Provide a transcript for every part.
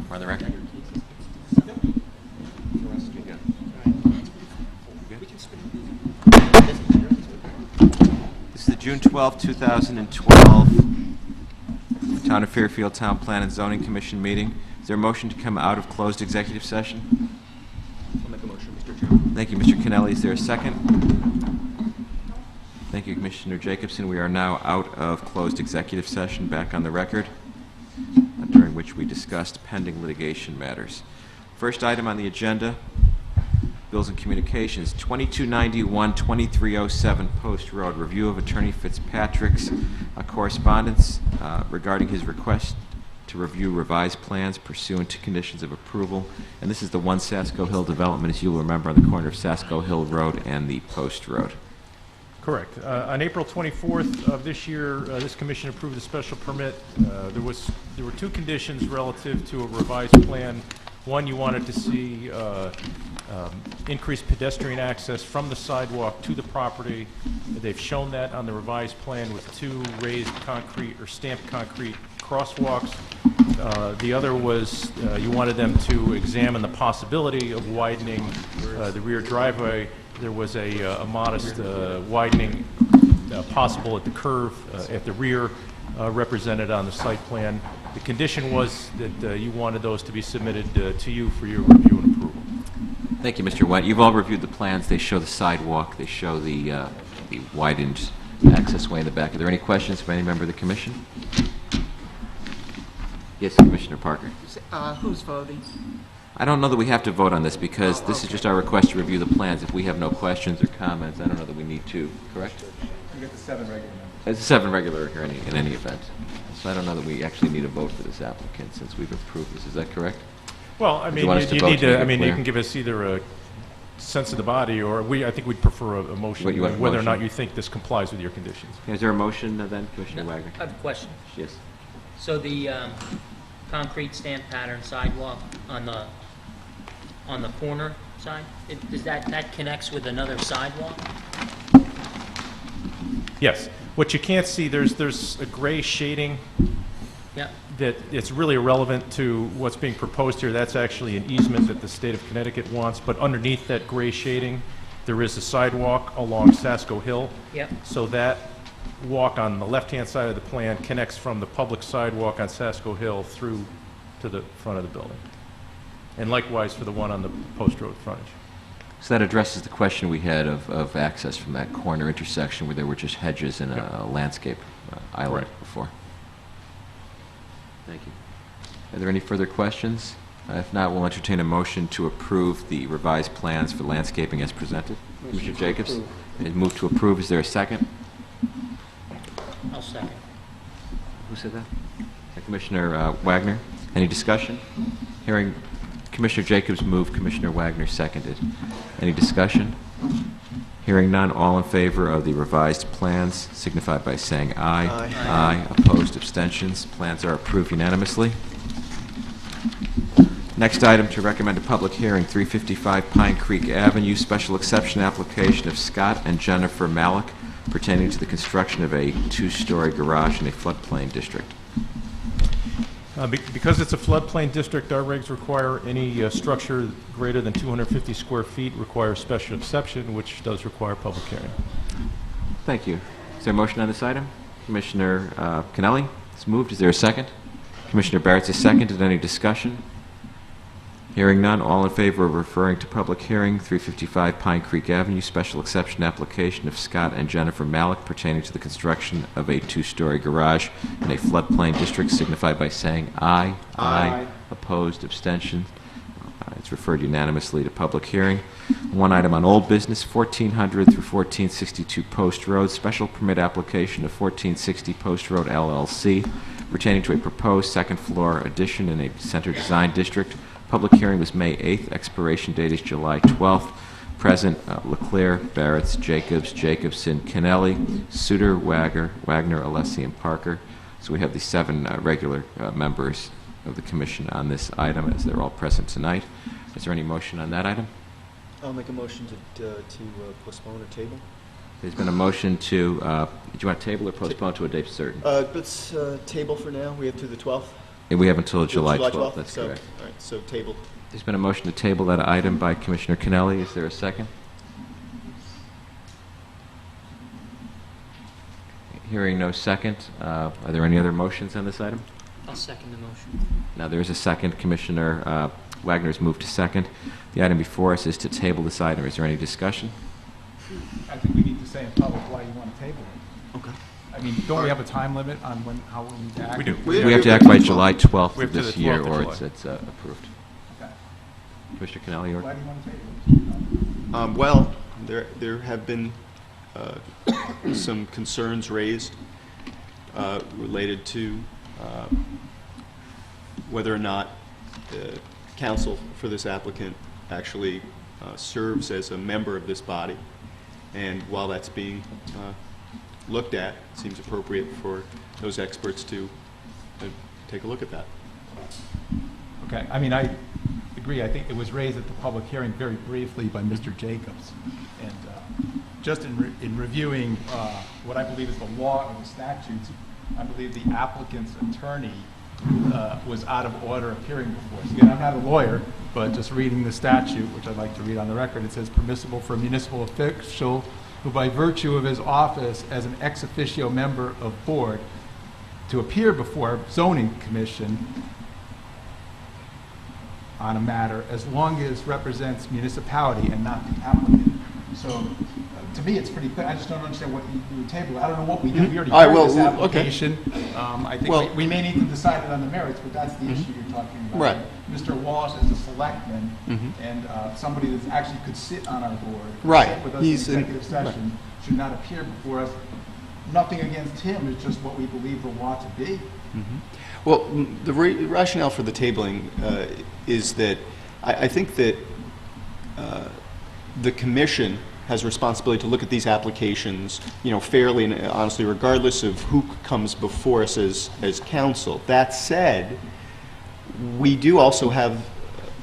For the record? This is the June 12, 2012 Town of Fairfield Town Plan and Zoning Commission meeting. Is there a motion to come out of closed executive session? I'll make a motion, Mr. Chairman. Thank you, Mr. Kennelly. Is there a second? Thank you, Commissioner Jacobson. We are now out of closed executive session, back on the record, during which we discussed pending litigation matters. First item on the agenda, Bills and Communications, 2291, 2307 Post Road, review of Attorney Fitzpatrick's correspondence regarding his request to review revised plans pursuant to conditions of approval. And this is the one Sasko Hill development, as you'll remember, on the corner of Sasko Hill Road and the Post Road. Correct. On April 24th of this year, this commission approved a special permit. There were two conditions relative to a revised plan. One, you wanted to see increased pedestrian access from the sidewalk to the property. They've shown that on the revised plan with two raised concrete or stamped concrete crosswalks. The other was you wanted them to examine the possibility of widening the rear driveway. There was a modest widening possible at the curve at the rear represented on the site plan. The condition was that you wanted those to be submitted to you for your review and approval. Thank you, Mr. White. You've all reviewed the plans. They show the sidewalk. They show the widened access way in the back. Are there any questions from any member of the commission? Yes, Commissioner Parker. Who's voting? I don't know that we have to vote on this because this is just our request to review the plans. If we have no questions or comments, I don't know that we need to, correct? You get the 7 regular members. It's 7 regular here in any event. So I don't know that we actually need a vote for this applicant since we've approved this. Is that correct? Well, I mean, you need to. I mean, you can give us either a sense of the body, or I think we'd prefer a motion, whether or not you think this complies with your conditions. Is there a motion then, Commissioner Wagner? I have a question. Yes. So the concrete stamp pattern sidewalk on the corner side, does that connects with another sidewalk? Yes. What you can't see, there's a gray shading. Yeah. That it's really irrelevant to what's being proposed here. That's actually an easement that the state of Connecticut wants, but underneath that gray shading, there is a sidewalk along Sasko Hill. Yep. So that walk on the left-hand side of the plan connects from the public sidewalk on Sasko Hill through to the front of the building. And likewise for the one on the Post Road frontage. So that addresses the question we had of access from that corner intersection where there were just hedges and a landscape island before. Thank you. Are there any further questions? If not, we'll entertain a motion to approve the revised plans for landscaping as presented. Commissioner Jacobs, move to approve. Is there a second? I'll second. Who said that? Commissioner Wagner. Any discussion? Hearing Commissioner Jacobs moved, Commissioner Wagner seconded. Any discussion? Hearing none, all in favor of the revised plans signify by saying aye. Aye. Aye. Opposed, abstentions. Plans are approved unanimously. Next item to recommend a public hearing, 355 Pine Creek Avenue, special exception application of Scott and Jennifer Malik pertaining to the construction of a 2-story garage in a floodplain district. Because it's a floodplain district, our regs require any structure greater than 250 square feet requires special exception, which does require public hearing. Thank you. Is there a motion on this item? Commissioner Kennelly, it's moved. Is there a second? Commissioner Barrett's a seconded. Any discussion? Hearing none, all in favor of referring to public hearing, 355 Pine Creek Avenue, special exception application of Scott and Jennifer Malik pertaining to the construction of a 2-story garage in a floodplain district, signify by saying aye. Aye. Opposed, abstentions. It's referred unanimously to public hearing. One item on old business, 1400 through 1462 Post Road, special permit application of 1460 Post Road LLC pertaining to a proposed second-floor addition in a center design district. Public hearing was May 8th. Expiration date is July 12th. Present, Leclerc, Barretts, Jacobs, Jacobson, Kennelly, Suter, Wagner, Alessi, and Parker. So we have the 7 regular members of the commission on this item, as they're all present tonight. Is there any motion on that item? I'll make a motion to postpone or table. There's been a motion to, do you want to table or postpone to a date certain? Let's table for now. We have to the 12th. We have until July 12th, that's So, correct. all right, so table. There's been a motion to table that item by Commissioner Kennelly. Is there a second? Hearing no second, are there any other motions on this item? I'll second the motion. Now, there is a second. Commissioner Wagner's moved to second. The item before us is to table this item. Is there any discussion? I think we need to say in public why you want to table it. Okay. I mean, don't we have a time limit on how we need to act? We do. We have to act by July 12th We of have to this the year, 12th of or July. it's approved. Okay. Commissioner Kennelly, Why or? do you want to table it? Well, there have been some concerns raised related to whether or not the counsel for this applicant actually serves as a member of this body. And while that's being looked at, it seems appropriate for those experts to take a look at that. Okay, I mean, I agree. I think it was raised at the public hearing very briefly by Mr. Jacobs. And just in reviewing what I believe is the law or the statutes, I believe the applicant's attorney was out of order appearing before us. Again, I'm not a lawyer, but just reading the statute, which I'd like to read on the record, it says permissible for a municipal official who by virtue of his office as an ex officio member of board to appear before zoning commission on a matter as long as represents municipality and not the applicant. So, to me, it's pretty clear. I just don't understand what you would table. I don't know what we do. We already All right, heard well, this okay. application. I think Well- we may need to decide it on the merits, but that's the issue you're talking about. Right. Mr. Walsh is a selectman and somebody that actually could sit on our board. Right. Sit with us He's in in- executive session, should not appear before us. Nothing against him, it's just what we believe the law to be. Well, the rationale for the tabling is that I think that the commission has a responsibility to look at these applications, fairly and honestly, regardless of who comes before us as counsel. That said, we do also have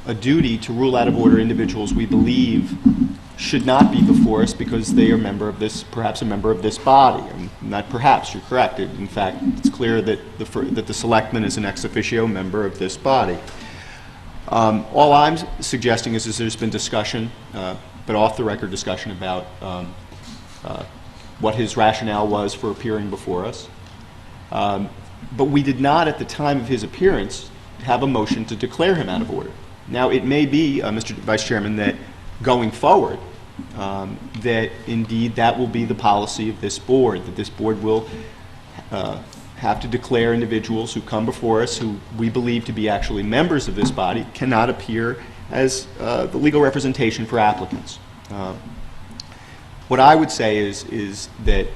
a duty to rule out of order individuals we believe should not be before us because they are perhaps a member of this body. And not perhaps, you're correct. In fact, it's clear that the selectman is an ex officio member of this body. All I'm suggesting is there's been discussion, but off-the-record discussion about what his rationale was for appearing before us. But we did not, at the time of his appearance, have a motion to declare him out of order. Now, it may be, Mr. Vice Chairman, that going forward, that indeed that will be the policy of this board, that this board will have to declare individuals who come before us who we believe to be actually members of this body cannot appear as the legal representation for applicants. What I would say is that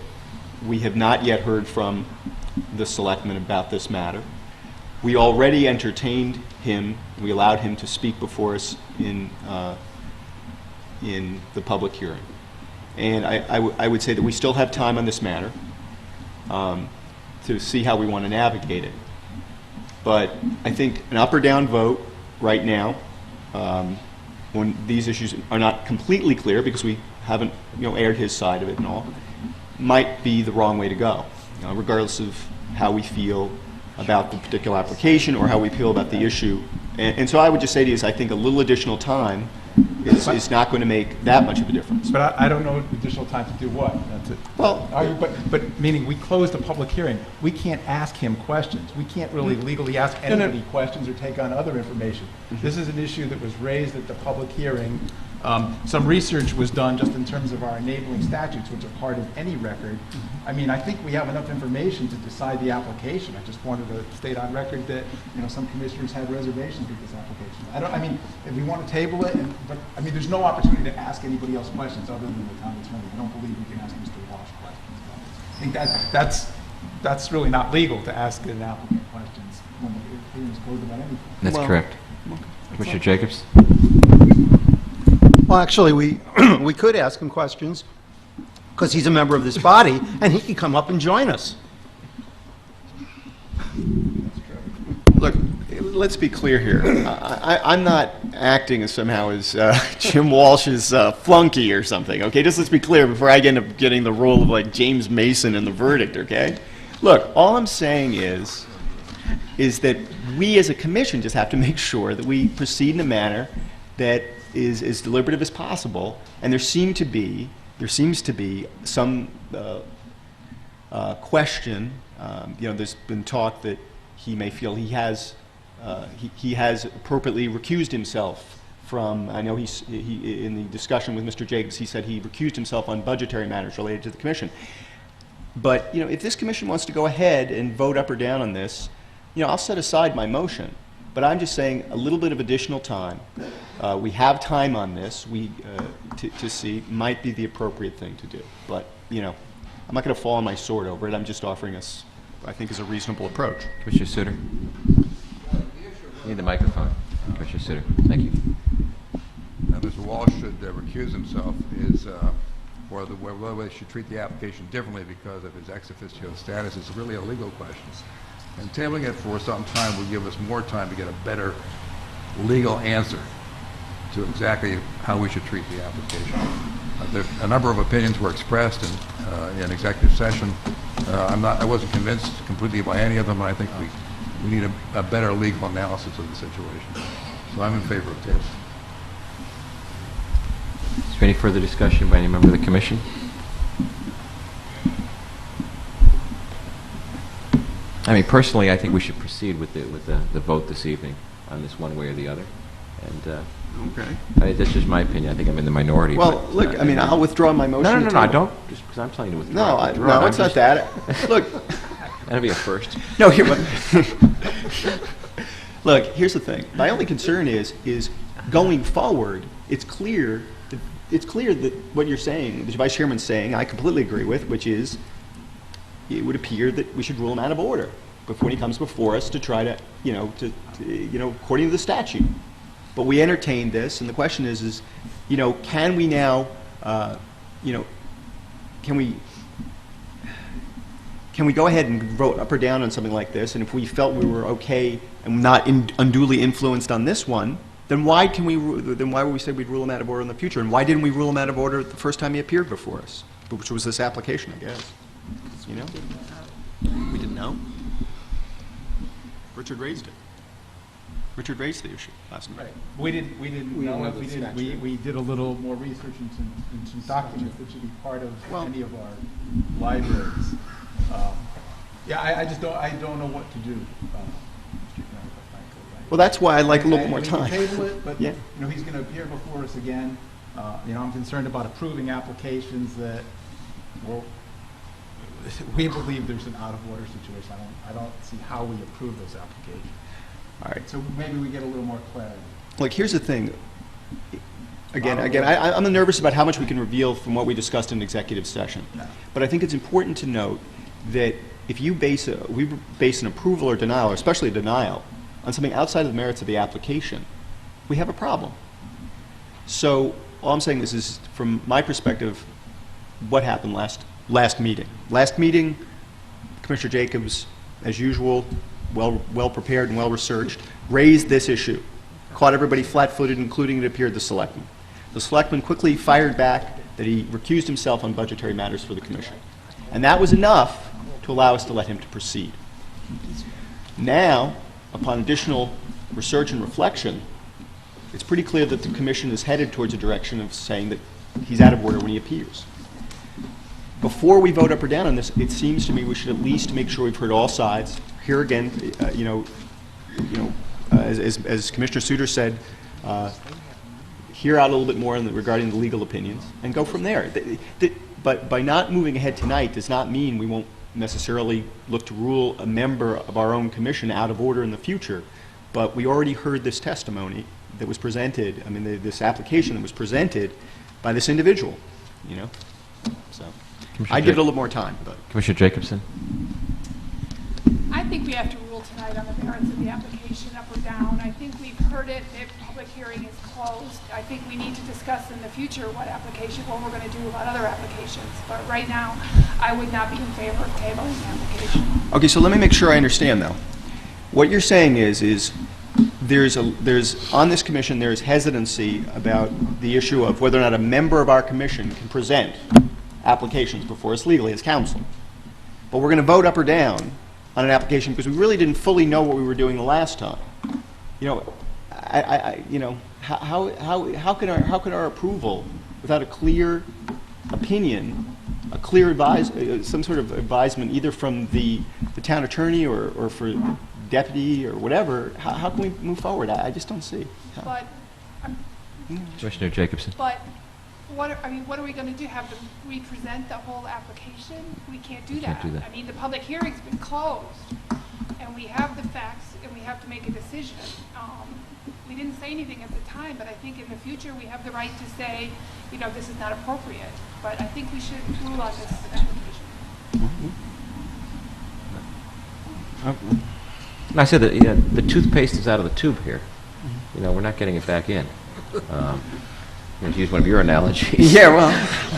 we have not yet heard from the selectmen about this matter. We already entertained him. We allowed him to speak before us in the public hearing. And I would say that we still have time on this matter to see how we want to navigate it. But I think an up or down vote right now, when these issues are not completely clear because we haven't aired his side of it and all, might be the wrong way to go, regardless of how we feel about the particular application or how we feel about the issue. And so I would just say to you, I think a little additional time is not going to make that much of a difference. But I don't know additional time to do what? That's it. Well, But meaning we closed a public hearing. We can't ask him questions. We can't really legally ask anybody questions or take on other information. This is an issue that was raised at the public hearing. Some research was done just in terms of our enabling statutes, which are part of any record. I mean, I think we have enough information to decide the application. I just wanted to state on record that, some commissioners had reservations with this application. I mean, if we want to table it, but there's no opportunity to ask anybody else questions other than the town attorney. I don't believe we can ask Mr. Walsh questions. I think that's really not legal to ask an applicant questions when the hearing is closed about anything. That's Well, correct. Commissioner Jacobs? Well, actually, we could ask him questions, because he's a member of this body, and he can come up and join us. look, let's be clear here. I'm not acting as somehow as Jim Walsh's flunky or something, okay? Just let's be clear before I end up getting the role of like James Mason in the verdict, okay? Look, all I'm saying is is that we as a commission just have to make sure that we proceed in a manner that is as deliberative as possible. And there seems to be some question. There's been talk that he may feel he has appropriately recused himself from. I know he in the discussion with Mr. Jacobs, he said he recused himself on budgetary matters related to the commission. But if this commission wants to go ahead and vote up or down on this, I'll set aside my motion. But I'm just saying a little bit of additional time. We have time on this. To see might be the appropriate thing to do. But I'm not going to fall on my sword over it. I'm just offering us, I think, is a reasonable approach. Commissioner Suter? You need the microphone. Commissioner Suter, thank you. Now, Mr. Walsh should recuse himself or whether they should treat the application differently because of his ex officio status is really a legal question. And tabling it for some time will give us more time to get a better legal answer to exactly how we should treat the application. A number of opinions were expressed in executive session. I wasn't convinced completely by any of them, and I think we need a better legal analysis of the situation. So I'm in favor of this. Is there any further discussion by any member of the commission? I mean, personally, I think we should proceed with the vote this evening on this one way or the other. And Okay. that's just my opinion. I think I'm in the minority. Well, but, look, I'll withdraw my motion. No, I don't. Just because I'm telling you to withdraw. No, it's not that. Look. That'll be a first. No, look, here's the thing. My only concern is going forward, it's clear that what you're saying, the Vice Chairman's saying, I completely agree with, which is it would appear that we should rule him out of order when he comes before us to try to, according to the statute. But we entertained this, and the question is, can we now, can we go ahead and vote up or down on something like this? And if we felt we were okay and not unduly influenced on this one, then why would we say we'd rule him out of order in the future? And why didn't we rule him out of order the first time he appeared before us, which was this application, I guess? We didn't know. Richard raised it. Richard raised the issue last night. Right. We didn't know it. We did a little more research into some documents that should be part of any of our libraries. I don't know what to do. Well, that's why I'd like a little bit more We can time. table it, but Yeah. he's going to appear before us again. I'm concerned about approving applications that, we believe there's an out-of-order situation. I don't see how we approve those applications. All right. So maybe we get a little more clarity. Look, here's the thing. Again, I'm nervous about how much we can reveal from what we discussed in executive session. No. But I think it's important to note that if we base an approval or denial, or especially a denial, on something outside of the merits of the application, we have a problem. So all I'm saying is from my perspective, what happened last meeting. Last meeting, Commissioner Jacobs, as usual, well prepared and well researched, raised this issue, caught everybody flat-footed, including, it appeared, the Selectmen. The Selectmen quickly fired back that he recused himself on budgetary matters for the Commission. And that was enough to allow us to let him to proceed. Now, upon additional research and reflection, it's pretty clear that the Commission is headed towards a direction of saying that he's out of order when he appears. Before we vote up or down on this, it seems to me we should at least make sure we've heard all sides. Here again, as Commissioner Suter said, hear out a little bit more regarding the legal opinions and go from there. But by not moving ahead tonight does not mean we won't necessarily look to rule a member of our own commission out of order in the future. But we already heard this testimony that was presented, this application that was presented by this individual, So I'd give it a little more time. But Commissioner Jacobson? I think we have to rule tonight on the merits of the application, up or down. I think we've heard it. The public hearing is closed. I think we need to discuss in the future what we're going to do about other applications. But right now, I would not be in favor of tabling the application. Okay, so let me make sure I understand, though. What you're saying is there's on this commission there is hesitancy about the issue of whether or not a member of our commission can present applications before us legally as counsel. But we're going to vote up or down on an application because we really didn't fully know what we were doing the last time. You know, how can our approval, without a clear opinion, a clear some sort of advisement, either from the town attorney or for deputy or whatever, how can we move forward? I just don't see. But, Commissioner Jacobson. but what are we going to do? Have them re-present the whole application? We can't do that. Can't do that. I mean, the public hearing's been closed, and we have the facts, and we have to make a decision. We didn't say anything at the time, but I think in the future we have the right to say, you know, this is not appropriate. But I think we should rule on this application. And I said that the toothpaste is out of the tube here. You know, we're not getting it back in. To use one of your analogies. Yeah, well,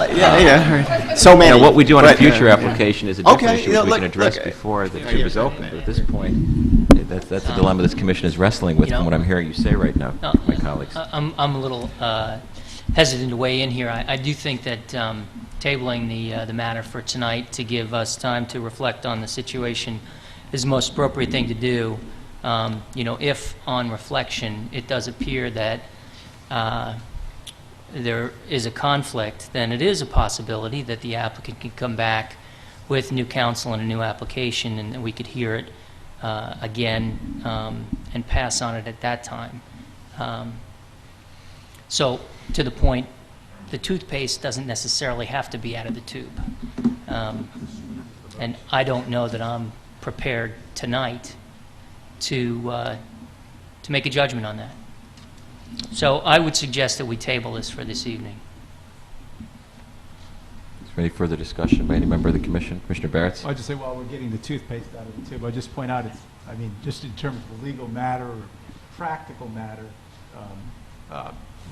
yeah. So You many. know, what we do on a But, future application is a different Okay, issue yeah, which we look, can address look, before the yeah, tube yeah. is open. But at this point, that's the dilemma this commission is wrestling with You know, from what I'm hearing you say right now, No, my colleagues. I'm a little hesitant to weigh in here. I do think that tabling the matter for tonight to give us time to reflect on the situation is the most appropriate thing to do. You know, if on reflection it does appear that there is a conflict, then it is a possibility that the applicant can come back with new counsel and a new application, and we could hear it again and pass on it at that time. So, to the point, the toothpaste doesn't necessarily have to be out of the tube. And I don't know that I'm prepared tonight to make a judgment on that. So I would suggest that we table this for this evening. Is there any further discussion by any member of the commission? Commissioner Barretts? I'll just say, while we're getting the toothpaste out of the tube, I just point out, I mean, just in terms of a legal matter or practical matter,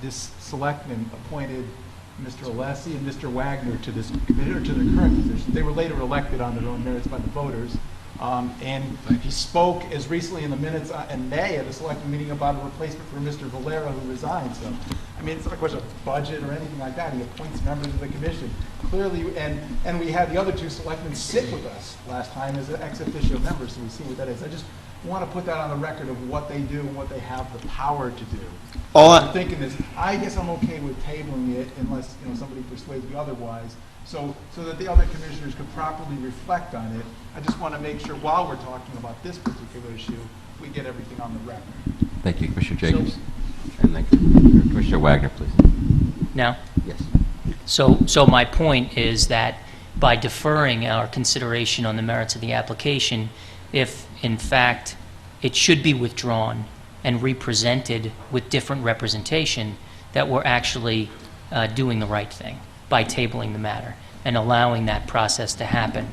this selectman appointed Mr. Alessi and Mr. Wagner to this committee, or to their current position. They were later elected on their own merits by the voters. And he spoke as recently in the minutes in May at a selectman meeting about a replacement for Mr. Valera, who resigned. So, I mean, it's not a question of budget or anything like that. He appoints members of the commission. Clearly, and we had the other two selectmen sit with us last time as ex officio members, so we see what that is. I just want to put that on the record of what they do and what they have the power to do. All I'm I- thinking is, I guess I'm okay with tabling it unless, you know, somebody persuades me otherwise, so that the other commissioners could properly reflect on it. I just want to make sure while we're talking about this particular issue, we get everything on the record. Thank you, Commissioner Jacobs. And thank you. Commissioner Wagner, please. Now? Yes. So my point is that by deferring our consideration on the merits of the application, if in fact it should be withdrawn and represented with different representation, that we're actually doing the right thing by tabling the matter and allowing that process to happen.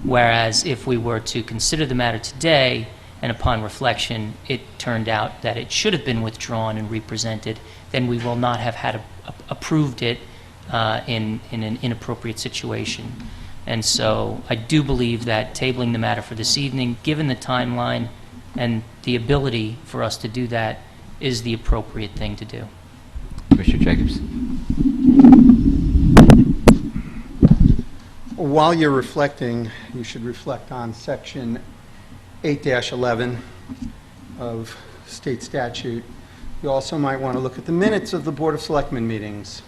Whereas if we were to consider the matter today and upon reflection it turned out that it should have been withdrawn and represented, then we will not have had approved it in an inappropriate situation. And so I do believe that tabling the matter for this evening, given the timeline and the ability for us to do that, is the appropriate thing to do. Commissioner Jacobs. While you're reflecting, you should reflect on Section 8-11 of state statute. You also might want to look at the minutes of the Board of Selectmen meetings.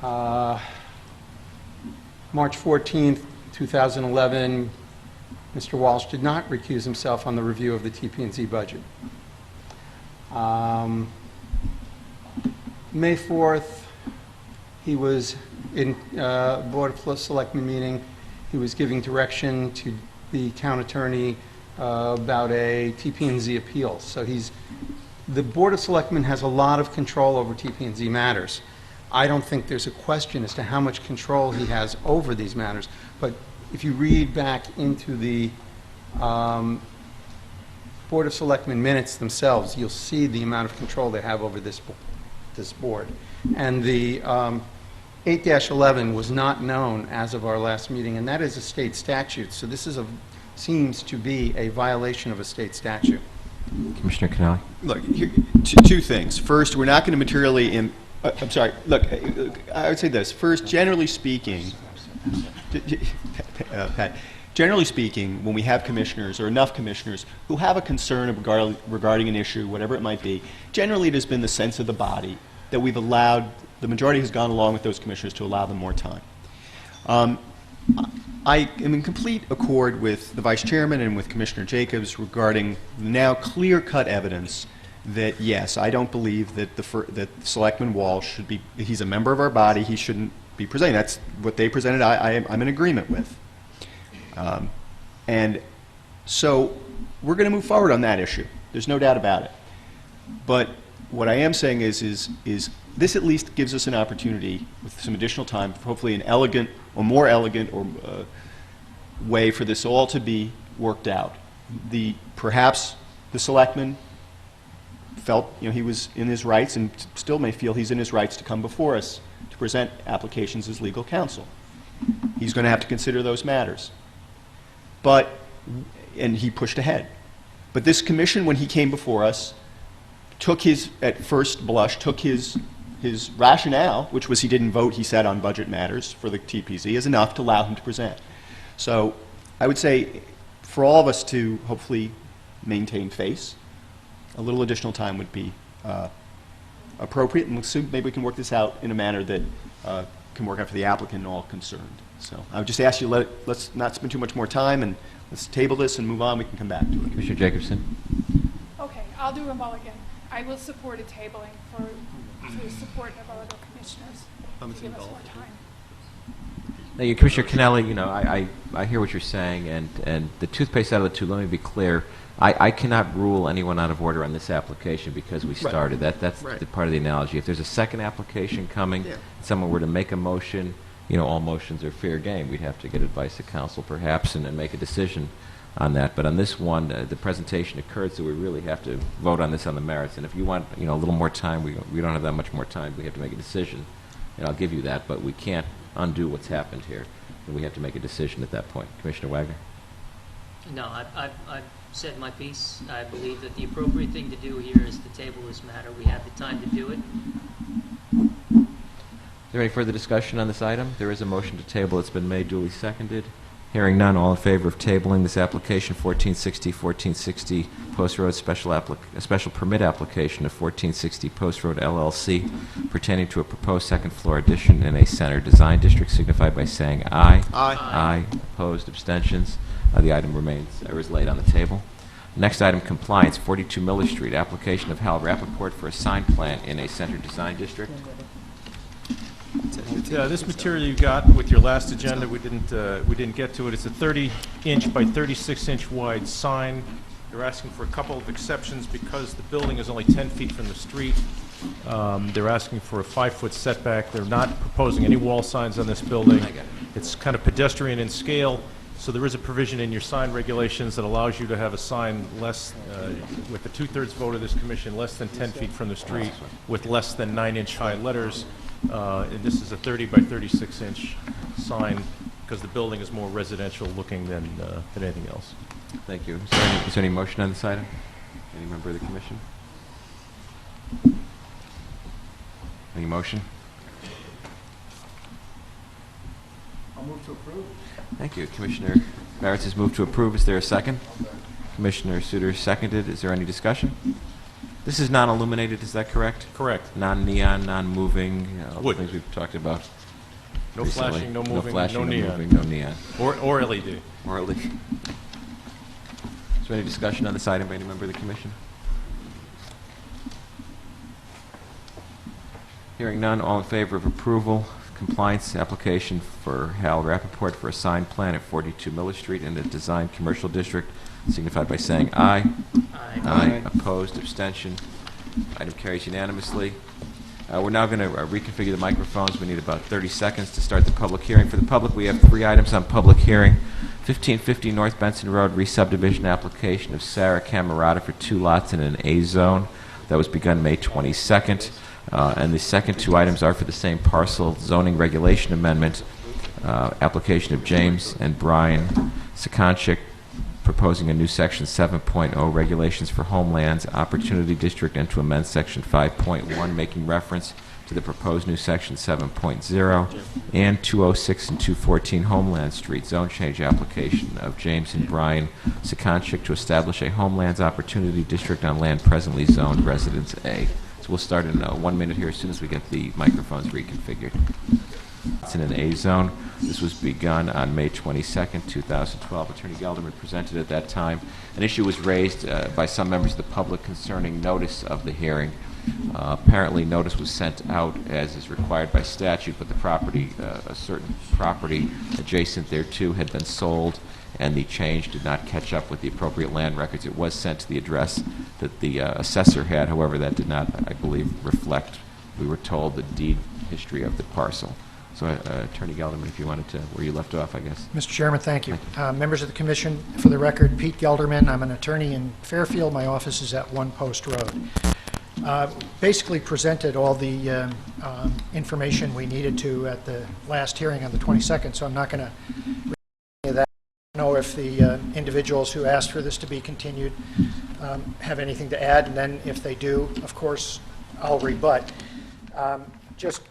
March 14th, 2011, Mr. Walsh did not recuse himself on the review of the TP&Z budget. May 4th, he was in Board of Selectmen meeting. He was giving direction to the town attorney about a TP&Z appeal. So the Board of Selectmen has a lot of control over TP&Z matters. I don't think there's a question as to how much control he has over these matters, but if you read back into the Board of Selectmen minutes themselves, you'll see the amount of control they have over this board. And the 8-11 was not known as of our last meeting, and that is a state statute, so this seems to be a violation of a state statute. Commissioner Canali. Look, here, two things. First, we're not going to materially I'm sorry. Look, I would say this. First, generally speaking, Pat, generally speaking, when we have commissioners, or enough commissioners, who have a concern regarding an issue, whatever it might be, generally it has been the sense of the body that we've allowed, the majority has gone along with those commissioners to allow them more time. I am in complete accord with the Vice Chairman and with Commissioner Jacobs regarding the now clear-cut evidence that, yes, I don't believe that that Selectman Walsh should be, he's a member of our body, he shouldn't be presenting. That's what they presented, I'm in agreement with. And so we're going to move forward on that issue. There's no doubt about it. But what I am saying is this at least gives us an opportunity with some additional time, hopefully an elegant or more elegant or way for this all to be worked out. Perhaps the Selectman felt he was in his rights and still may feel he's in his rights to come before us to present applications as legal counsel. He's going to have to consider those matters. And he pushed ahead. But this commission, when he came before us, took at first blush, took his rationale, which was he didn't vote, he said, on budget matters for the TPZ, as enough to allow him to present. So I would say for all of us to hopefully maintain face, a little additional time would be appropriate, and maybe we can work this out in a manner that can work out for the applicant and all concerned. So I would just ask you, let's not spend too much more time, and let's table this and move on. We can come back to it. Commissioner Jacobson? Okay, I'll do a mulligan. I will support a tabling for support of our other commissioners to give us more time. Thank you, Commissioner Kennelly. I hear what you're saying, and the toothpaste out of the tube. Let me be clear. I cannot rule anyone out of order on this application because we started. That's Right. the part of the analogy. If there's a second application coming, someone were to make a motion, all motions are fair game. We'd have to get advice of counsel perhaps and make a decision on that. But on this one, the presentation occurred, so we really have to vote on this on the merits. And if you want a little more time, we don't have that much more time. We have to make a decision, and I'll give you that. But we can't undo what's happened here, and we have to make a decision at that point. Commissioner Wagner? No, I've said my piece. I believe that the appropriate thing to do here is to table this matter. We have the time to do it. Is there any further discussion on this item? There is a motion to table. It's been made, duly seconded. Hearing none, all in favor of tabling this application, 1460 Post Road special permit application of 1460 Post Road LLC pertaining to a proposed second floor addition in a center design district, signify by saying aye. Aye. Aye. Opposed, abstentions. The item remains, or is laid on the table. Next item, compliance, 42 Miller Street, application of Hal Rappaport for a sign plan in a center design district. This material you got with your last agenda, we didn't get to it. It's a 30-inch by 36-inch wide sign. They're asking for a couple of exceptions because the building is only 10 feet from the street. They're asking for a 5-foot setback. They're not proposing any wall signs on this building. It's kind of pedestrian in scale, so there is a provision in your sign regulations that allows you to have a sign less, with the 2/3 vote of this commission, less than 10 feet from the street, with less than 9-inch high letters. And this is a 30 by 36-inch sign because the building is more residential looking than anything else. Thank you. Is there any motion on this item? Any member of the commission? Any motion? I'll move to approve. Thank you. Commissioner Barrett has moved to approve. Is there a second? Commissioner Suter seconded. Is there any discussion? This is non-illuminated, is that correct? Correct. Non-neon, non-moving, all the Wood. things we've talked about. No recently. flashing, no moving, No flashing, no neon. moving, no neon. Or LED. Or LED. Is there any discussion on this item by any member of the commission? Hearing none, all in favor of approval, compliance application for Hal Rappaport for a sign plan at 42 Miller Street in the Design Commercial District, signified by saying aye. Aye. Aye. Opposed, abstention. Item carries unanimously. We're now going to reconfigure the microphones. We need about 30 seconds to start the public hearing. For the public, we have 3 items on public hearing. 1550 North Benson Road, re-subdivision application of Sarah Camerata for 2 lots in an A zone. That was begun May 22nd. And the second 2 items are for the same parcel, zoning regulation amendment, application of James and Brian Sakonchik, proposing a new Section 7.0 regulations for homelands, opportunity district, and to amend Section 5.1, making reference to the proposed new Section 7.0 and 206 and 214 Homeland Street zone change application of James and Brian Sekonchik to establish a Homelands Opportunity District on land presently zoned Residence A. So we'll start in 1 minute here as soon as we get the microphones reconfigured. It's in an A zone. This was begun on May 22nd, 2012. Attorney Gelderman presented at that time. An issue was raised by some members of the public concerning notice of the hearing. Apparently, notice was sent out as is required by statute, but the property, a certain property adjacent thereto, had been sold, and the change did not catch up with the appropriate land records. It was sent to the address that the assessor had. However, that did not, I believe, reflect, we were told, the deed history of the parcel. So, Attorney Gelderman, if you wanted to, where you left off, I guess. Mr. Chairman, thank you. Members of the Commission, for the record, Pete Gelderman. I'm an attorney in Fairfield. My office is at One Post Road. Basically presented all the information we needed to at the last hearing on the 22nd, so I'm not going to read any of that. I don't know if the individuals who asked for this to be continued have anything to add, and then if they do, of course, I'll rebut. Just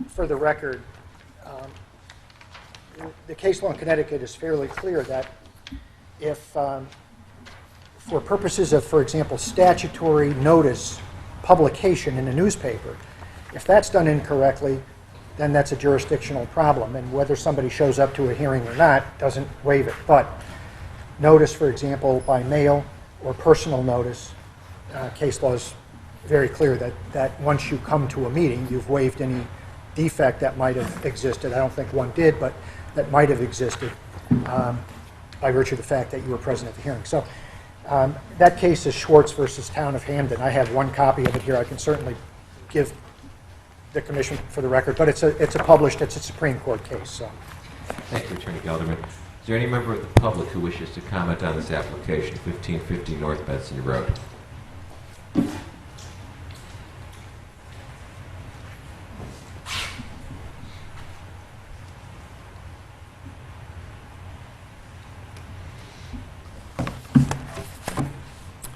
for the record, the case law in Connecticut is fairly clear that if, for purposes of, for example, statutory notice publication in a newspaper, if that's done incorrectly, then that's a jurisdictional problem, and whether somebody shows up to a hearing or not doesn't waive it. But notice, for example, by mail or personal notice, case law is very clear that once you come to a meeting, you've waived any defect that might have existed. I don't think one did, but that might have existed by virtue of the fact that you were present at the hearing. So that case is Schwartz versus Town of Hamden. I have one copy of it here. I can certainly give the Commission for the record, but it's a Supreme Court case. So. Thank you, Attorney Gelderman. Is there any member of the public who wishes to comment on this application, 1550 North Benson Road?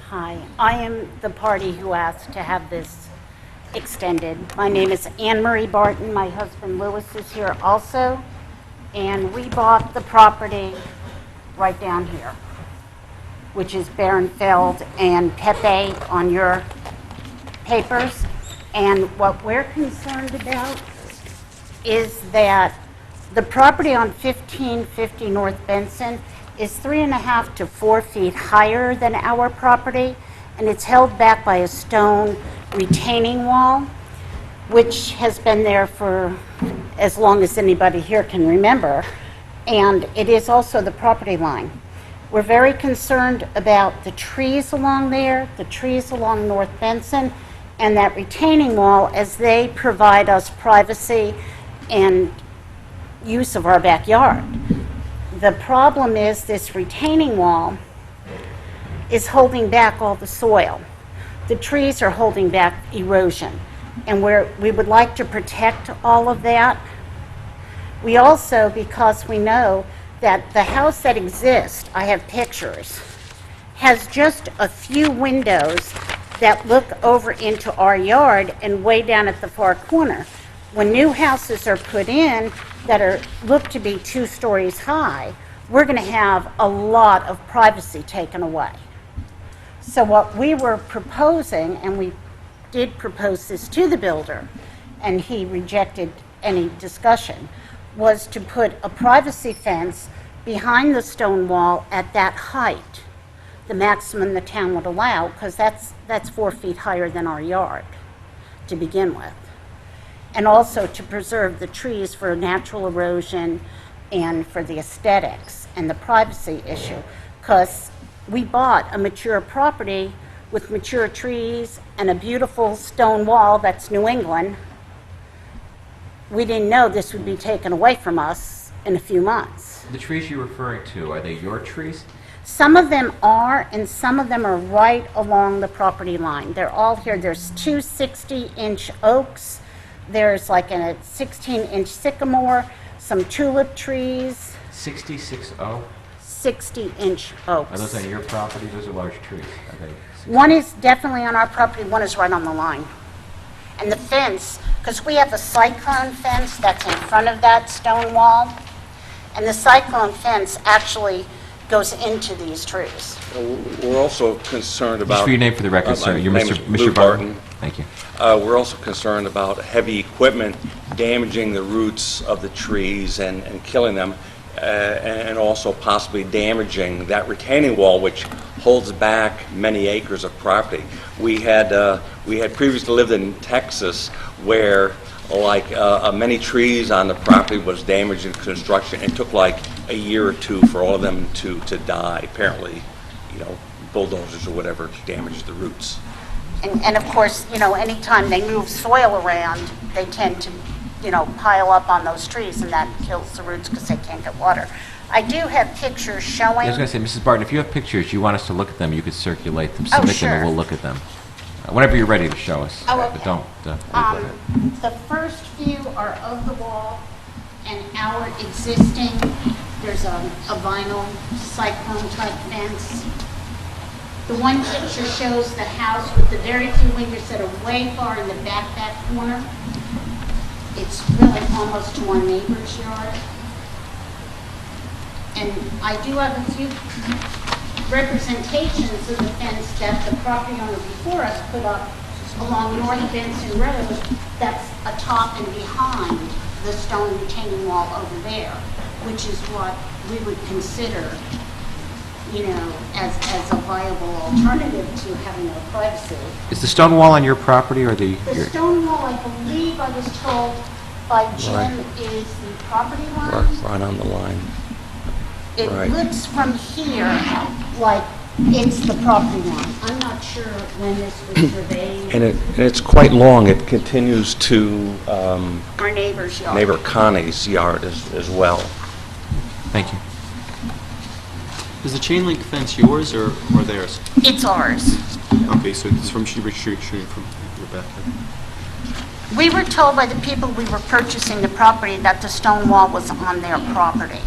Hi, I am the party who asked to have this extended. My name is Anne Marie Barton. My husband Louis is here also. And we bought the property right down here, which is Barenfeld and Pepe on your papers. And what we're concerned about is that the property on 1550 North Benson is 3.5 to 4 feet higher than our property, and it's held back by a stone retaining wall, which has been there for as long as anybody here can remember, and it is also the property line. We're very concerned about the trees along there, the trees along North Benson, and that retaining wall, as they provide us privacy and use of our backyard. The problem is this retaining wall is holding back all the soil. The trees are holding back erosion, and we would like to protect all of that. We also, because we know that the house that exists, I have pictures, has just a few windows that look over into our yard and way down at the far corner. When new houses are put in that look to be 2 stories high, we're going to have a lot of privacy taken away. So what we were proposing, and we did propose this to the builder, and he rejected any discussion, was to put a privacy fence behind the stone wall at that height, the maximum the town would allow, because that's 4 feet higher than our yard to begin with. And also to preserve the trees for natural erosion and for the aesthetics and the privacy issue, because we bought a mature property with mature trees and a beautiful stone wall that's New England. We didn't know this would be taken away from us in a few months. The trees you're referring to, are they your trees? Some of them are, and some of them are right along the property line. They're all here. There's 2 60-inch oaks. There's like a 16-inch sycamore, some tulip trees. 60. 60-inch oaks. Are those on your property? Those are large trees. Are they 60? One is definitely on our property, one is right on the line. And the fence, because we have a cyclone fence that's in front of that stone wall, and the cyclone fence actually goes into these trees. We're also concerned about... Just for your name for the record, sir. My You're name Mr. is Lou Mr. Barton. Thank you. We're also concerned about heavy equipment damaging the roots of the trees and killing them, and also possibly damaging that retaining wall, which holds back many acres of property. We had previously lived in Texas where many trees on the property was damaged in construction. It took like a year or two for all of them to die. Apparently, bulldozers or whatever damaged the roots. And of course, anytime they move soil around, they tend to, pile up on those trees, and that kills the roots because they can't get water. I do have pictures showing... I was going to say, Mrs. Barton, if you have pictures, you want us to look at them, you could circulate them, Oh, submit them, sure. and we'll look at them. Whenever you're ready to show us. Oh, okay. But don't... go ahead. The first few are of the wall and our existing, there's a vinyl cyclone type fence. The one picture shows the house with the very few windows that are way far in the back corner. It's really almost to our neighbor's yard. And I do have a few representations of the fence that the property owner before us put up along North Benson Road that's atop and behind the stone retaining wall over there, which is what we would consider, as a viable alternative to having no privacy. Is the stone wall on your property or the... The stone wall, I believe I was told by Jim, is the property line. Right on the line. It Right. looks from here like it's the property line. I'm not sure when this was surveyed. And it's quite long. It continues to Our neighbor's yard. neighbor Connie's yard as well. Thank you. Is the chain link fence yours or theirs? It's ours. Okay, so it's from shooting from your backyard. We were told by the people we were purchasing the property that the stone wall was on their property.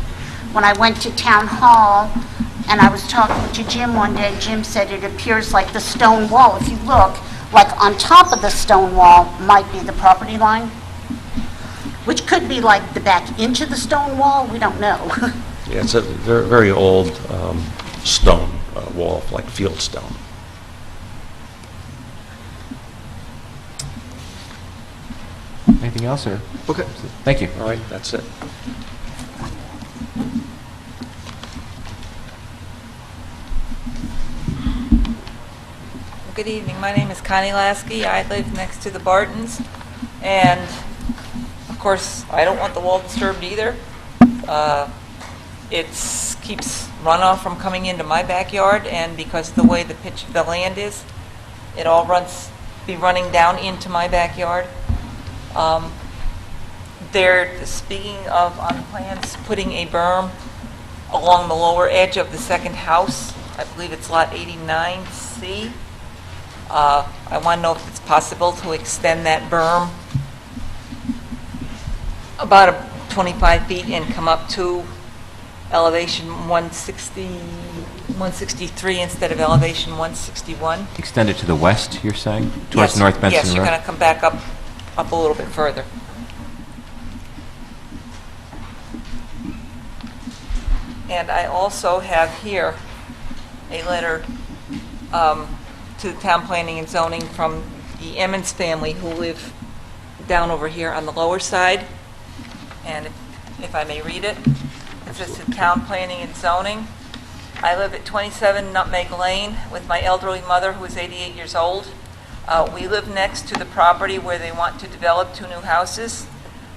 When I went to town hall and I was talking to Jim one day, Jim said it appears like the stone wall, if you look, like on top of the stone wall might be the property line, which could be like the back inch of the stone wall, we don't know. Yeah, it's a very, very old stone wall, like field stone. Anything else, or? Okay. Thank you. All right, that's it. Good evening. My name is Connie Lasky. I live next to the Bartons, and of course, I don't want the wall disturbed either. It keeps runoff from coming into my backyard, and because of the way the pitch of the land is, it all be running down into my backyard. They're speaking of, on plans, putting a berm along the lower edge of the second house. I believe it's lot 89C. I want to know if it's possible to extend that berm about 25 feet and come up to elevation 163 instead of elevation 161. Extend it to the west, you're saying? Towards Yes, North Benson yes, you're Road? going to come back up a little bit further. And I also have here a letter to the Town Planning and Zoning from the Emmons family who live down over here on the lower side. And if I may read it, it says to Town Planning and Zoning, I live at 27 Nutmeg Lane with my elderly mother who is 88 years old. We live next to the property where they want to develop 2 new houses.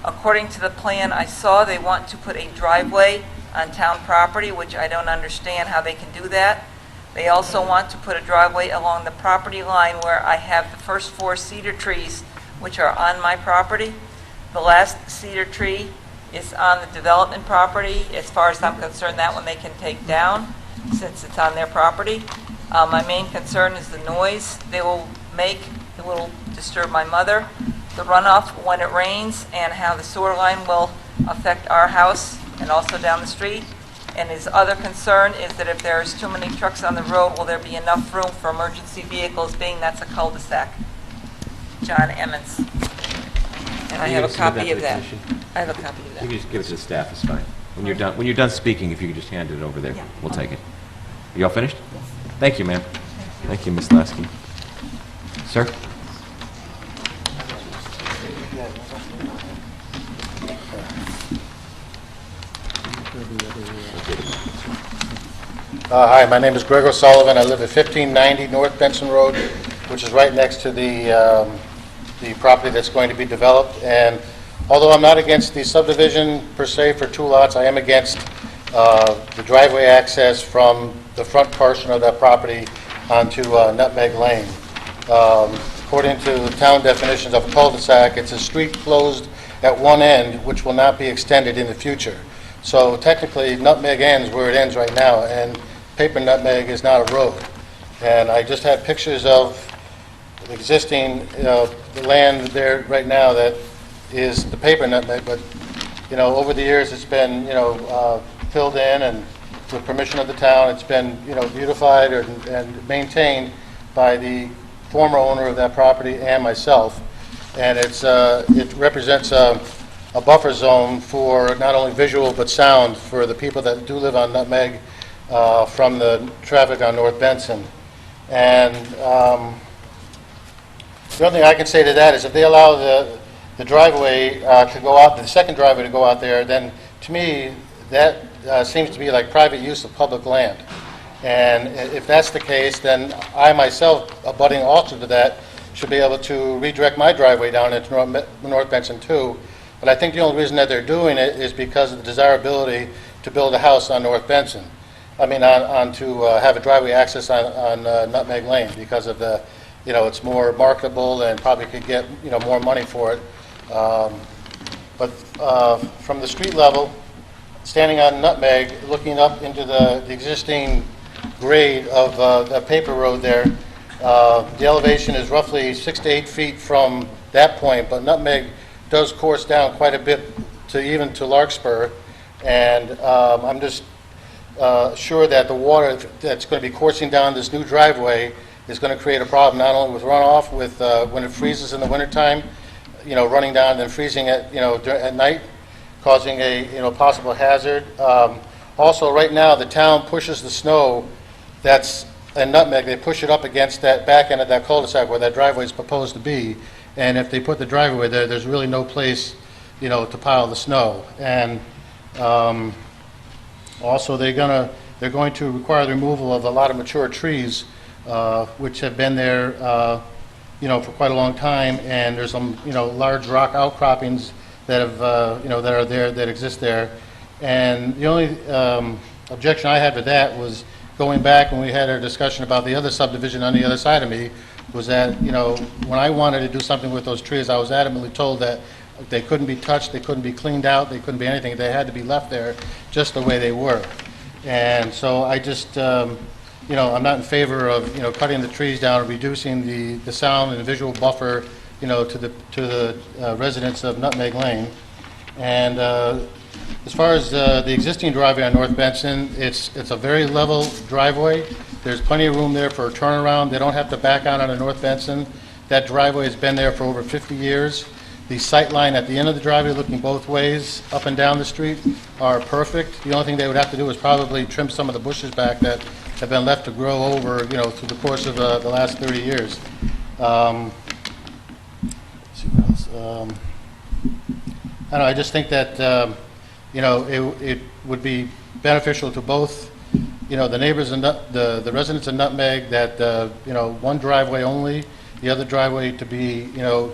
According to the plan I saw, they want to put a driveway on town property, which I don't understand how they can do that. They also want to put a driveway along the property line where I have the first 4 cedar trees, which are on my property. The last cedar tree is on the development property. As far as I'm concerned, that one they can take down since it's on their property. My main concern is the noise they will make. It will disturb my mother. The runoff when it rains and how the sewer line will affect our house and also down the street. And his other concern is that if there's too many trucks on the road, will there be enough room for emergency vehicles, being that's a cul-de-sac? John Emmons. And I You have a can submit copy to of the that. commission. I have a copy of You that. can just give it to the staff, it's fine. When you're done speaking, if you could just hand it over there, Yeah. we'll take it. You all finished? Thank you, ma'am. Thank you, Ms. Lasky. Sir? Hi, my name is Greg O'Sullivan. I live at 1590 North Benson Road, which is right next to the property that's going to be developed. And although I'm not against the subdivision per se for 2 lots, I am against the driveway access from the front portion of that property onto Nutmeg Lane. According to town definitions of a cul-de-sac, it's a street closed at one end, which will not be extended in the future. So technically, Nutmeg ends where it ends right now, and paper Nutmeg is not a road. And I just had pictures of the existing, the land there right now that is the paper Nutmeg, but, over the years, it's been, filled in, and with permission of the town, it's been, beautified and maintained by the former owner of that property and myself. And it represents a buffer zone for not only visual but sound for the people that do live on Nutmeg from the traffic on North Benson. And the only thing I can say to that is if they allow the driveway to go out, the second driveway to go out there, then to me, that seems to be like private use of public land. And if that's the case, then I myself, abutting also to that, should be able to redirect my driveway down into North Benson too. But I think the only reason that they're doing it is because of the desirability to build a house on North Benson. I mean, to have a driveway access on Nutmeg Lane because of the, it's more marketable and probably could get, more money for it. But from the street level, standing on Nutmeg, looking up into the existing grade of the paper road there, the elevation is roughly 6 to 8 feet from that point, but Nutmeg does course down quite a bit even to Larkspur, and I'm just sure that the water that's going to be coursing down this new driveway is going to create a problem not only with runoff, with when it freezes in the wintertime, running down and then freezing at night, causing a possible hazard. Also, right now, the town pushes the snow that's in Nutmeg, they push it up against that back end of that cul-de-sac where that driveway is proposed to be. And if they put the driveway there, there's really no place, to pile the snow. And also, they're going to require the removal of a lot of mature trees, which have been there, for quite a long time. And there's some, large rock outcroppings that have, that are there, that exist there. And the only objection I had to that was going back when we had our discussion about the other subdivision on the other side of me, was that, when I wanted to do something with those trees, I was adamantly told that they couldn't be touched, they couldn't be cleaned out, they couldn't be anything. They had to be left there just the way they were. And so I just, I'm not in favor of, cutting the trees down, or reducing the sound and the visual buffer, to the residents of Nutmeg Lane. And as far as the existing driveway on North Benson, it's a very level driveway. There's plenty of room there for a turnaround. They don't have to back out onto North Benson. That driveway has been there for over 50 years. The sight line at the end of the driveway, looking both ways, up and down the street, are perfect. The only thing they would have to do is probably trim some of the bushes back that have been left to grow over, through the course of the last 30 years. Let's see what else. I don't know, I just think that, it would be beneficial to both, the neighbors and the residents of Nutmeg that, one driveway only, the other driveway to be,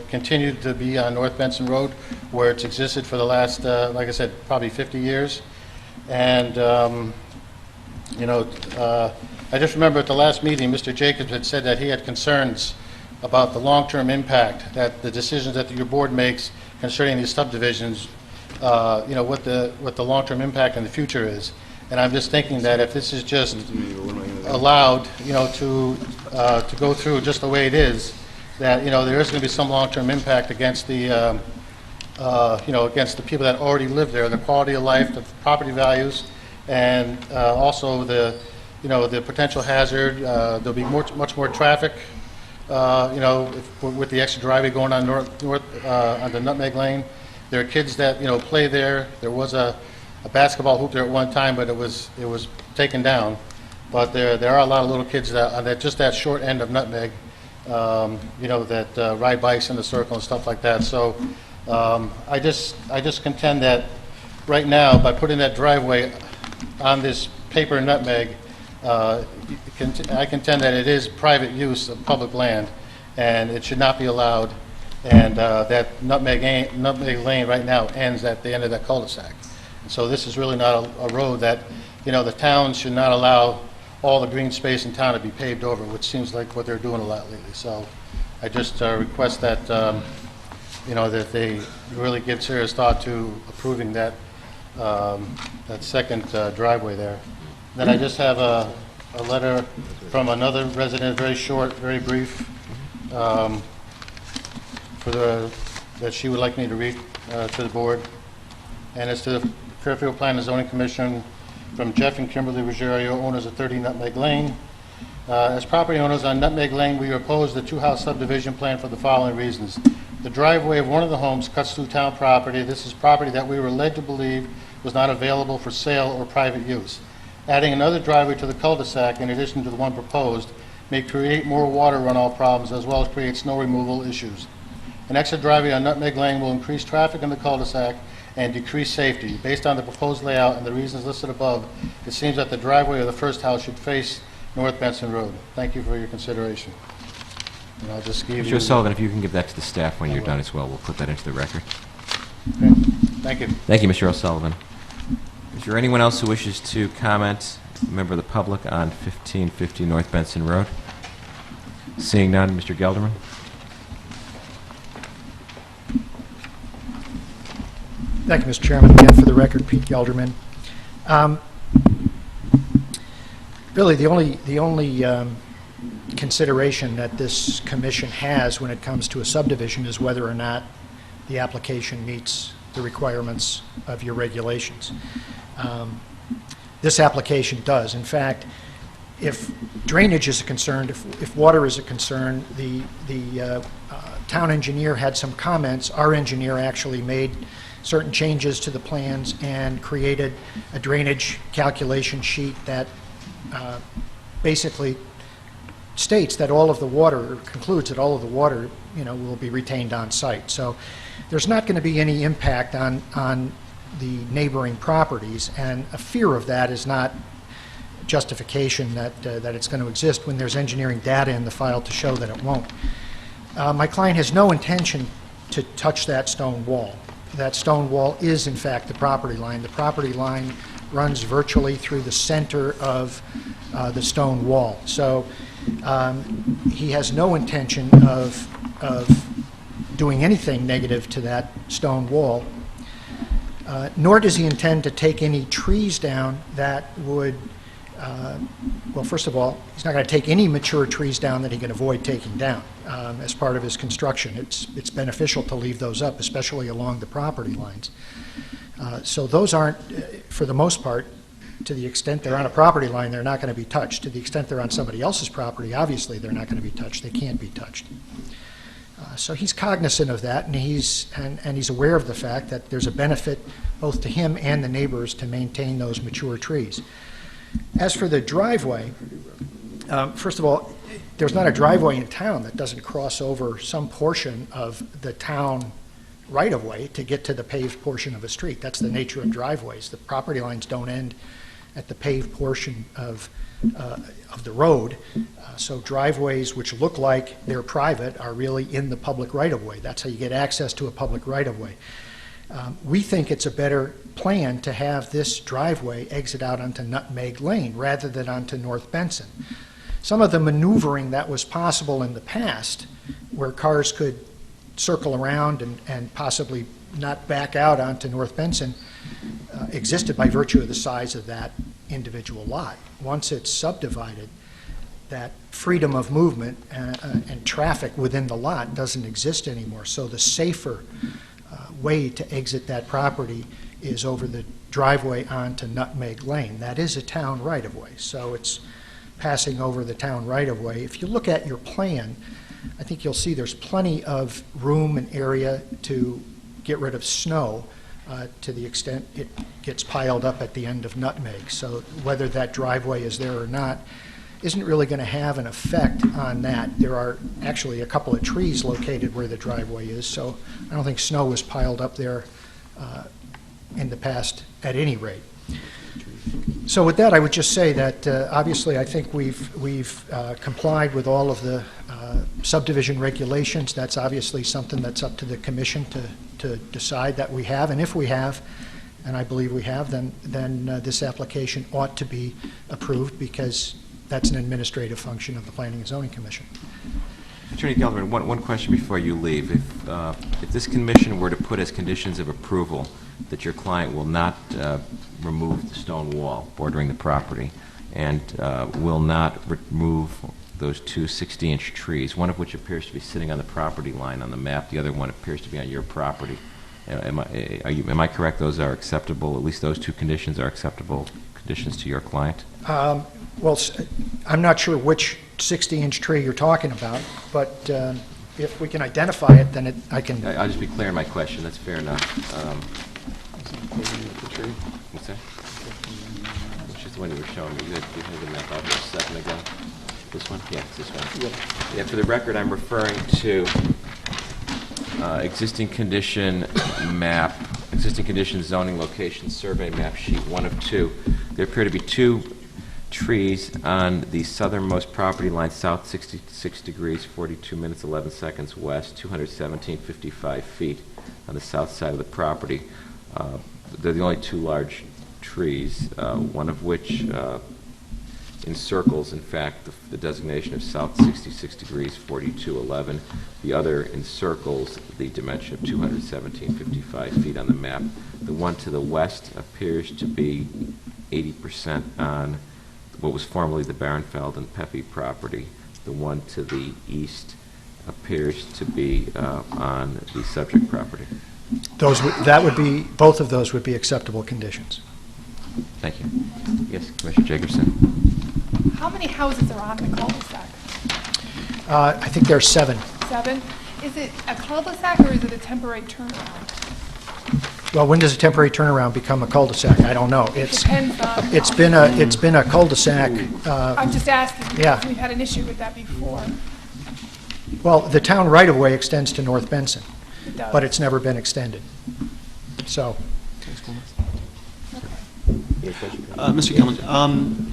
continued to be on North Benson Road, where it's existed for the last, like I said, probably 50 years. And, I just remember at the last meeting, Mr. Jacobs had said that he had concerns about the long-term impact, that the decisions that your board makes concerning these subdivisions, what the long-term impact in the future is. And I'm just thinking that if this is just allowed, to go through just the way it is, that, there is going to be some long-term impact against the, against the people that already live there, the quality of life, the property values, and also the, the potential hazard. There'll be much more traffic with the extra driveway going on onto Nutmeg Lane. There are kids that, play there. There was a basketball hoop there at one time, but it was taken down. But there are a lot of little kids that on just that short end of Nutmeg, that ride bikes in the circle and stuff like that. So I just contend that right now, by putting that driveway on this paper Nutmeg, I contend that it is private use of public land, and it should not be allowed. And that Nutmeg Lane right now ends at the end of that cul-de-sac. So this is really not a road that, the town should not allow all the green space in town to be paved over, which seems like what they're doing a lot lately. So I just request that, that they really give serious thought to approving that second driveway there. Then I just have a letter from another resident, very short, very brief, that she would like me to read to the board. And it's to the Fairfield Plan and Zoning Commission from Jeff and Kimberly Ruggiero, owners of 30 Nutmeg Lane. As property owners on Nutmeg Lane, we oppose the two-house subdivision plan for the following reasons. The driveway of one of the homes cuts through town property. This is property that we were led to believe was not available for sale or private use. Adding another driveway to the cul-de-sac in addition to the one proposed may create more water runoff problems as well as create snow removal issues. An extra driveway on Nutmeg Lane will increase traffic in the cul-de-sac and decrease safety. Based on the proposed layout and the reasons listed above, it seems that the driveway of the first house should face North Benson Road. Thank you for your consideration. And I'll just give you... Mr. O'Sullivan, if you can give that to the staff when you're done as well, we'll put that into the record. Okay. Thank you. Thank you, Mr. O'Sullivan. Is there anyone else who wishes to comment, a member of the public, on 1550 North Benson Road? Seeing none, Mr. Gelderman? Thank you, Mr. Chairman. Again, for the record, Pete Gelderman. Really, the only consideration that this commission has when it comes to a subdivision is whether or not the application meets the requirements of your regulations. This application does. In fact, if drainage is a concern, if water is a concern, the town engineer had some comments. Our engineer actually made certain changes to the plans and created a drainage calculation sheet that basically states that all of the water, or concludes that all of the water, will be retained on site. So there's not going to be any impact on the neighboring properties, and a fear of that is not justification that it's going to exist when there's engineering data in the file to show that it won't. My client has no intention to touch that stone wall. That stone wall is, in fact, the property line. The property line runs virtually through the center of the stone wall. So he has no intention of doing anything negative to that stone wall, nor does he intend to take any trees down that would, well, first of all, he's not going to take any mature trees down that he can avoid taking down as part of his construction. It's beneficial to leave those up, especially along the property lines. So those aren't, for the most part, to the extent they're on a property line, they're not going to be touched. To the extent they're on somebody else's property, obviously they're not going to be touched. They can't be touched. So he's cognizant of that, and he's aware of the fact that there's a benefit both to him and the neighbors to maintain those mature trees. As for the driveway, first of all, there's not a driveway in town that doesn't cross over some portion of the town right-of-way to get to the paved portion of a street. That's the nature of driveways. The property lines don't end at the paved portion of the road. So driveways which look like they're private are really in the public right-of-way. That's how you get access to a public right-of-way. We think it's a better plan to have this driveway exit out onto Nutmeg Lane rather than onto North Benson. Some of the maneuvering that was possible in the past, where cars could circle around and possibly not back out onto North Benson, existed by virtue of the size of that individual lot. Once it's subdivided, that freedom of movement and traffic within the lot doesn't exist anymore. So the safer way to exit that property is over the driveway onto Nutmeg Lane. That is a town right-of-way, so it's passing over the town right-of-way. If you look at your plan, I think you'll see there's plenty of room and area to get rid of snow to the extent it gets piled up at the end of Nutmeg. So whether that driveway is there or not isn't really going to have an effect on that. There are actually a couple of trees located where the driveway is, so I don't think snow was piled up there in the past at any rate. So with that, I would just say that obviously I think we've complied with all of the subdivision regulations. That's obviously something that's up to the commission to decide that we have, and if we have, and I believe we have, then this application ought to be approved because that's an administrative function of the Planning and Zoning Commission. Attorney Gelderman, one question before you leave. If this commission were to put as conditions of approval that your client will not remove the stone wall bordering the property and will not remove those two 60-inch trees, one of which appears to be sitting on the property line on the map, the other one appears to be on your property. Am I correct? Those are acceptable, at least those two conditions are acceptable conditions to your client? Well, I'm not sure which 60-inch tree you're talking about, but if we can identify it, then I can... I'll just be clear in my question. That's fair enough. What's that? Which is the one you were showing me. You had the map out here a second ago. This one? Yeah, it's this one. Yeah, for the record, I'm referring to existing condition map, existing condition zoning location survey map sheet 1 of 2. There appear to be two trees on the southernmost property line, south 66 degrees, 42 minutes, 11 seconds west, 217.55 feet on the south side of the property. They're the only two large trees, one of which encircles, in fact, the designation of south 66 degrees, 42.11. The other encircles the dimension of 217.55 feet on the map. The one to the west appears to be 80% on what was formerly the Barenfeld and Pepe property. The one to the east appears to be on the subject property. Both of those would be acceptable conditions. Thank you. Yes, Commissioner Jacobson. How many houses are on the cul-de-sac? I think there are 7. 7? Is it a cul-de-sac or is it a temporary turnaround? Well, when does a temporary turnaround become a cul-de-sac? I don't know. Depends on... It's been a cul-de-sac. I'm just asking. Yeah. Because we've had an issue with that before. Well, the town right-of-way extends to North Benson, It does. but it's never been extended. So, Mr. Kelman,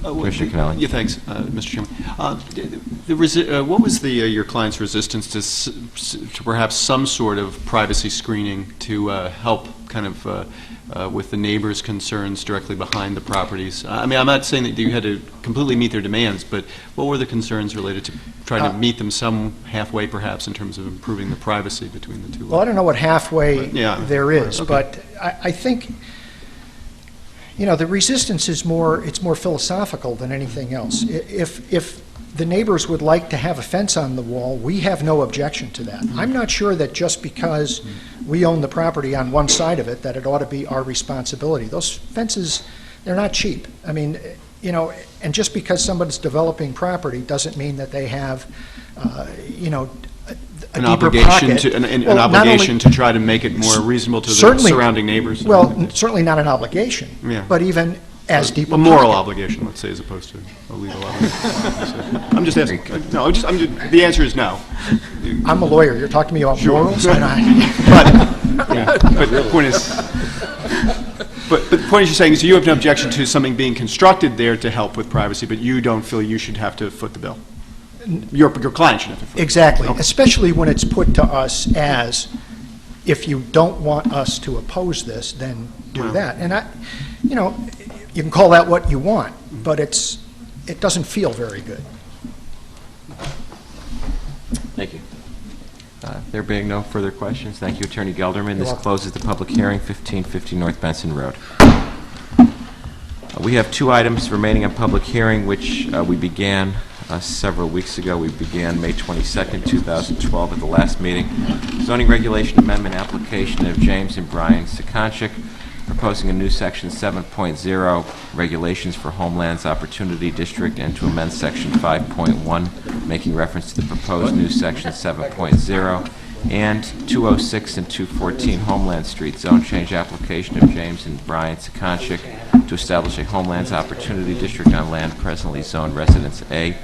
Commissioner Connelly. Yeah, thanks, Mr. Chairman. What was your client's resistance to perhaps some sort of privacy screening to help kind of with the neighbors' concerns directly behind the properties? I mean, I'm not saying that you had to completely meet their demands, but what were the concerns related to trying to meet them some halfway, perhaps, in terms of improving the privacy between the two? well, I don't know what halfway there is, Okay. but I think, you know, the resistance is more philosophical than anything else. If the neighbors would like to have a fence on the wall, we have no objection to that. I'm not sure that just because we own the property on one side of it, that it ought to be our responsibility. Those fences, they're not cheap. I mean, you know, and just because somebody's developing property doesn't mean that they have, you know, a an deeper obligation pocket. to an Well, not obligation only- to try to make it more reasonable to the Certainly- surrounding neighbors. Well, certainly not an obligation, Yeah. but even as deep a moral obligation, let's say, as opposed to a legal obligation. I'm just asking. No, the answer is no. I'm a lawyer. You're talking to me about morals? But the point is, but the point is, you're saying is you have no objection to something being constructed there to help with privacy, but you don't feel you should have to foot the bill. Your client should have to foot the bill. Exactly, Okay. especially when it's put to us as, if you don't want us to oppose this, then do that. And you know, you can call that what you want, but it doesn't feel very good. Thank you. There being no further questions, thank you, Attorney Gelderman. This welcome. closes the public hearing, 1550 North Benson Road. We have 2 items remaining on public hearing, which we began several weeks ago. We began May 22nd, 2012 at the last meeting. Zoning regulation amendment application of James and Brian Sekonchik proposing a new Section 7.0 regulations for Homelands Opportunity District and to amend Section 5.1, making reference to the proposed new Section 7.0, and 206 and 214 Homeland Street zone change application of James and Brian Sakonchik to establish a Homelands Opportunity District on land presently zoned Residence A.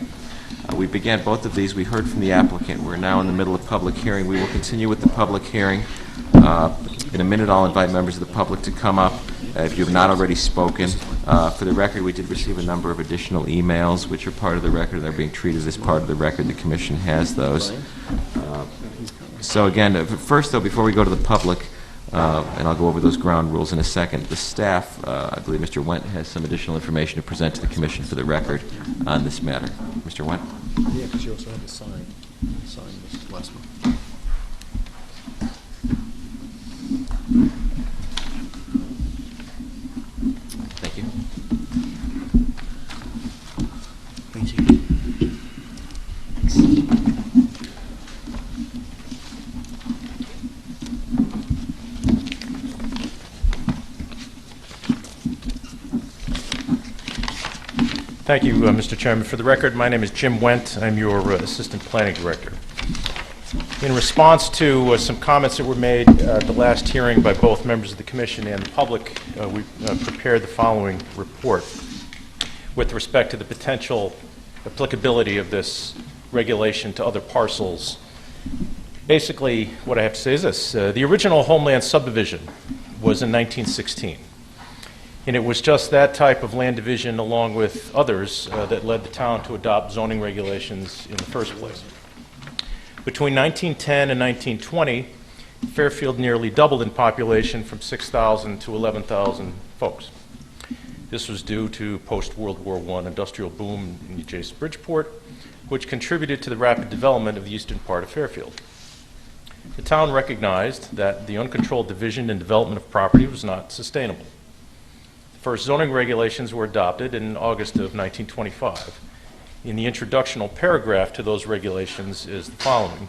We began both of these. We heard from the applicant. We're now in the middle of public hearing. We will continue with the public hearing. In a minute, I'll invite members of the public to come up if you have not already spoken. For the record, we did receive a number of additional emails, which are part of the record. They're being treated as part of the record. The Commission has those. So again, first, though, before we go to the public, and I'll go over those ground rules in a second, the staff, I believe Mr. Wendt has some additional information to present to the Commission for the record on this matter. Mr. Wendt? Yeah, because you also had to sign this last one. Thank you. Thank you. Thank you, Mr. Chairman. For the record, my name is Jim Wendt. I'm your Assistant Planning Director. In response to some comments that were made at the last hearing by both members of the Commission and the public, we prepared the following report with respect to the potential applicability of this regulation to other parcels. Basically, what I have to say is this. The original Homeland Subdivision was in 1916. And it was just that type of land division, along with others, that led the town to adopt zoning regulations in the first place. Between 1910 and 1920, Fairfield nearly doubled in population from 6,000 to 11,000 folks. This was due to post-World War I industrial boom in adjacent Bridgeport, which contributed to the rapid development of the eastern part of Fairfield. The town recognized that the uncontrolled division and development of property was not sustainable. First zoning regulations were adopted in August of 1925. In the introductional paragraph to those regulations is the following.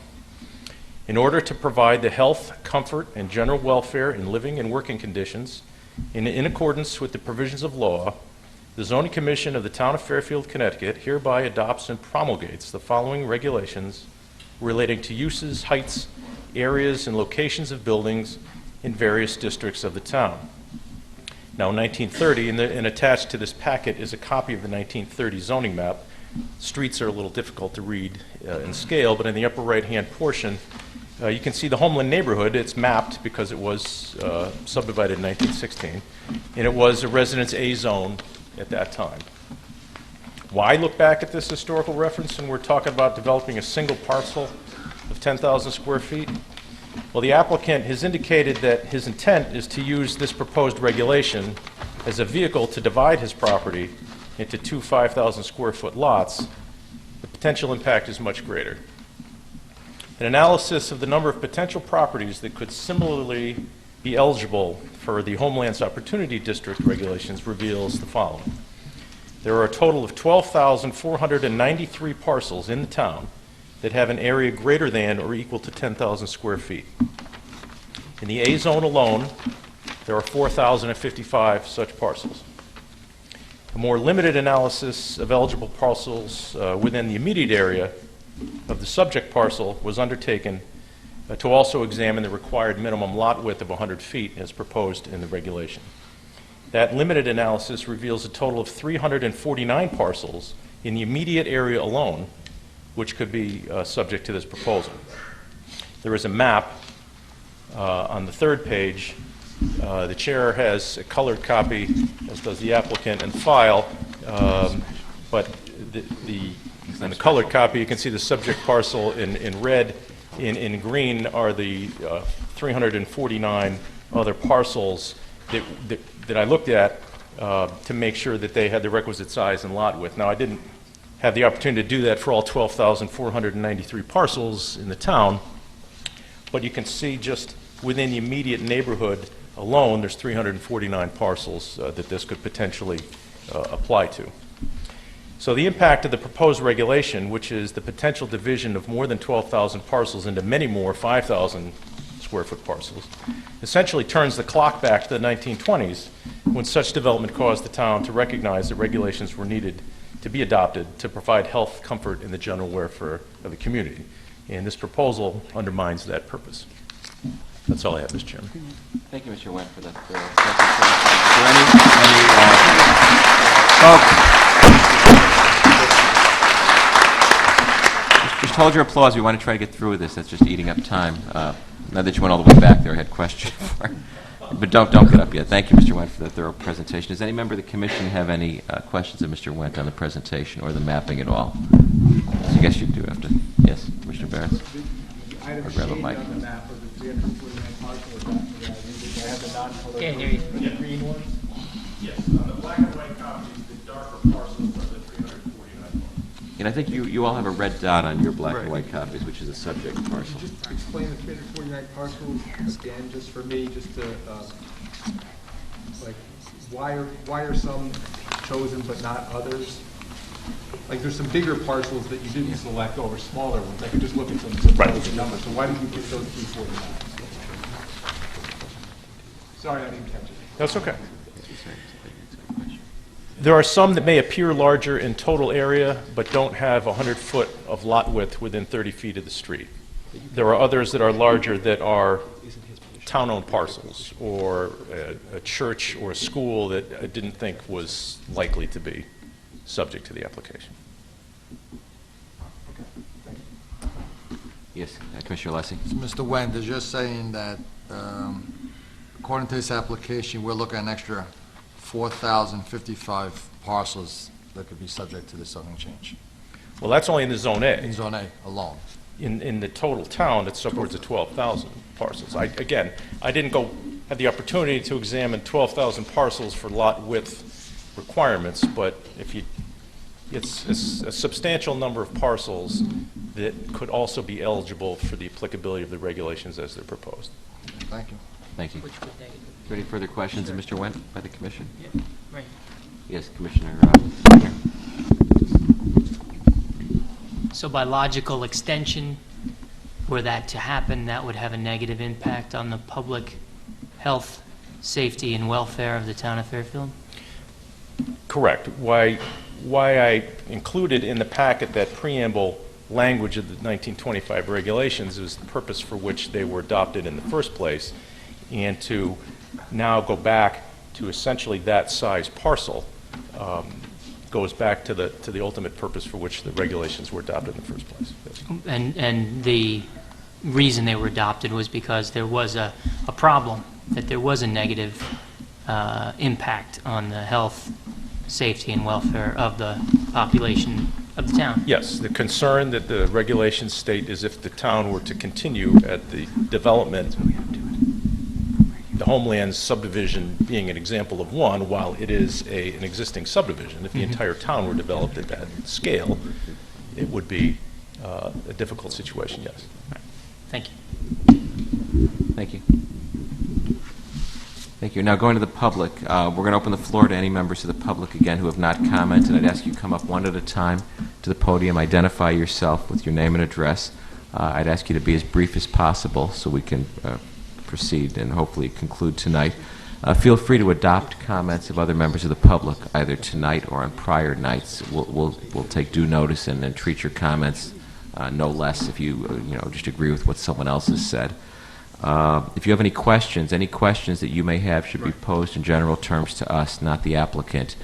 In order to provide the health, comfort, and general welfare in living and working conditions in accordance with the provisions of law, the Zoning Commission of the Town of Fairfield, Connecticut hereby adopts and promulgates the following regulations relating to uses, heights, areas, and locations of buildings in various districts of the town. Now, in 1930, and attached to this packet is a copy of the 1930 zoning map. Streets are a little difficult to read in scale, but in the upper right-hand portion, you can see the Homeland neighborhood. It's mapped because it was subdivided in 1916, and it was a Residence A zone at that time. Why look back at this historical reference when we're talking about developing a single parcel of 10,000 square feet? Well, the applicant has indicated that his intent is to use this proposed regulation as a vehicle to divide his property into two 5,000 square foot lots. The potential impact is much greater. An analysis of the number of potential properties that could similarly be eligible for the Homelands Opportunity District regulations reveals the following. There are a total of 12,493 parcels in the town that have an area greater than or equal to 10,000 square feet. In the A zone alone, there are 4,055 such parcels. A more limited analysis of eligible parcels within the immediate area of the subject parcel was undertaken to also examine the required minimum lot width of 100 feet as proposed in the regulation. That limited analysis reveals a total of 349 parcels in the immediate area alone which could be subject to this proposal. There is a map on the third page. The chair has a colored copy, as does the applicant, and file, but in the colored copy you can see the subject parcel in red. In green are the 349 other parcels that I looked at to make sure that they had the requisite size and lot width. Now, I didn't have the opportunity to do that for all 12,493 parcels in the town, but you can see just within the immediate neighborhood alone, there's 349 parcels that this could potentially apply to. So the impact of the proposed regulation, which is the potential division of more than 12,000 parcels into many more 5,000 square foot parcels, essentially turns the clock back to the 1920s, when such development caused the town to recognize that regulations were needed to be adopted to provide health, comfort, and the general welfare of the community. And this proposal undermines that purpose. That's all I have, Mr. Chairman. Thank you, Mr. Wendt, for that thorough presentation. Is there any just hold your applause. We want to try to get through with this. That's just eating up time. Now that you went all the way back there, I had questions for you. But don't get up yet. Thank you, Mr. Wendt, for that thorough presentation. Does any member of the commission have any questions of Mr. Wendt on the presentation or the mapping at all? So I guess you do have to. Yes, Commissioner Barrett. Item grab a shaded mic. on the map of the 349 parcel, is that I have the non-colored. Can't hear you. The green ones? Yes, on the black and white copies, the darker parcels are the 349 parcels. And I think you all have a red dot on your black and white copies, which is a subject parcel. Could you just explain the 349 parcels again, just for me, just to, like, why are some chosen but not others? Like, there's some bigger parcels that you didn't select over smaller ones. I could just look at some numbers. So why did you pick those 349? Sorry, I didn't catch it. That's okay. There are some that may appear larger in total area, but don't have 100 foot of lot width within 30 feet of the street. There are others that are larger that are town-owned parcels, or a church or a school that I didn't think was likely to be subject to the application. Yes, Commissioner Lessie. Mr. Wendt, is you're saying that according to this application, we're looking at an extra 4,055 parcels that could be subject to this zoning change? Well, that's only in the Zone A. In Zone A alone? In the total town, it's upwards of 12,000 parcels. Again, I didn't have the opportunity to examine 12,000 parcels for lot width requirements, but it's a substantial number of parcels that could also be eligible for the applicability of the regulations as they're proposed. Thank you. Thank you. Which would they? Is there any further questions of Mr. Wendt by the commission? Yeah, right. Yes, Commissioner Steiner. So by logical extension, were that to happen, that would have a negative impact on the public health, safety, and welfare of the town of Fairfield? Correct. Why I included in the packet that preamble language of the 1925 regulations is the purpose for which they were adopted in the first place, and to now go back to essentially that size parcel goes back to the ultimate purpose for which the regulations were adopted in the first place. Yes. And the reason they were adopted was because there was a problem, that there was a negative impact on the health, safety, and welfare of the population of the town. Yes, the concern that the regulations state is if the town were to continue at the development, the Homelands subdivision being an example of one, while it is an existing subdivision, if the entire town were developed at that scale, it would be a difficult situation, yes. Thank you. Thank you. Thank you. Now going to the public, we're going to open the floor to any members of the public, again, who have not commented. I'd ask you to come up one at a time to the podium, identify yourself with your name and address. I'd ask you to be as brief as possible so we can proceed and hopefully conclude tonight. Feel free to adopt comments of other members of the public, either tonight or on prior nights. We'll take due notice and treat your comments no less if you just agree with what someone else has said. If you have any questions that you may have should be posed in general terms to us, not the applicant.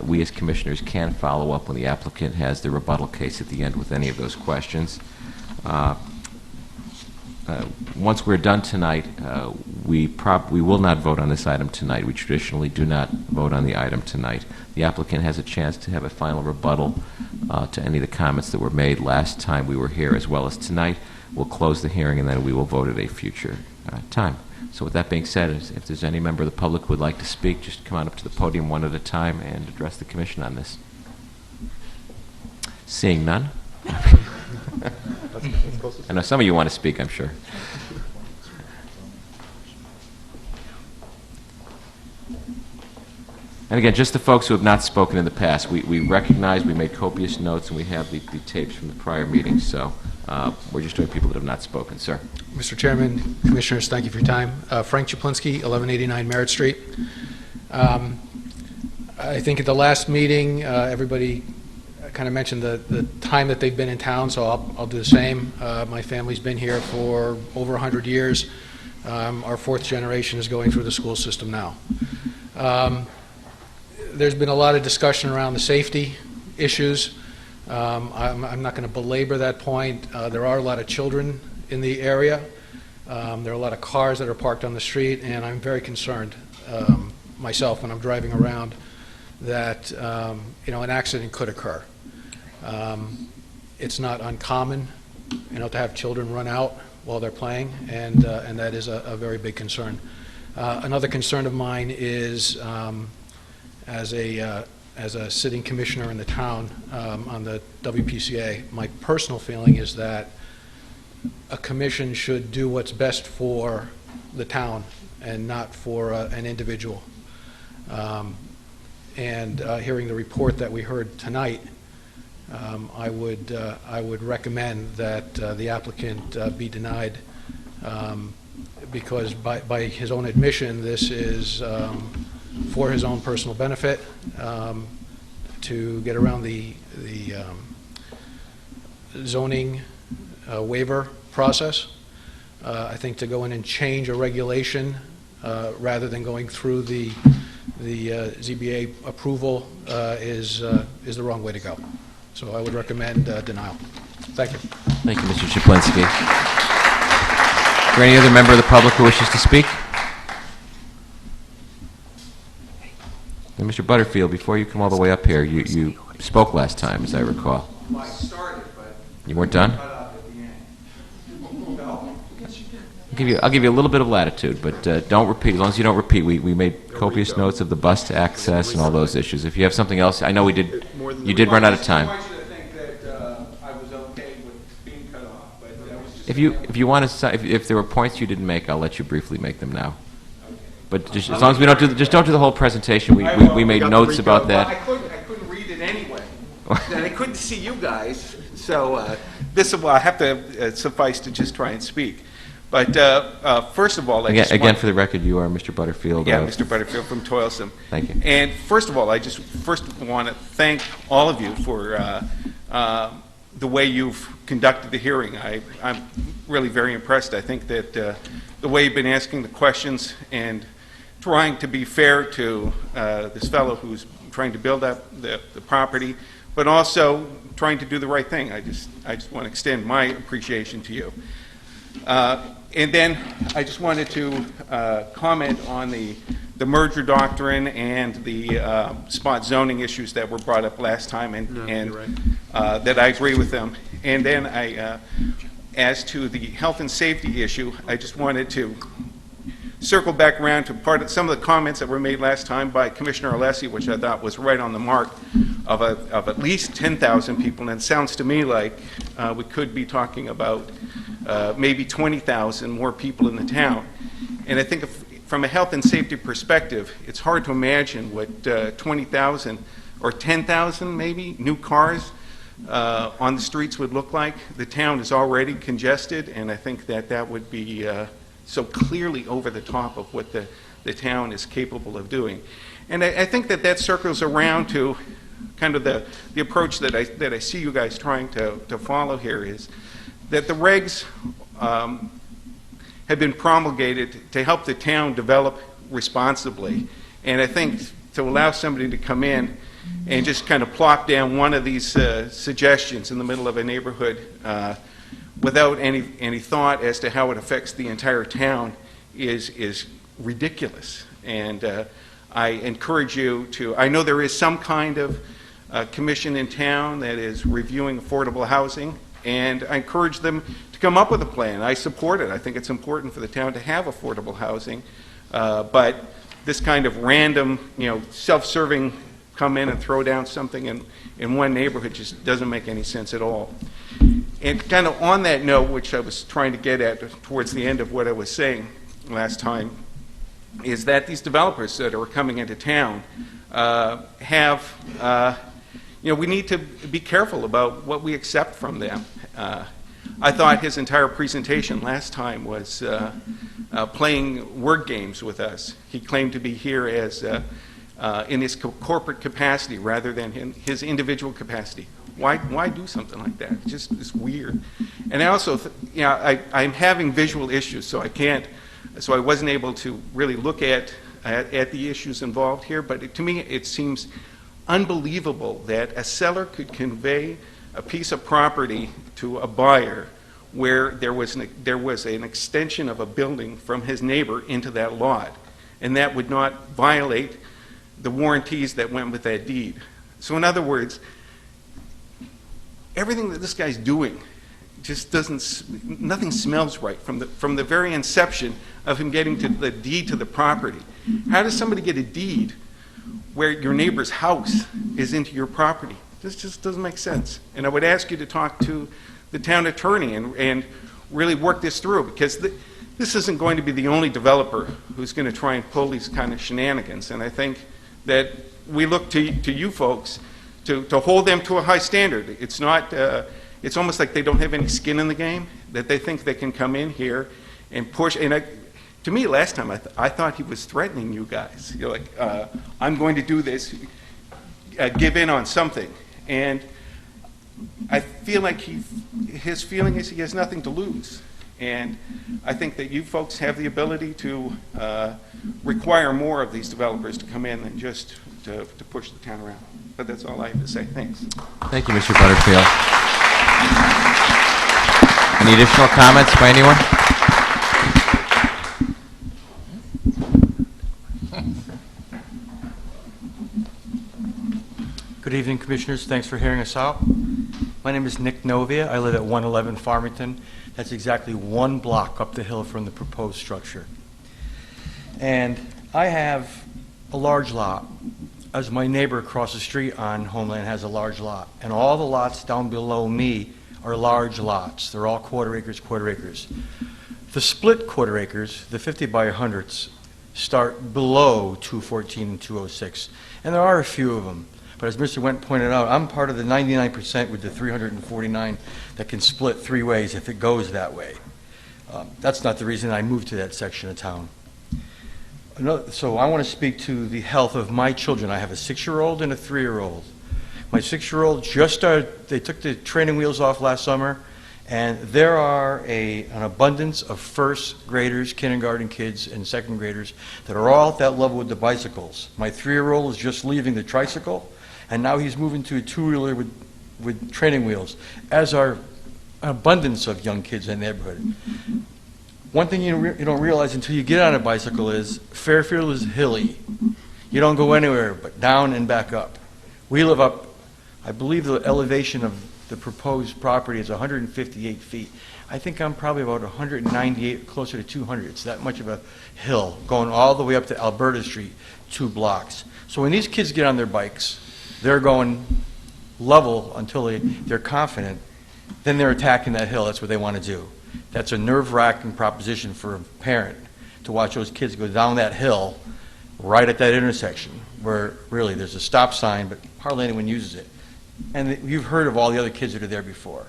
We as commissioners can follow up when the applicant has the rebuttal case at the end with any of those questions. Once we're done tonight, we will not vote on this item tonight. We traditionally do not vote on the item tonight. The applicant has a chance to have a final rebuttal to any of the comments that were made last time we were here, as well as tonight. We'll close the hearing, and then we will vote at a future time. So with that being said, if there's any member of the public who would like to speak, just come on up to the podium one at a time and address the commission on this. Seeing none? I know some of you want to speak, I'm sure. And again, just the folks who have not spoken in the past, we recognize, we made copious notes, and we have the tapes from the prior meetings, so we're just doing people that have not spoken. Sir. Mr. Chairman, Commissioners, thank you for your time. Frank Chaplinsky, 1189 Merritt Street. I think at the last meeting, everybody kind of mentioned the time that they've been in town, so I'll do the same. My family's been here for over 100 years. Our fourth generation is going through the school system now. There's been a lot of discussion around the safety issues. I'm not going to belabor that point. There are a lot of children in the area. There are a lot of cars that are parked on the street, and I'm very concerned myself when I'm driving around that an accident could occur. It's not uncommon, to have children run out while they're playing, and that is a very big concern. Another concern of mine is as a sitting commissioner in the town on the WPCA, my personal feeling is that a commission should do what's best for the town and not for an individual. Hearing the report that we heard tonight, I would recommend that the applicant be denied because by his own admission, this is for his own personal benefit, to get around the zoning waiver process. I think to go in and change a regulation rather than going through the ZBA approval is the wrong way to go. So I would recommend denial. Thank you. Thank you, Mr. Chaplinsky. Is there any other member of the public who wishes to speak? And Mr. Butterfield, before you come all the way up here, you spoke last time, as I recall. Well, I started, but You weren't done? cut off at the end. No? Yes, you did. I'll give you a little bit of latitude, but don't repeat. As long as you don't repeat, we made copious notes of the bus access and all those issues. If you have something else, I know we did. You did run out of time. I want you to think that I was okay with being cut off, but that was just... If you want to, if there were points you didn't make, I'll let you briefly make them now. But just as long as we don't do the whole presentation. We made notes about that. I couldn't read it anyway, and I couldn't see you guys, so this will have to suffice to just try and speak. But first of all, Again, for the record, you are Mr. Butterfield. Yeah, Mr. Butterfield from Toilsome. Thank you. And first of all, I just want to thank all of you for the way you've conducted the hearing. I'm really very impressed. I think that the way you've been asking the questions and trying to be fair to this fellow who's trying to build up the property, but also trying to do the right thing. I just want to extend my appreciation to you. And then I just wanted to comment on the merger doctrine and the spot zoning issues that were brought up last time, that I agree with them. And then as to the health and safety issue, I just wanted to circle back around to some of the comments that were made last time by Commissioner Alessi, which I thought was right on the mark of at least 10,000 people. And it sounds to me like we could be talking about maybe 20,000 more people in the town. And I think from a health and safety perspective, it's hard to imagine what 20,000 or 10,000 maybe new cars on the streets would look like. The town is already congested, and I think that would be so clearly over the top of what the town is capable of doing. And I think that circles around to kind of the approach that I see you guys trying to follow here, is that the regs have been promulgated to help the town develop responsibly. And I think to allow somebody to come in and just kind of plop down one of these suggestions in the middle of a neighborhood without any thought as to how it affects the entire town is ridiculous. And I encourage you to, I know there is some kind of commission in town that is reviewing affordable housing, and I encourage them to come up with a plan. I support it. I think it's important for the town to have affordable housing, but this kind of random, self-serving, come in and throw down something in one neighborhood just doesn't make any sense at all. And kind of on that note, which I was trying to get at towards the end of what I was saying last time, is that these developers that are coming into town we need to be careful about what we accept from them. I thought his entire presentation last time was playing word games with us. He claimed to be here as in his corporate capacity rather than in his individual capacity. Why do something like that? It's weird. And I also, I'm having visual issues, so I wasn't able to really look at the issues involved here. But to me, it seems unbelievable that a seller could convey a piece of property to a buyer where there was an extension of a building from his neighbor into that lot, and that would not violate the warranties that went with that deed. So in other words, everything that this guy's doing just nothing smells right from the very inception of him getting to the deed to the property. How does somebody get a deed where your neighbor's house is into your property? This just doesn't make sense. And I would ask you to talk to the town attorney and really work this through, because this isn't going to be the only developer who's going to try and pull these kind of shenanigans. And I think that we look to you folks to hold them to a high standard. It's not, it's almost like they don't have any skin in the game, that they think they can come in here and push. And to me, last time, I thought he was threatening you guys. You're like, I'm going to do this, give in on something. And I feel like his feeling is he has nothing to lose. And I think that you folks have the ability to require more of these developers to come in than just to push the town around. But that's all I have to say. Thanks. Thank you, Mr. Butterfield. Any additional comments by anyone? Good evening, Commissioners. Thanks for hearing us out. My name is Nick Novia. I live at 111 Farmington. That's exactly 1 block up the hill from the proposed structure. And I have a large lot, as my neighbor across the street on Homeland has a large lot. And all the lots down below me are large lots. They're all quarter acres, quarter acres. The split quarter acres, the 50 by 100s, start below 214 and 206. And there are a few of them. But as Mr. Wendt pointed out, I'm part of the 99% with the 349 that can split 3 ways if it goes that way. That's not the reason I moved to that section of town. So I want to speak to the health of my children. I have a 6-year-old and a 3-year-old. My 6-year-old just started, they took the training wheels off last summer, and there are an abundance of first graders, kindergarten kids, and second graders that are all at that level with the bicycles. My 3-year-old is just leaving the tricycle, and now he's moving to a 2-wheeler with training wheels, as are an abundance of young kids in the neighborhood. One thing you don't realize until you get on a bicycle is Fairfield is hilly. You don't go anywhere but down and back up. We live up, I believe the elevation of the proposed property is 158 feet. I think I'm probably about 198, closer to 200. It's that much of a hill, going all the way up to Alberta Street, 2 blocks. So when these kids get on their bikes, they're going level until they're confident, then they're attacking that hill. That's what they want to do. That's a nerve-wracking proposition for a parent to watch those kids go down that hill right at that intersection where really there's a stop sign, but hardly anyone uses it. And you've heard of all the other kids that are there before.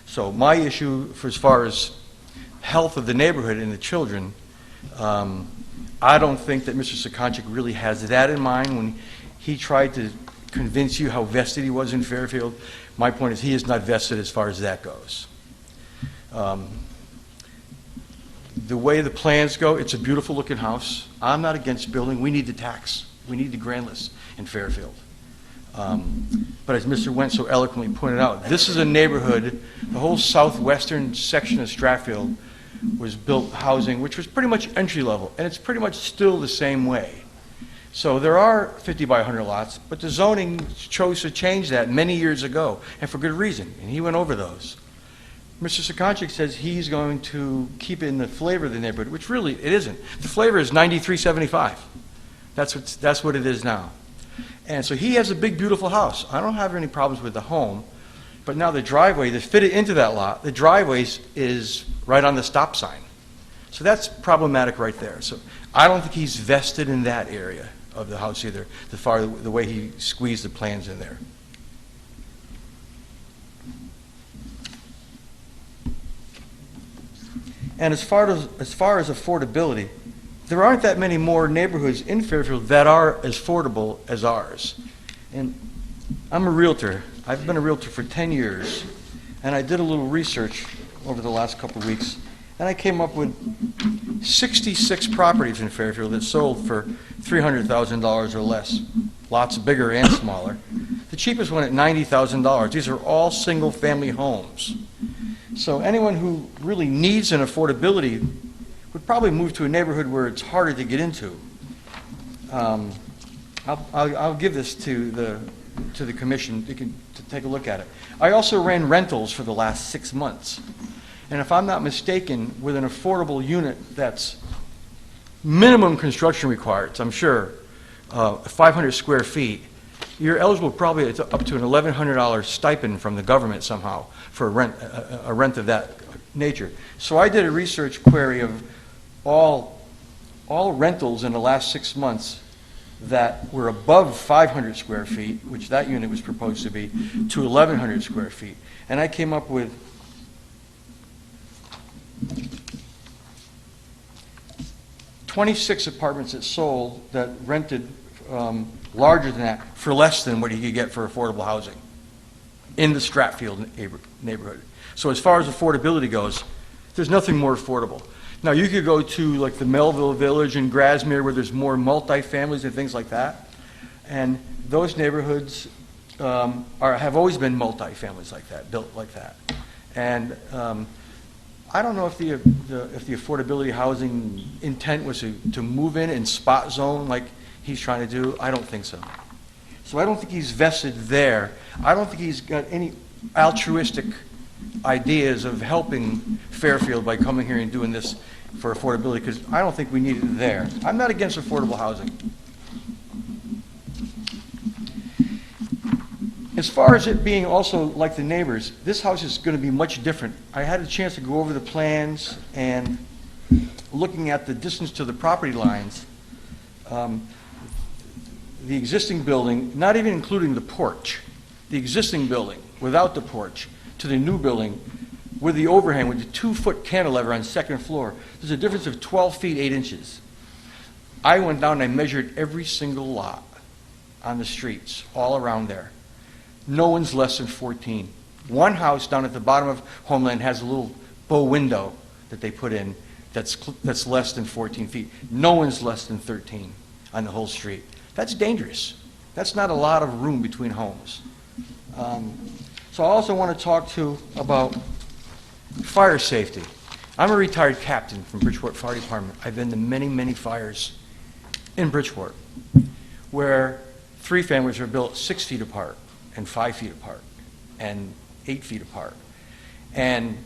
So my issue for as far as health of the neighborhood and the children, I don't think that Mr. Sekonchik really has that in mind when he tried to convince you how vested he was in Fairfield. My point is he is not vested as far as that goes. The way the plans go, it's a beautiful looking house. I'm not against building. We need the tax. We need the grand list in Fairfield. But as Mr. Wendt so eloquently pointed out, this is a neighborhood, the whole southwestern section of Stratfield was built housing, which was pretty much entry level, and it's pretty much still the same way. So there are 50 by 100 lots, but the zoning chose to change that many years ago, and for good reason, and he went over those. Mr. Sekonchik says he's going to keep it in the flavor of the neighborhood, which really it isn't. The flavor is 9375. That's what it is now. And so he has a big, beautiful house. I don't have any problems with the home, but now the driveway, to fit it into that lot, the driveway is right on the stop sign. So that's problematic right there. So I don't think he's vested in that area of the house either, the way he squeezed the plans in there. And as far as affordability, there aren't that many more neighborhoods in Fairfield that are as affordable as ours. And I'm a realtor. I've been a realtor for 10 years, and I did a little research over the last couple of weeks, and I came up with 66 properties in Fairfield that sold for $300,000 or less, lots bigger and smaller. The cheapest one at $90,000. These are all single-family homes. So anyone who really needs an affordability would probably move to a neighborhood where it's harder to get into. I'll give this to the commission to take a look at it. I also ran rentals for the last 6 months. And if I'm not mistaken, with an affordable unit that's minimum construction required, I'm sure, 500 square feet, you're eligible probably up to an $1,100 stipend from the government somehow for a rent of that nature. So I did a research query of all rentals in the last 6 months that were above 500 square feet, which that unit was proposed to be, to 1,100 square feet. And I came up with 26 apartments that sold that rented larger than that for less than what you could get for affordable housing in the Stratfield neighborhood. So as far as affordability goes, there's nothing more affordable. Now you could go to like the Melville Village in Grasmere where there's more multi-families and things like that. And those neighborhoods have always been multi-families like that, built like that. And I don't know if the affordability housing intent was to move in and spot zone like he's trying to do. I don't think so. So I don't think he's vested there. I don't think he's got any altruistic ideas of helping Fairfield by coming here and doing this for affordability, because I don't think we need it there. I'm not against affordable housing. As far as it being also like the neighbors, this house is going to be much different. I had a chance to go over the plans, and looking at the distance to the property lines, the existing building, not even including the porch, the existing building without the porch to the new building with the overhang, with the 2-foot cantilever on second floor, there's a difference of 12 feet 8 inches. I went down and I measured every single lot on the streets all around there. No one's less than 14. One house down at the bottom of Homeland has a little bow window that they put in that's less than 14 feet. No one's less than 13 on the whole street. That's dangerous. That's not a lot of room between homes. So I also want to talk about fire safety. I'm a retired captain from Bridgeport Fire Department. I've been to many, many fires in Bridgeport where 3 families are built 6 feet apart and 5 feet apart and 8 feet apart. And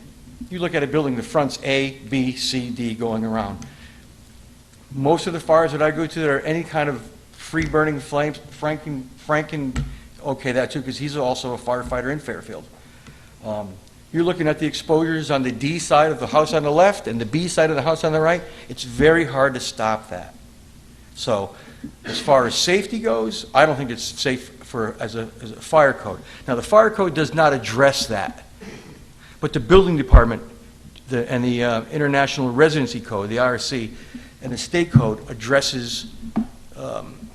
you look at a building, the front's A, B, C, D going around. Most of the fires that I go to that are any kind of free burning flames, Franken, okay, that too, because he's also a firefighter in Fairfield. You're looking at the exposures on the D side of the house on the left and the B side of the house on the right. It's very hard to stop that. So as far as safety goes, I don't think it's safe as a fire code. Now the fire code does not address that, but the building department and the International Residency Code, the IRC, and the state code addresses,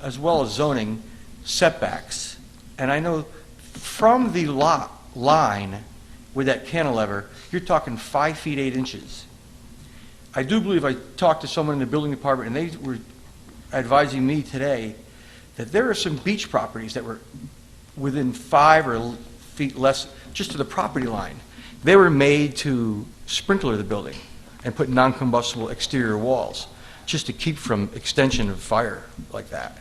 as well as zoning, setbacks. And I know from the lot line with that cantilever, you're talking 5 feet 8 inches. I do believe I talked to someone in the building department, and they were advising me today that there are some beach properties that were within 5 feet less, just to the property line. They were made to sprinkler the building and put non-combustible exterior walls just to keep from extension of fire like that.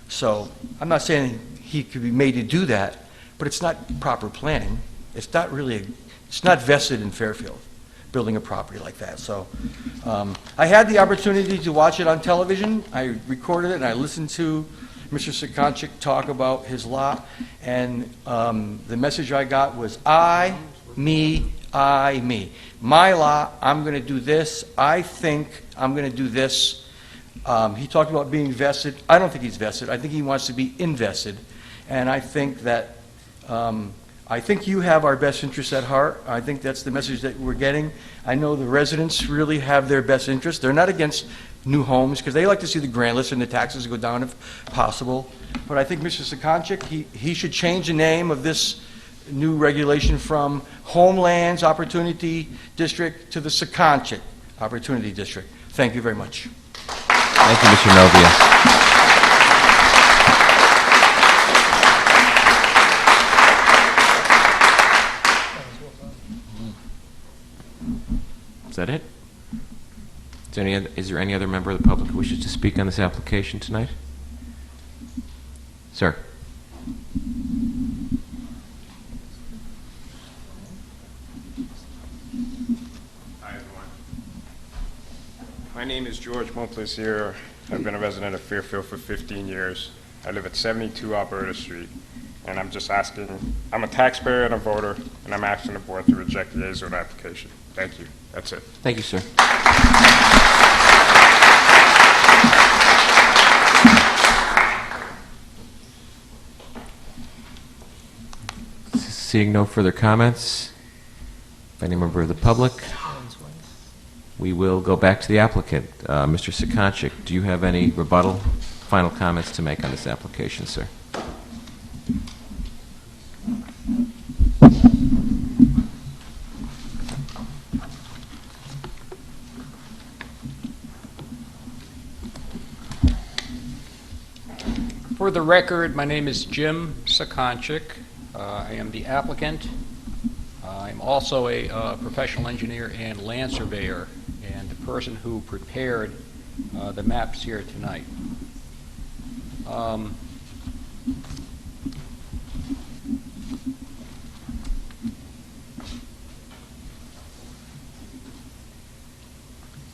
So I'm not saying he could be made to do that, but it's not proper planning. It's not really, it's not vested in Fairfield, building a property like that. So I had the opportunity to watch it on television. I recorded it and I listened to Mr. Sekonchik talk about his lot, and the message I got was I, me. My lot, I'm going to do this. I think I'm going to do this. He talked about being vested. I don't think he's vested. I think he wants to be invested. And I think that, I think you have our best interests at heart. I think that's the message that we're getting. I know the residents really have their best interests. They're not against new homes because they like to see the grand list and the taxes go down if possible. But I think Mr. Sekanchik, he should change the name of this new regulation from Homelands Opportunity District to the Sekanchik Opportunity District. Thank you very much. Thank you, Mr. Novia. Is that it? Is there any other member of the public who wishes to speak on this application tonight? Sir. Hi, everyone. My name is George Montplaisir. I've been a resident of Fairfield for 15 years. I live at 72 Alberta Street, and I'm just asking, I'm a taxpayer and a voter, and I'm asking the board to reject the A-zone application. Thank you. That's it. Thank you, sir. Seeing no further comments, any member of the public, we will go back to the applicant. Mr. Sekanchik, do you have any rebuttal, final comments to make on this application, sir? For the record, my name is Jim Sekanchik. I am the applicant. I'm also a professional engineer and land surveyor, and the person who prepared the maps here tonight.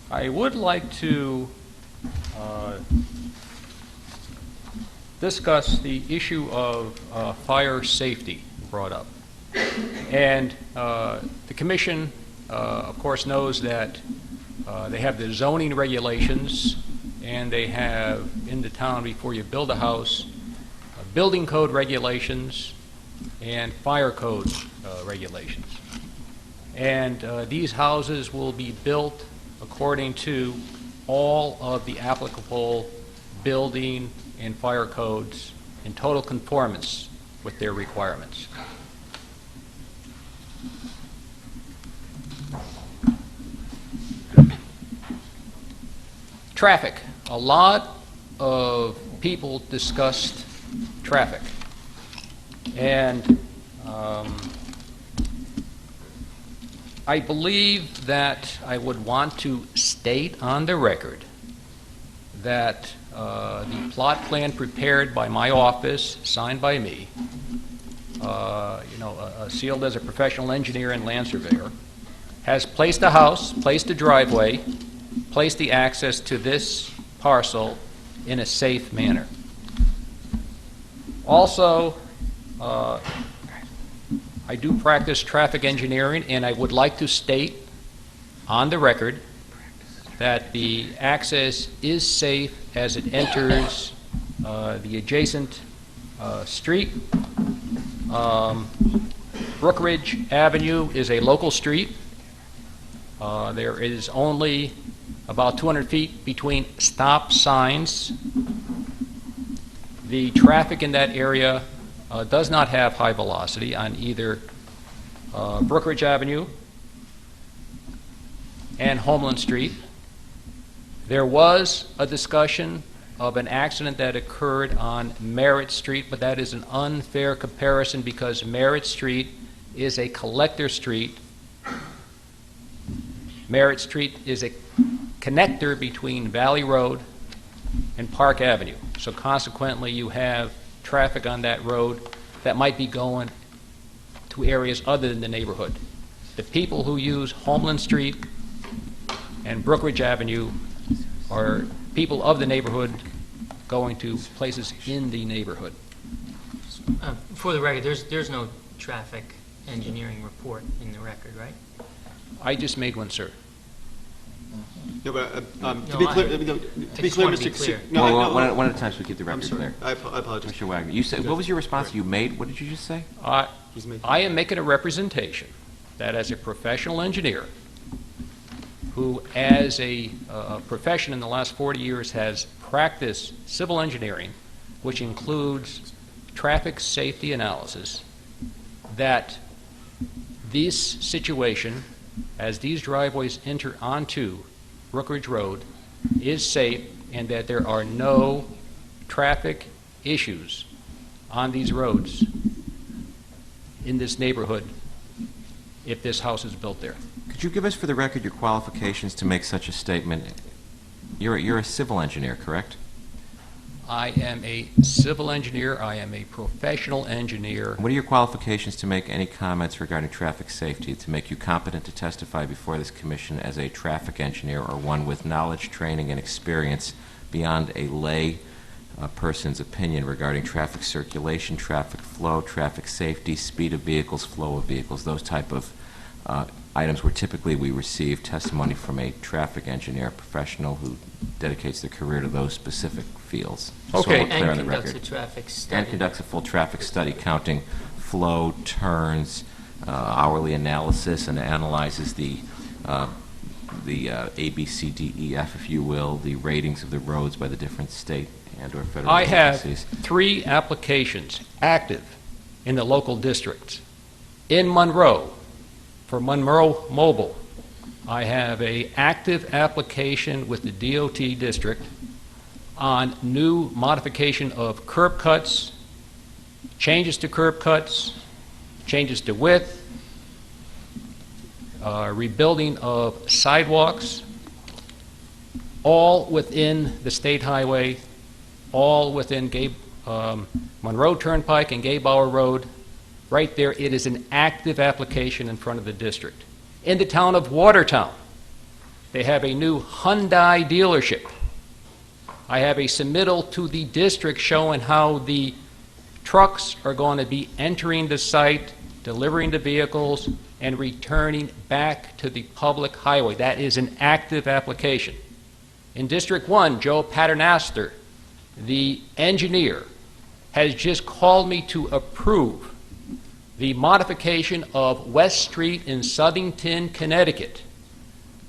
I would like to discuss the issue of fire safety brought up. And the Commission, of course, knows that they have the zoning regulations, and they have, in the town, before you build a house, building code regulations and fire code regulations. And these houses will be built according to all of the applicable building and fire codes in total conformance with their requirements. Traffic. A lot of people discussed traffic. And I believe that I would want to state on the record that the plot plan prepared by my office, signed by me, sealed as a professional engineer and land surveyor, has placed a house, placed a driveway, placed the access to this parcel in a safe manner. Also, I do practice traffic engineering, and I would like to state on the record that the access is safe as it enters the adjacent street. Brookridge Avenue is a local street. There is only about 200 feet between stop signs. The traffic in that area does not have high velocity on either Brookridge Avenue and Homeland Street. There was a discussion of an accident that occurred on Merritt Street, but that is an unfair comparison because Merritt Street is a collector street. Merritt Street is a connector between Valley Road and Park Avenue. So consequently, you have traffic on that road that might be going to areas other than the neighborhood. The people who use Homeland Street and Brookridge Avenue are people of the neighborhood going to places in the neighborhood. For the record, there's no traffic engineering report in the record, right? I just made one, sir. No, but No, to be clear, I to be just clear, wanna be Mr. clear. No, Well, one at a time so we keep the record sorry. clear. I apologize. Mr. Wagner, you said, what was your response you made? What did you just say? I am making a representation that as a professional engineer who, as a profession in the last 40 years, has practiced civil engineering, which includes traffic safety analysis, that this situation, as these driveways enter onto Brookridge Road, is safe and that there are no traffic issues on these roads in this neighborhood if this house is built there. Could you give us for the record your qualifications to make such a statement? You're a civil engineer, correct? I am a civil engineer. I am a professional engineer. What are your qualifications to make any comments regarding traffic safety to make you competent to testify before this commission as a traffic engineer or one with knowledge, training, and experience beyond a lay person's opinion regarding traffic circulation, traffic flow, traffic safety, speed of vehicles, flow of vehicles, those type of items where typically we receive testimony from a traffic engineer, a professional who dedicates their career to those specific fields. Just so Okay. we're clear on And the conducts record. a traffic study. And conducts a full traffic study counting flow, turns, hourly analysis, and analyzes the A, B, C, D, E, F, if you will, the ratings of the roads by the different state and or federal I have agencies. 3 applications active in the local districts. In Monroe, for Monroe Mobile, I have a active application with the DOT district on new modification of curb cuts, changes to curb cuts, changes to width, rebuilding of sidewalks, all within the state highway, all within Monroe Turnpike and Gaybauer Road. Right there, it is an active application in front of the district. In the town of Watertown, they have a new Hyundai dealership. I have a submittal to the district showing how the trucks are going to be entering the site, delivering the vehicles, and returning back to the public highway. That is an active application. In District 1, Joe Paternoster, the engineer, has just called me to approve the modification of West Street in Southington, Connecticut,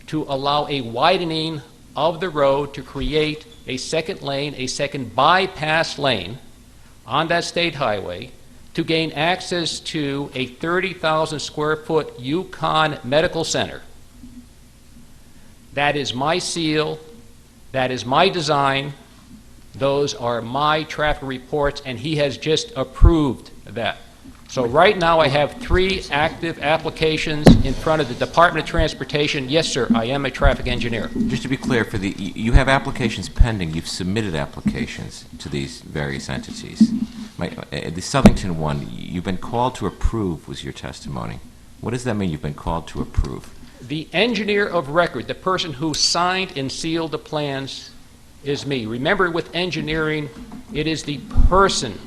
to allow a widening of the road to create a second lane, a second bypass lane on that state highway to gain access to a 30,000 square foot Yukon Medical Center. That is my seal, that is my design, those are my traffic reports, and he has just approved that. So right now I have 3 active applications in front of the Department of Transportation. Yes, sir, I am a traffic engineer. Just to be clear, you have applications pending. You've submitted applications to these various entities. The Southington one, you've been called to approve, was your testimony. What does that mean, you've been called to approve? The engineer of record, the person who signed and sealed the plans, is me. Remember, with engineering, it is the person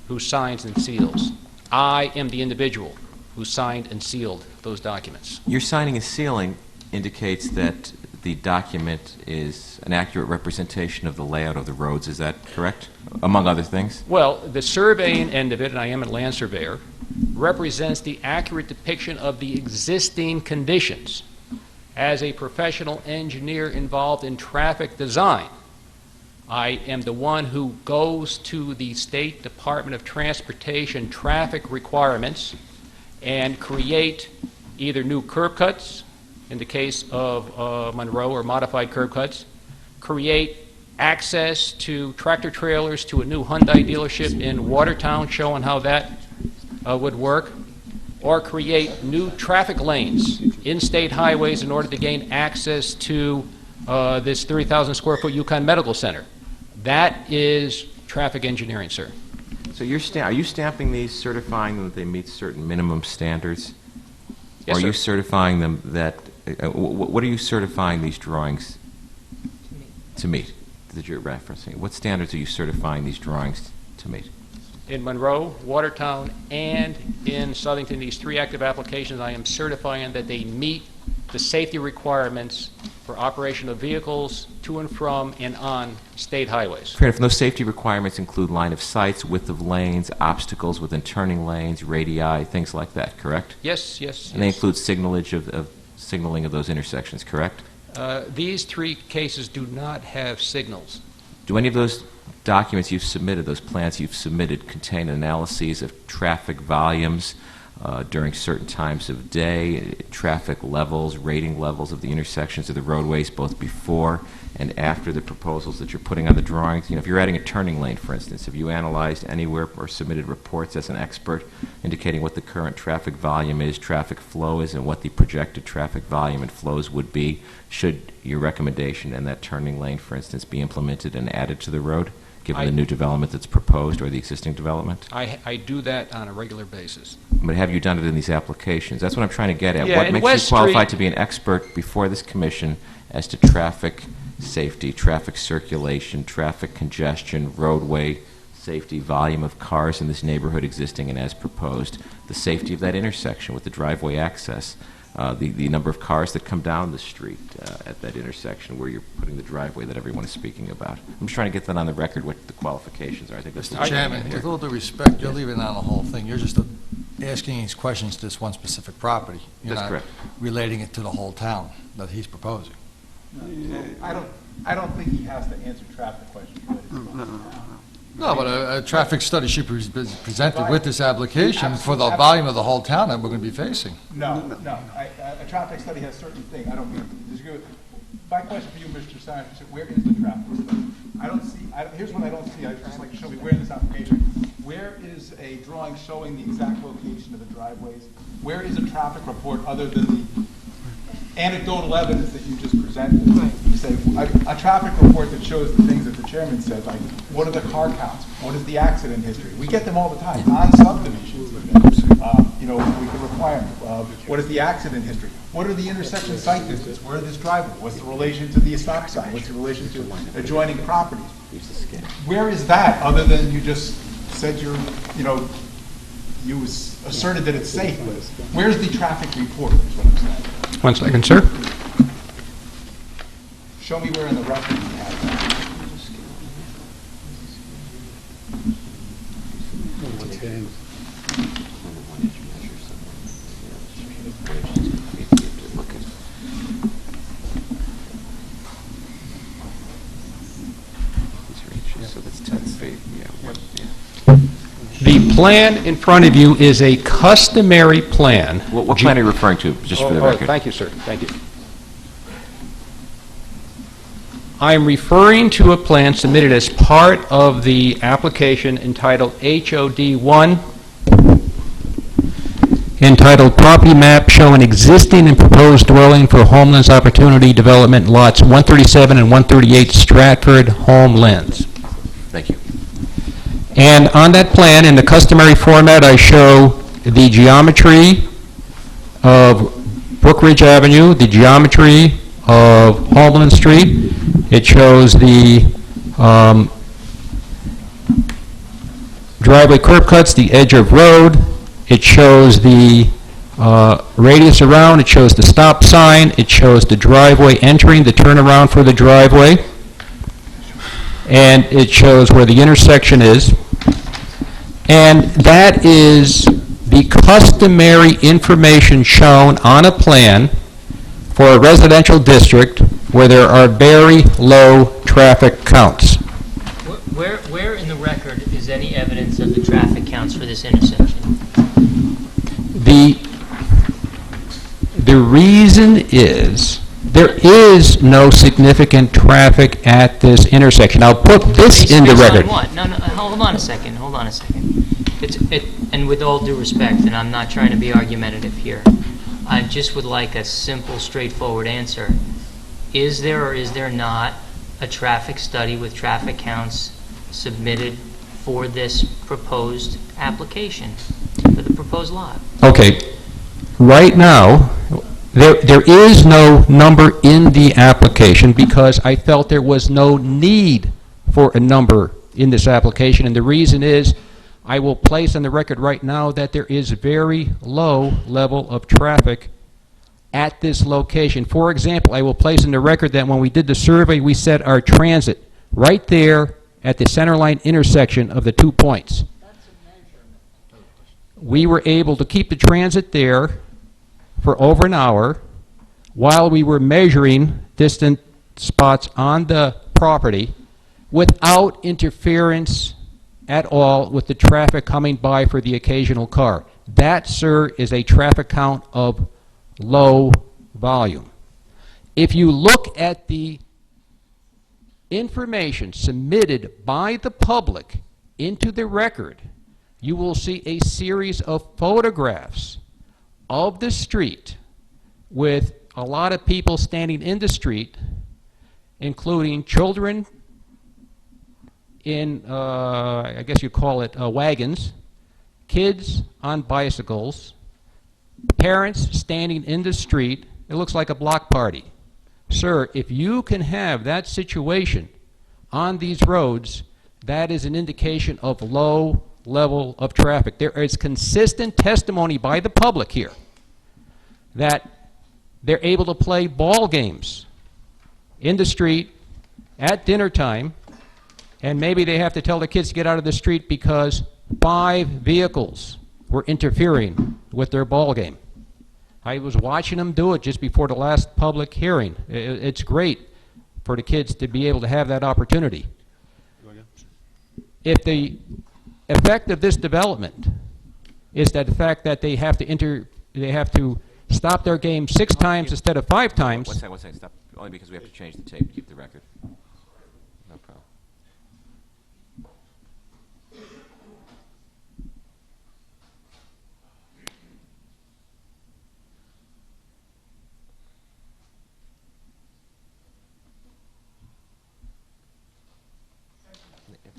who signs and seals. I am the individual who signed and sealed those documents. Your signing and sealing indicates that the document is an accurate representation of the layout of the roads. Is that correct, among other things? Well, the surveying end of it, and I am a land surveyor, represents the accurate depiction of the existing conditions. As a professional engineer involved in traffic design, I am the one who goes to the State Department of Transportation traffic requirements and create either new curb cuts, in the case of Monroe, or modified curb cuts, create access to tractor trailers to a new Hyundai dealership in Watertown, showing how that would work, or create new traffic lanes in state highways in order to gain access to this 30,000 square foot Yukon Medical Center. That is traffic engineering, sir. So are you stamping these, certifying them that they meet certain minimum standards? Yes, or are sir. you certifying them that, what are you certifying these drawings to meet that you're referencing? What standards are you certifying these drawings to meet? In Monroe, Watertown, and in Southington, these 3 active applications, I am certifying that they meet the safety requirements for operation of vehicles to and from and on state highways. Fair enough. And those safety requirements include line of sights, width of lanes, obstacles within turning lanes, radii, things like that, correct? Yes, yes. And they include signaling of those intersections, correct? These three cases do not have signals. Do any of those documents you've submitted, those plans you've submitted, contain analyses of traffic volumes during certain times of day, traffic levels, rating levels of the intersections of the roadways, both before and after the proposals that you're putting on the drawings? You know, if you're adding a turning lane, for instance, have you analyzed anywhere or submitted reports as an expert indicating what the current traffic volume is, traffic flow is, and what the projected traffic volume and flows would be should your recommendation and that turning lane, for instance, be implemented and added to the road, given the new development that's proposed or the existing development? I do that on a regular basis. But have you done it in these applications? That's what I'm trying to get at. Yeah, What in makes West you qualified Street- to be an expert before this commission as to traffic safety, traffic circulation, traffic congestion, roadway safety, volume of cars in this neighborhood existing and as proposed, the safety of that intersection with the driveway access, the number of cars that come down the street at that intersection where you're putting the driveway that everyone is speaking about? I'm just trying to get that on the record, what the qualifications are. I think that's Mr. Chairman, with all due respect, you're leaving out the whole thing. You're just asking these questions to this one specific property. You're That's not correct. relating it to the whole town that he's proposing. I don't think he has to answer traffic questions. No, but a traffic study should be presented with this application for the volume of the whole town that we're going to be facing. No. A traffic study has certain things. I don't mean to disagree with. My question for you, Mr. Stein, is where is the traffic study? I don't see, here's what I don't see. I'd just like to show me where in this application. Where is a drawing showing the exact location of the driveways? Where is a traffic report other than the anecdotal evidence that you just presented? You say, a traffic report that shows the things that the chairman said, like what are the car counts? What is the accident history? We get them all the time on subdivisions. We can require them. What is the accident history? What are the intersection site distance? Where is this driveway? What's the relation to the stop sign? What's the relation to adjoining properties? Where is that other than you just said you asserted that it's safe, but where's the traffic report is what I'm saying. 1 second, sir. Show me where in the record you have that. The plan in front of you is a customary plan. What plan are you referring to, just for the record? Thank you, sir. Thank you. I'm referring to a plan submitted as part of the application entitled HOD1, entitled Property Map Showing Existing and Proposed Dwelling for Homelands Opportunity Development Lots 137 and 138 Stratford Homelands. Thank you. And on that plan, in the customary format, I show the geometry of Brook Ridge Avenue, the geometry of Homeland Street. It shows the driveway curb cuts, the edge of road. It shows the radius around. It shows the stop sign. It shows the driveway entering, the turnaround for the driveway. And it shows where the intersection is. And that is the customary information shown on a plan for a residential district where there are very low traffic counts. Where in the record is any evidence of the traffic counts for this intersection? The reason is there is no significant traffic at this intersection. I'll put this in the record. No, hold on a second. And with all due respect, and I'm not trying to be argumentative here, I just would like a simple, straightforward answer. Is there or is there not a traffic study with traffic counts submitted for this proposed application, for the proposed lot? Okay. Right now, there is no number in the application because I felt there was no need for a number in this application, and the reason is I will place on the record right now that there is very low level of traffic at this location. For example, I will place in the record that when we did the survey, we set our transit right there at the centerline intersection of the 2 points. We were able to keep the transit there for over an hour while we were measuring distant spots on the property without interference at all with the traffic coming by for the occasional car. That, sir, is a traffic count of low volume. If you look at the information submitted by the public into the record, you will see a series of photographs of the street with a lot of people standing in the street, including children in, I guess you call it wagons, kids on bicycles, parents standing in the street. It looks like a block party. Sir, if you can have that situation on these roads, that is an indication of low level of traffic. There is consistent testimony by the public here that they're able to play ball games in the street at dinner time, and maybe they have to tell the kids to get out of the street because 5 vehicles were interfering with their ball game. I was watching them do it just before the last public hearing. It's great for the kids to be able to have that opportunity. If the effect of this development is that the fact that they have to stop their game 6 times instead of 5 times. One second, stop. Only because we have to change the tape to keep the record. No problem.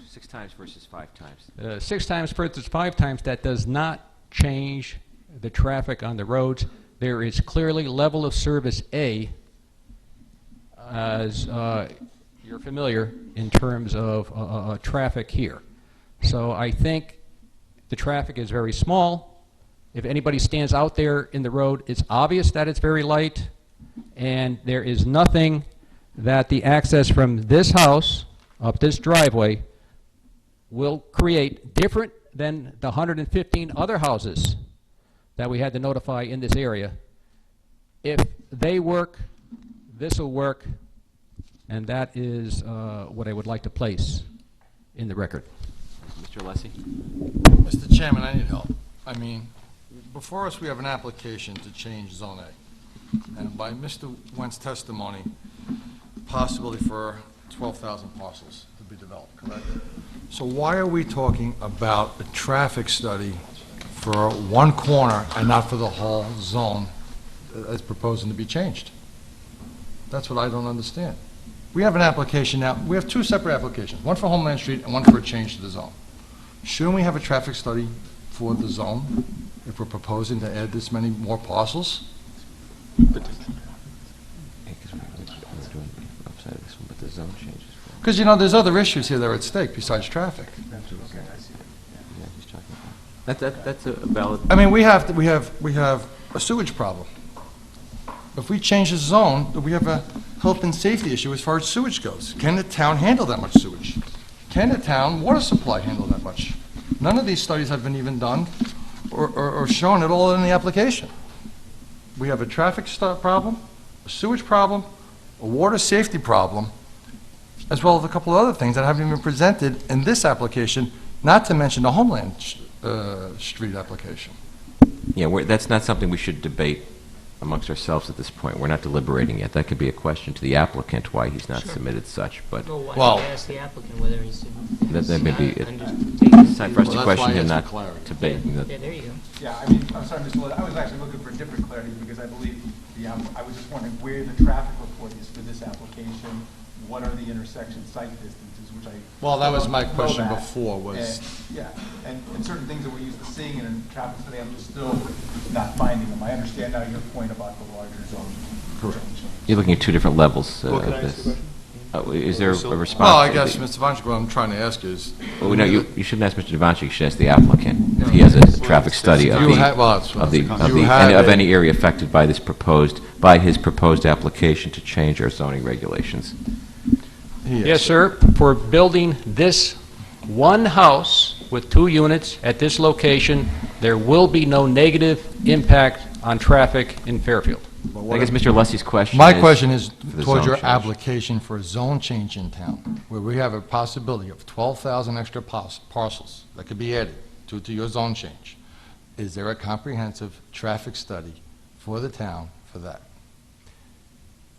Six times versus 5 times. 6 times versus 5 times, that does not change the traffic on the roads. There is clearly level of service A, as you're familiar, in terms of traffic here. So I think the traffic is very small. If anybody stands out there in the road, it's obvious that it's very light, and there is nothing that the access from this house up this driveway will create different than the 115 other houses that we had to notify in this area. If they work, this will work, and that is what I would like to place in the record. Mr. Alessi? Mr. Chairman, I need help. I mean, before us we have an application to change Zone A. And by Mr. Went's testimony, possibility for 12,000 parcels to be developed, correct? So why are we talking about a traffic study for one corner and not for the whole zone as proposing to be changed? That's what I don't understand. We have an application now. We have 2 separate applications, one for Homeland Street and one for a change to the zone. Shouldn't we have a traffic study for the zone if we're proposing to add this many more parcels? Because, you know, there's other issues here that are at stake besides traffic. That's a valid. I mean, we have a sewage problem. If we change the zone, we have a health and safety issue as far as sewage goes. Can the town handle that much sewage? Can the town water supply handle that much? None of these studies have been even done or shown at all in the application. We have a traffic problem, a sewage problem, a water safety problem, as well as a couple of other things that haven't even been presented in this application, not to mention the Homeland Street application. Yeah, that's not something we should debate amongst ourselves at this point. We're not deliberating yet. That could be a question to the applicant why he's not submitted such, but... Well, why don't you ask the applicant whether he's... That may be it's time for us to question him, not debate. Yeah, there you go. Yeah, I mean, I'm sorry, Mr. Lewis, I was actually looking for different clarity because I believe I was just wondering where the traffic report is for this application. What are the intersection site distances, which I... Well, that was my know question that. before was... And certain things that we're used to seeing in traffic study, I'm just still not finding them. I understand now your point about the larger zone. Correct. You're looking at 2 different levels Well, can I of ask this. a question? Is there a response? Well, I guess, Mr. Vonchik, what I'm trying to ask is... Well, no, you shouldn't ask Mr. Devanshi, you should ask the applicant if he has a traffic study of any area affected by his proposed application to change our zoning regulations. Yes, sir. For building this one house with 2 units at this location, there will be no negative impact on traffic in Fairfield. I guess Mr. Lussey's question My question is the towards zone your change. application for a zone change in town, where we have a possibility of 12,000 extra parcels that could be added to your zone change. Is there a comprehensive traffic study for the town for that?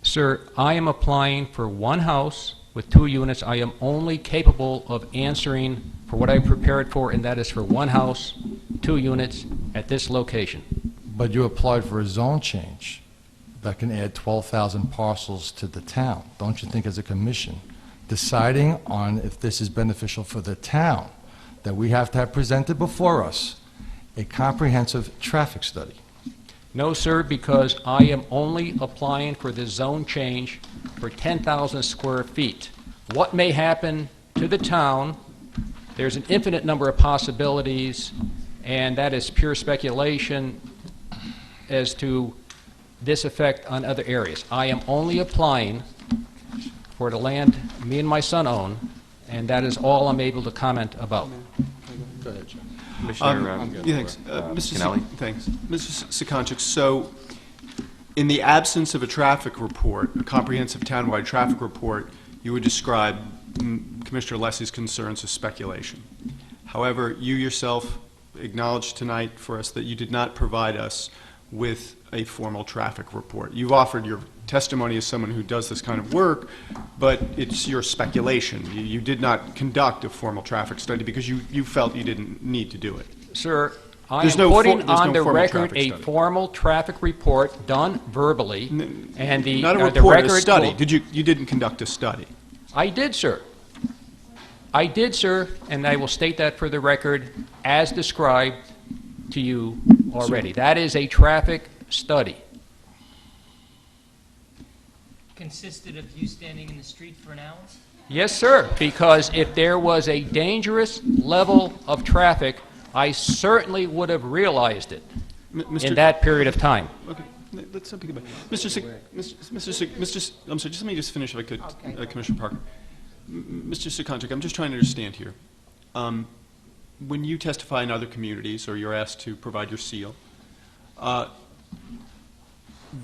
Sir, I am applying for one house with 2 units. I am only capable of answering for what I prepared for, and that is for one house, 2 units at this location. But you applied for a zone change that can add 12,000 parcels to the town. Don't you think as a commission, deciding on if this is beneficial for the town, that we have to have presented before us a comprehensive traffic study? No, sir, because I am only applying for the zone change for 10,000 square feet. What may happen to the town, there's an infinite number of possibilities, and that is pure speculation as to this effect on other areas. I am only applying for the land me and my son own, and that is all I'm able to comment about. Go ahead, John. Commissioner Thanks. Kennelly? Thanks. Mr. Sekonchik, so in the absence of a traffic report, a comprehensive townwide traffic report, you would describe Commissioner Lessie's concerns as speculation. However, you yourself acknowledged tonight for us that you did not provide us with a formal traffic report. You've offered your testimony as someone who does this kind of work, but it's your speculation. You did not conduct a formal traffic study because you felt you didn't need to do it. Sir, I There's am no putting there's on no the formal record traffic a study. formal traffic report done verbally, and the Not a the report, a record study. will- You didn't conduct a study. I did, sir. I did, sir, and I will state that for the record as described to you already. That is a traffic study. Consisted of you standing in the street for an hour? Yes, sir, because if there was a dangerous level of traffic, I certainly would have realized it in that period of time. Okay, let's not think about it. I'm sorry, just let me just finish if I could, Commissioner Parker. Mr. Sekonchik, I'm just trying to understand here. When you testify in other communities or you're asked to provide your seal,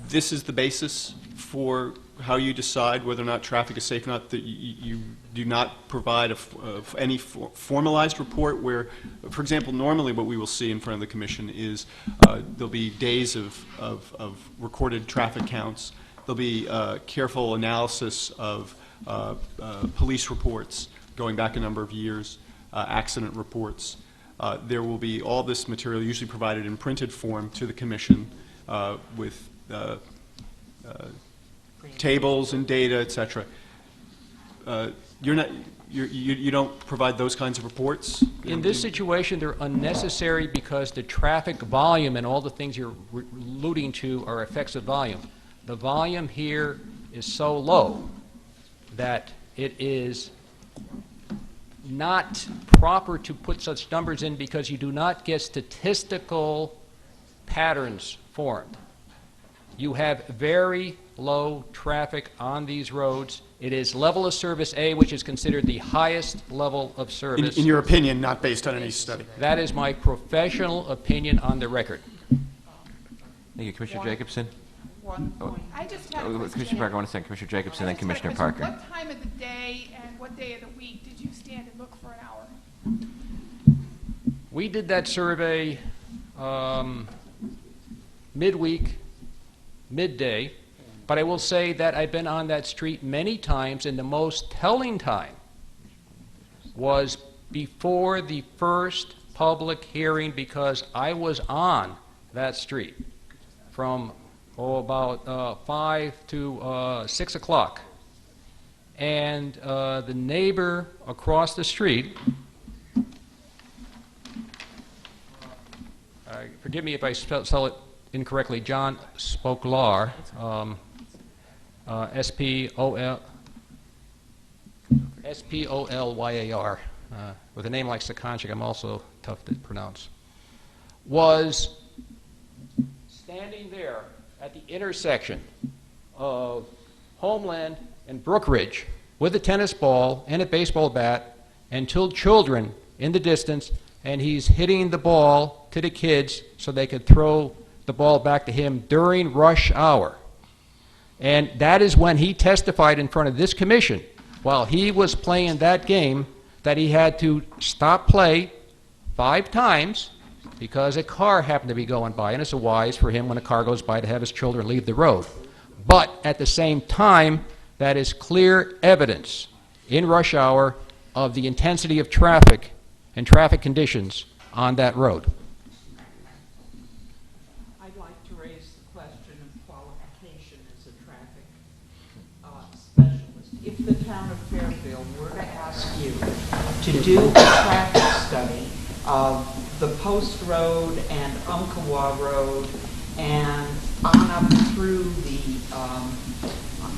this is the basis for how you decide whether or not traffic is safe or not, that you do not provide any formalized report where, for example, normally what we will see in front of the commission is there'll be days of recorded traffic counts. There'll be careful analysis of police reports going back a number of years, accident reports. There will be all this material usually provided in printed form to the commission with tables and data, etc. You don't provide those kinds of reports? In this situation, they're unnecessary because the traffic volume and all the things you're alluding to are effects of volume. The volume here is so low that it is not proper to put such numbers in because you do not get statistical patterns formed. You have very low traffic on these roads. It is level of service A, which is considered the highest level of service. In your opinion, not based on any study? That is my professional opinion on the record. Thank you. Commissioner Jacobson? I just have a question. Commissioner Parker, 1 second. Commissioner Jacobson, then Commissioner Parker. What time of the day and what day of the week did you stand and look for an hour? We did that survey midweek, midday, but I will say that I've been on that street many times, and the most telling time was before the first public hearing because I was on that street from about 5 to 6 o'clock. And the neighbor across the street, forgive me if I spell it incorrectly, John Spoklar, S-P-O-L, Spolyar, with a name like Sekonchik, I'm also tough to pronounce, was standing there at the intersection of Homeland and Brookridge with a tennis ball and a baseball bat and two children in the distance, and he's hitting the ball to the kids so they could throw the ball back to him during rush hour. And that is when he testified in front of this commission, while he was playing that game, that he had to stop play 5 times because a car happened to be going by, and it's wise for him when a car goes by to have his children leave the road. But at the same time, that is clear evidence in rush hour of the intensity of traffic and traffic conditions on that road. I'd like to raise the question of qualification as a traffic specialist. If the town of Fairfield were to ask you to do a traffic study of the Post Road and Umpqua Road and on up through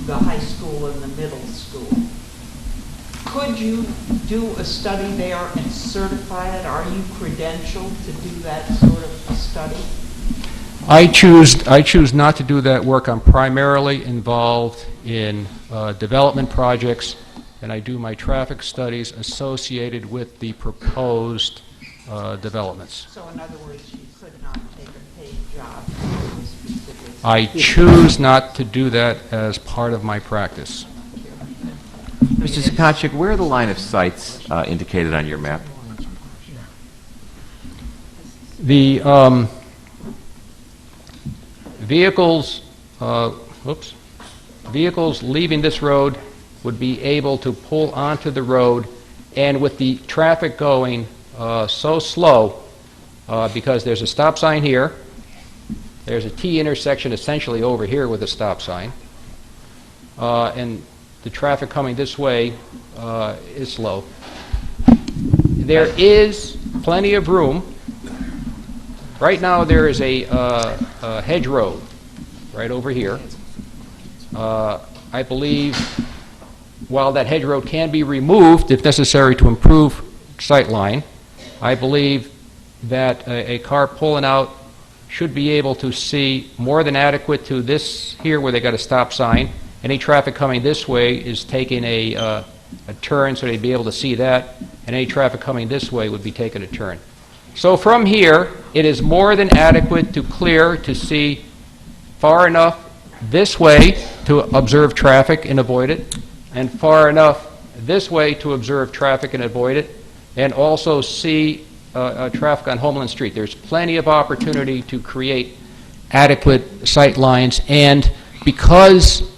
the high school and the middle school, could you do a study there and certify it? Are you credentialed to do that sort of a study? I choose not to do that work. I'm primarily involved in development projects, and I do my traffic studies associated with the proposed developments. So in other words, you could not take a paid job for this specific... I choose not to do that as part of my practice. Mr. Sekonchik, where are the line of sights indicated on your map? The vehicles leaving this road would be able to pull onto the road, and with the traffic going so slow, because there's a stop sign here, there's a T intersection essentially over here with a stop sign, and the traffic coming this way is slow. There is plenty of room. Right now there is a hedge road right over here. I believe while that hedge road can be removed if necessary to improve sight line, I believe that a car pulling out should be able to see more than adequate to this here where they got a stop sign. Any traffic coming this way is taking a turn, so they'd be able to see that, and any traffic coming this way would be taking a turn. So from here, it is more than adequate to clear to see far enough this way to observe traffic and avoid it, and far enough this way to observe traffic and avoid it, and also see traffic on Homeland Street. There's plenty of opportunity to create adequate sight lines, and because,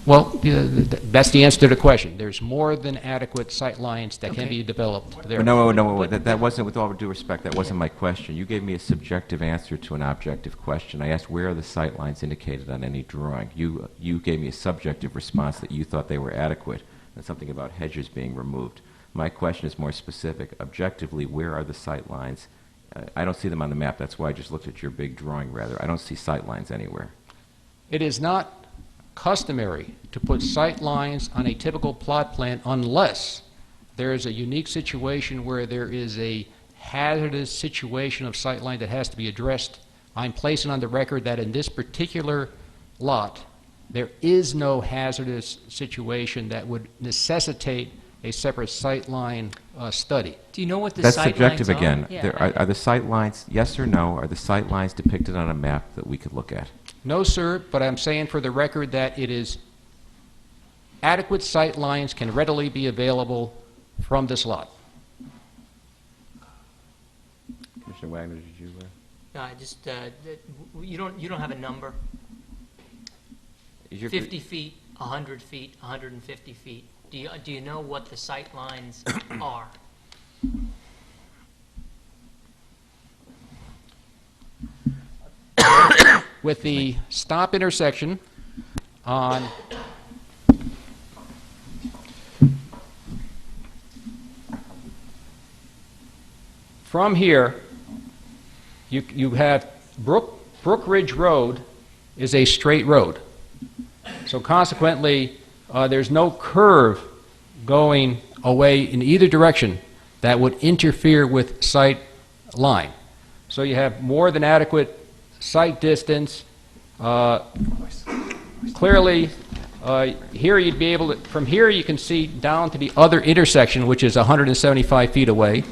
well, that's the answer to the question. There's more than adequate sight lines that can be developed there. No, that wasn't, with all due respect, that wasn't my question. You gave me a subjective answer to an objective question. I asked where are the sight lines indicated on any drawing. You gave me a subjective response that you thought they were adequate, and something about hedges being removed. My question is more specific. Objectively, where are the sight lines? I don't see them on the map. That's why I just looked at your big drawing, rather. I don't see sight lines anywhere. It is not customary to put sight lines on a typical plot plan unless there is a unique situation where there is a hazardous situation of sight line that has to be addressed. I'm placing on the record that in this particular lot, there is no hazardous situation that would necessitate a separate sight line study. Do you know what the That's sight subjective lines again. are? Yeah. Are the sight lines, yes or no, are the sight lines depicted on a map that we could look at? No, sir, but I'm saying for the record that it is adequate sight lines can readily be available from this lot. Commissioner Wagner, did you? No, I just you don't have a number. 50 feet, 100 feet, 150 feet. Do you know what the sight lines are? With the stop intersection on from here, you have Brook Ridge Road is a straight road. So consequently, there's no curve going away in either direction that would interfere with sight line. So you have more than adequate sight distance. Clearly, here you'd be able to, from here you can see down to the other intersection, which is 175 feet away.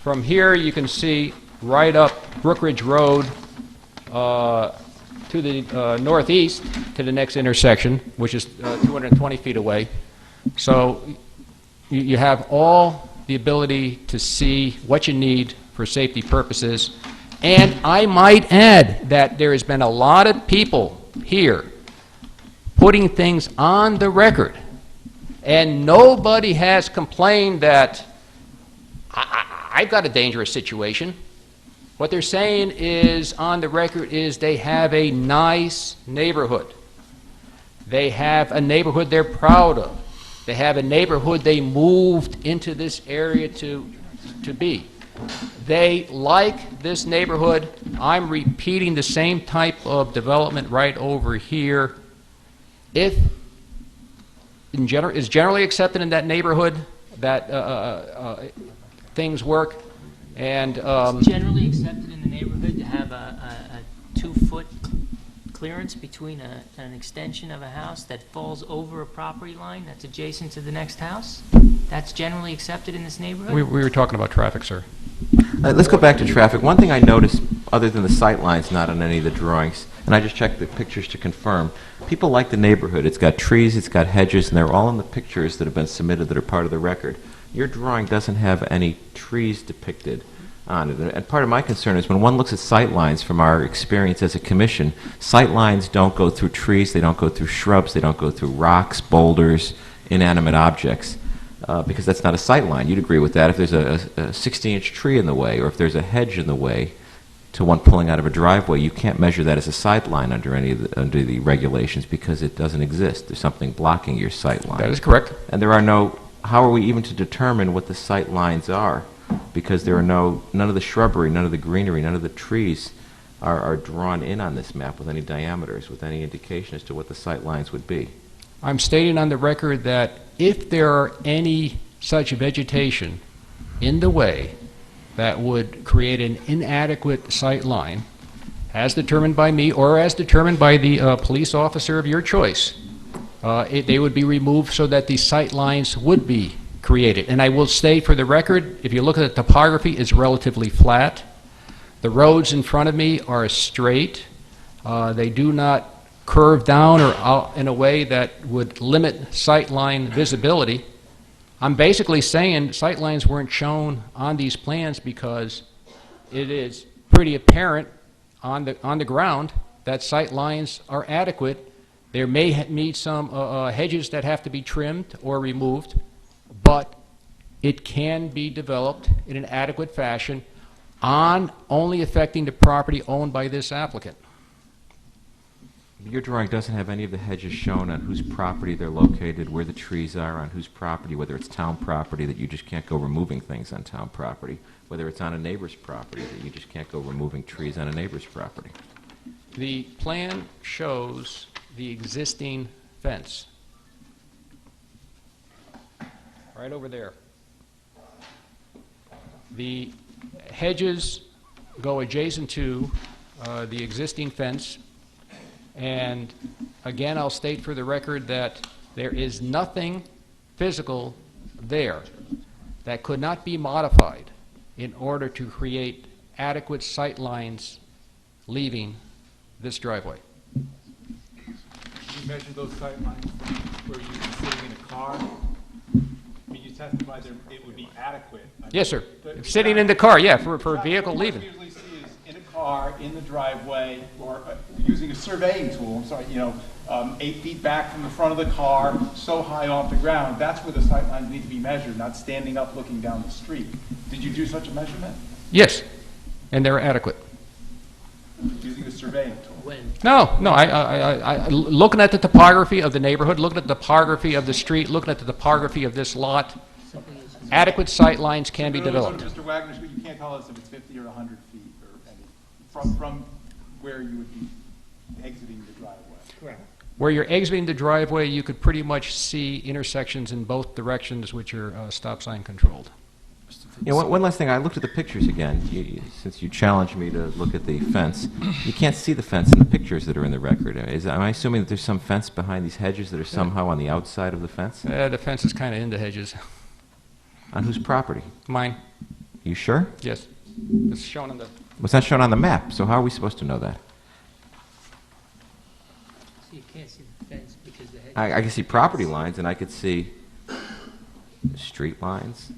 From here you can see right up Brookridge Road to the northeast to the next intersection, which is 220 feet away. So you have all the ability to see what you need for safety purposes. And I might add that there has been a lot of people here putting things on the record, and nobody has complained that I've got a dangerous situation. What they're saying is, on the record, is they have a nice neighborhood. They have a neighborhood they're proud of. They have a neighborhood they moved into this area to be. They like this neighborhood. I'm repeating the same type of development right over here. If is generally accepted in that neighborhood that things work, and It's generally accepted in the neighborhood to have a 2-foot clearance between an extension of a house that falls over a property line that's adjacent to the next house. That's generally accepted in this neighborhood? we were talking about traffic, sir. Let's go back to traffic. One thing I noticed, other than the sight lines not on any of the drawings, and I just checked the pictures to confirm, people like the neighborhood. It's got trees, it's got hedges, and they're all in the pictures that have been submitted that are part of the record. Your drawing doesn't have any trees depicted on it. And part of my concern is when one looks at sight lines from our experience as a commission, sight lines don't go through trees, they don't go through shrubs, they don't go through rocks, boulders, inanimate objects. Because that's not a sight line. You'd agree with that if there's a 60-inch tree in the way, or if there's a hedge in the way to one pulling out of a driveway, you can't measure that as a sight line under any of under the regulations because it doesn't exist. There's something blocking your sight line. That is correct. And there are no, how are we even to determine what the sight lines are? Because there are none of the shrubbery, none of the greenery, none of the trees are drawn in on this map with any diameters, with any indication as to what the sight lines would be. I'm stating on the record that if there are any such vegetation in the way that would create an inadequate sight line, as determined by me or as determined by the police officer of your choice, they would be removed so that the sight lines would be created. And I will say for the record, if you look at the topography, it's relatively flat. The roads in front of me are straight. They do not curve down or out in a way that would limit sight line visibility. I'm basically saying sight lines weren't shown on these plans because it is pretty apparent on the ground that sight lines are adequate. There may need some hedges that have to be trimmed or removed, but it can be developed in an adequate fashion on only affecting the property owned by this applicant. Your drawing doesn't have any of the hedges shown on whose property they're located, where the trees are, on whose property, whether it's town property that you just can't go removing things on town property, whether it's on a neighbor's property that you just can't go removing trees on a neighbor's property. The plan shows the existing fence. Right over there. The hedges go adjacent to the existing fence. And again, I'll state for the record that there is nothing physical there that could not be modified in order to create adequate sight lines leaving this driveway. You measured those sight lines where you were sitting in a car? I mean, you testified that it would be adequate. Yes, sir. Sitting in the car, yeah, for a vehicle leaving. What you usually see is in a car, in the driveway, or using a surveying tool, 8 feet back from the front of the car, so high off the ground. That's where the sight lines need to be measured, not standing up looking down the street. Did you do such a measurement? Yes, and they're adequate. Using a surveying tool? No, I looking at the topography of the neighborhood, looking at the topography of the street, looking at the topography of this lot, adequate sight lines can be developed. Mr. Wagner, you can't tell us if it's 50 or 100 feet or any, from where you would be exiting the driveway. Correct. Where you're exiting the driveway, you could pretty much see intersections in both directions, which are stop sign controlled. You know, one last thing. I looked at the pictures again. Since you challenged me to look at the fence, you can't see the fence in the pictures that are in the record. Am I assuming that there's some fence behind these hedges that are somehow on the outside of the fence? The fence is kind of in the hedges. On whose property? Mine. You sure? Yes. It's shown on the... It's not shown on the map, so how are we supposed to know that? So you can't see the fence because the hedge... I can see property lines, and I could see street lines.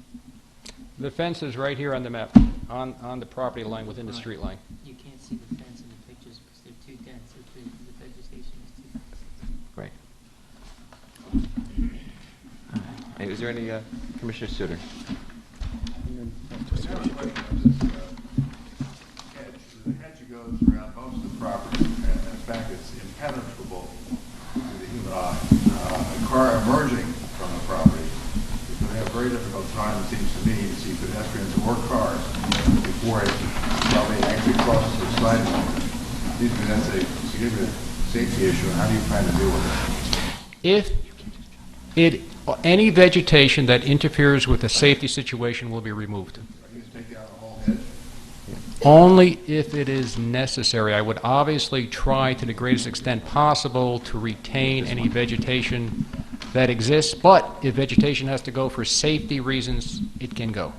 The fence is right here on the map, on the property line within the street line. You can't see the fence in the pictures because they're too dense. The vegetation is too dense. Great. Hey, is there any, Commissioner Suter? The hedge goes around most of the property, and in fact, it's impenetrable to the human eye. A car emerging from the property is going to have a very difficult time, it seems to me, to see pedestrians or cars before it probably actually crosses the sidewalk. Seems to me that's a significant safety issue. How do you plan to deal with it? If any vegetation that interferes with the safety situation will be removed. Are you going to take out the whole hedge? Only if it is necessary. I would obviously try to the greatest extent possible to retain any vegetation that exists, but if vegetation has to go for safety reasons, it can go.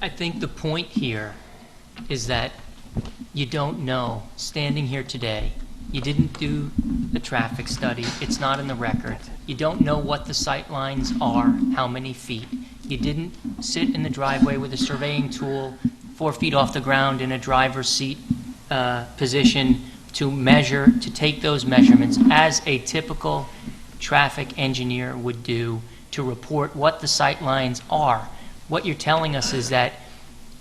I think the point here is that you don't know, standing here today, you didn't do the traffic study, it's not in the record. You don't know what the sight lines are, how many feet. You didn't sit in the driveway with a surveying tool 4 feet off the ground in a driver's seat position to measure, to take those measurements as a typical traffic engineer would do to report what the sight lines are. What you're telling us is that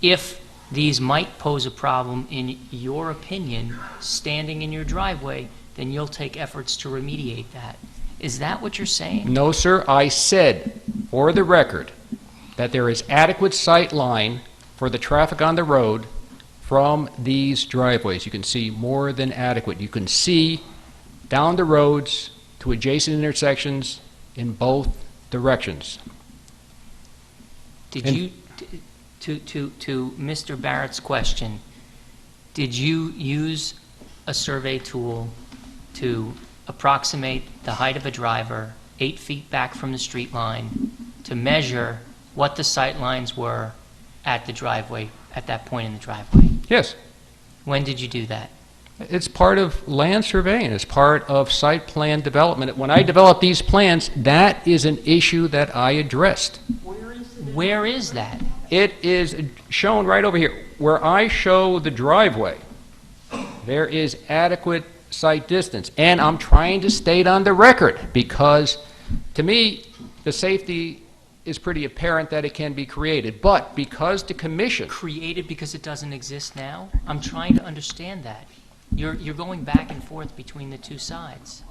if these might pose a problem, in your opinion, standing in your driveway, then you'll take efforts to remediate that. Is that what you're saying? No, sir. I said, for the record, that there is adequate sight line for the traffic on the road from these driveways. You can see more than adequate. You can see down the roads to adjacent intersections in both directions. Did you, to Mr. Barrett's question, did you use a survey tool to approximate the height of a driver 8 feet back from the street line to measure what the sight lines were at the driveway, at that point in the driveway? Yes. When did you do that? It's part of land surveying. It's part of site plan development. When I developed these plans, that is an issue that I addressed. Where is that? It is shown right over here. Where I show the driveway, there is adequate sight distance. And I'm trying to state on the record, because to me, the safety is pretty apparent that it can be created. But because the commission... Created because it doesn't exist now? I'm trying to understand that. You're going back and forth between the two sides.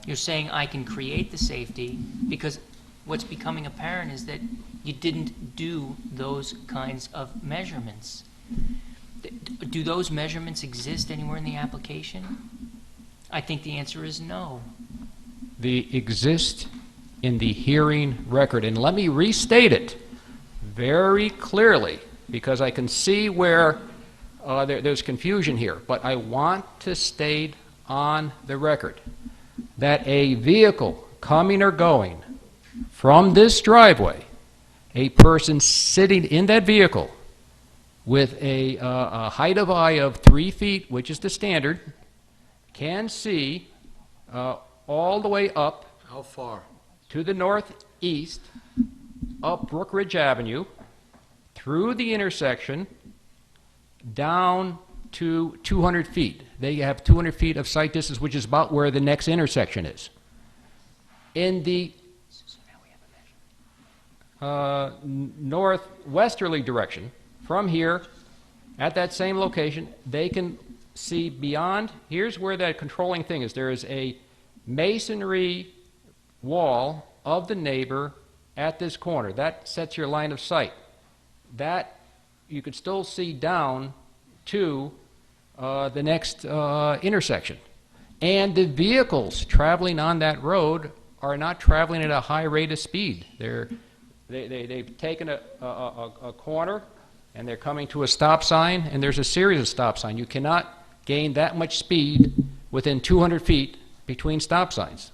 You're saying I can create the safety because what's becoming apparent is that you didn't do those kinds of measurements. Do those measurements exist anywhere in the application? I think the answer is no. They exist in the hearing record. And let me restate it very clearly, because I can see where there's confusion here. But I want to state on the record that a vehicle coming or going from this driveway, a person sitting in that vehicle with a height of eye of 3 feet, which is the standard, can see all the way up. How far? To the northeast, up Brook Ridge Avenue, through the intersection, down to 200 feet. They have 200 feet of sight distance, which is about where the next intersection is. In the northwesterly direction, from here, at that same location, they can see beyond. Here's where that controlling thing is. There is a masonry wall of the neighbor at this corner. That sets your line of sight. That you could still see down to the next intersection. And the vehicles traveling on that road are not traveling at a high rate of speed. They've taken a corner, and they're coming to a stop sign, and there's a series of stop signs. You cannot gain that much speed within 200 feet between stop signs.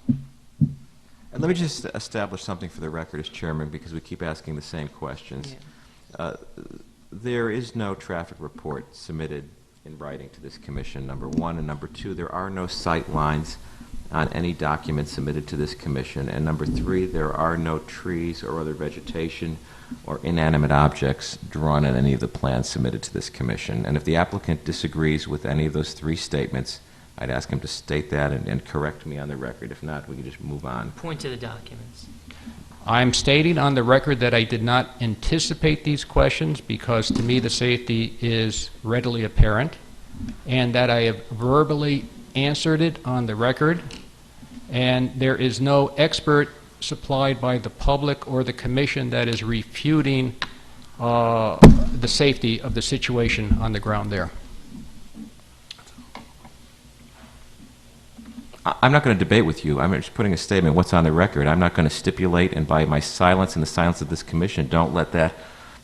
And let me just establish something for the record as chairman, because we keep asking the same questions. There is no traffic report submitted in writing to this commission, number one, and number two, there are no sight lines on any document submitted to this commission, and number three, there are no trees or other vegetation or inanimate objects drawn in any of the plans submitted to this commission. And if the applicant disagrees with any of those three statements, I'd ask him to state that and correct me on the record. If not, we can just move on. Point to the documents. I'm stating on the record that I did not anticipate these questions because to me the safety is readily apparent, and that I have verbally answered it on the record, and there is no expert supplied by the public or the commission that is refuting the safety of the situation on the ground there. I'm not going to debate with you. I'm just putting a statement, what's on the record. I'm not going to stipulate, and by my silence and the silence of this commission, don't let that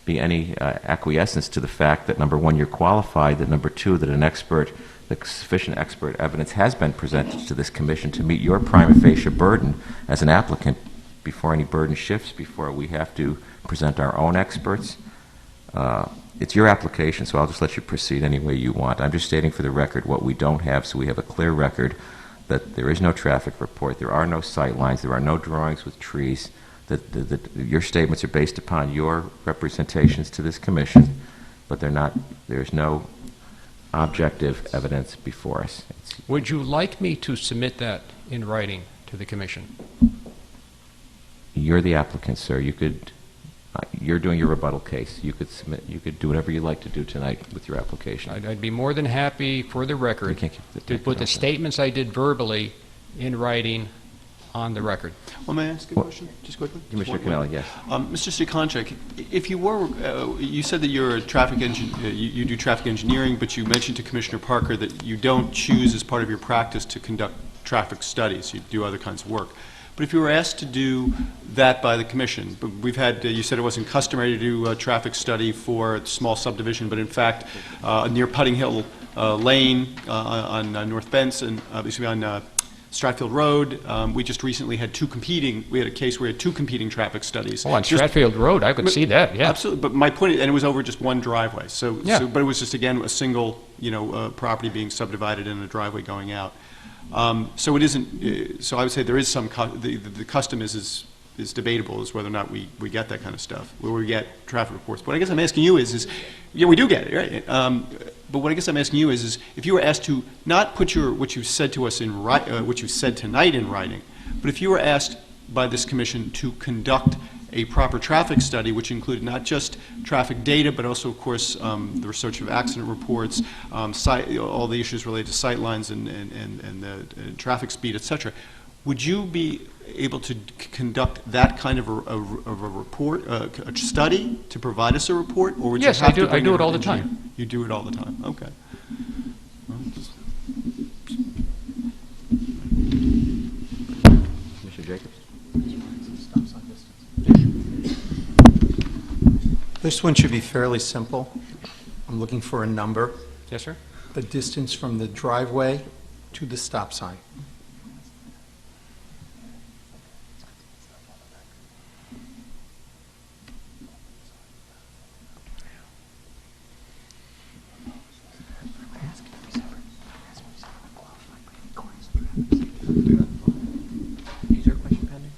be any acquiescence to the fact that, number one, you're qualified, that number two, that an expert, that sufficient expert evidence has been presented to this commission to meet your prima facie burden as an applicant before any burden shifts, before we have to present our own experts. It's your application, so I'll just let you proceed any way you want. I'm just stating for the record what we don't have, so we have a clear record that there is no traffic report, there are no sight lines, there are no drawings with trees, that your statements are based upon your representations to this commission, but they're not, there's no objective evidence before us. Would you like me to submit that in writing to the commission? You're the applicant, sir. You could, you're doing your rebuttal case. You could submit, you could do whatever you'd like to do tonight with your application. I'd be more than happy, for the record, to put the statements I did verbally in writing on the record. Well, may I ask a question, just quickly? Commissioner Kennelly, yes. Mr. Sukonchek, if you were, you said that you're a traffic you do traffic engineering, but you mentioned to Commissioner Parker that you don't choose as part of your practice to conduct traffic studies. You do other kinds of work. But if you were asked to do that by the commission, but we've had, you said it wasn't customary to do a traffic study for a small subdivision, but in fact, near Putting Hill Lane on North Benson, obviously on Stratfield Road, we just recently had we had a case where we had two competing traffic studies. Oh, on Stratfield Road, I could see that, yeah. Absolutely, but my point, and it was over just one driveway, yeah. But it was just, again, a single, property being subdivided and a driveway going out. So it isn't, so I would say there is some, the custom is debatable as whether or not we get that kind of stuff, where we get traffic reports. What I guess I'm asking you is yeah, we do get it, right? But what I guess I'm asking you is if you were asked to not put what you said to us in what you said tonight in writing, but if you were asked by this commission to conduct a proper traffic study, which included not just traffic data, but also, of course, the research of accident reports, all the issues related to sight lines and the traffic speed, et cetera, would you be able to conduct that kind of a report, a study, to provide us a report, or would yes, you have to? Yes, I do it all the time. You do it all the time. Okay. Mr. Jacobs. This one should be fairly simple. I'm looking for a number. Yes, sir. The distance from the driveway to the stop sign. Is there a question pending?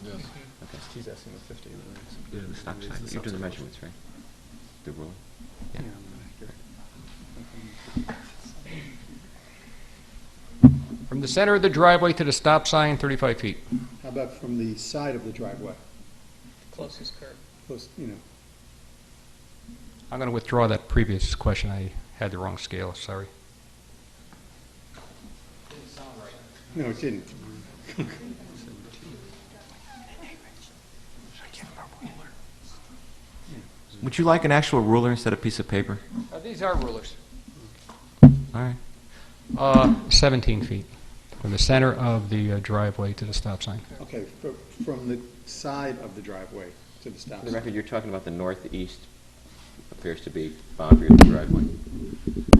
Yes. Okay. He's asking the 50. You're doing the stop sign. You're doing the measurements, right? The ruling? Yeah. From the center of the driveway to the stop sign, 35 feet. How about from the side of the driveway? Closest curb. Close, I'm going to withdraw that previous question. I had the wrong scale, sorry. No, it didn't. Would you like an actual ruler instead of a piece of paper? These are rulers. All right. 17 feet from the center of the driveway to the stop sign. Okay, from the side of the driveway to the stop For the sign. record, you're talking about the northeast appears to be boundary of the driveway.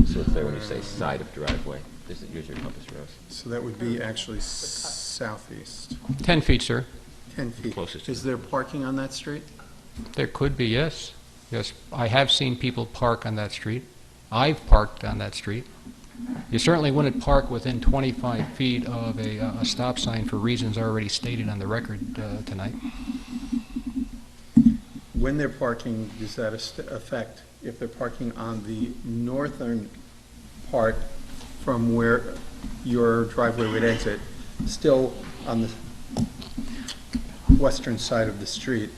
So it's there when you say side of driveway. Use your compass, Rose. So that would be actually southeast. 10 feet, sir. 10 feet. Closest. Is there parking on that street? There could be, yes. Yes, I have seen people park on that street. I've parked on that street. You certainly wouldn't park within 25 feet of a stop sign for reasons already stated on the record tonight. When they're parking, does that affect if they're parking on the northern part from where your driveway would exit, still on the western side of the street?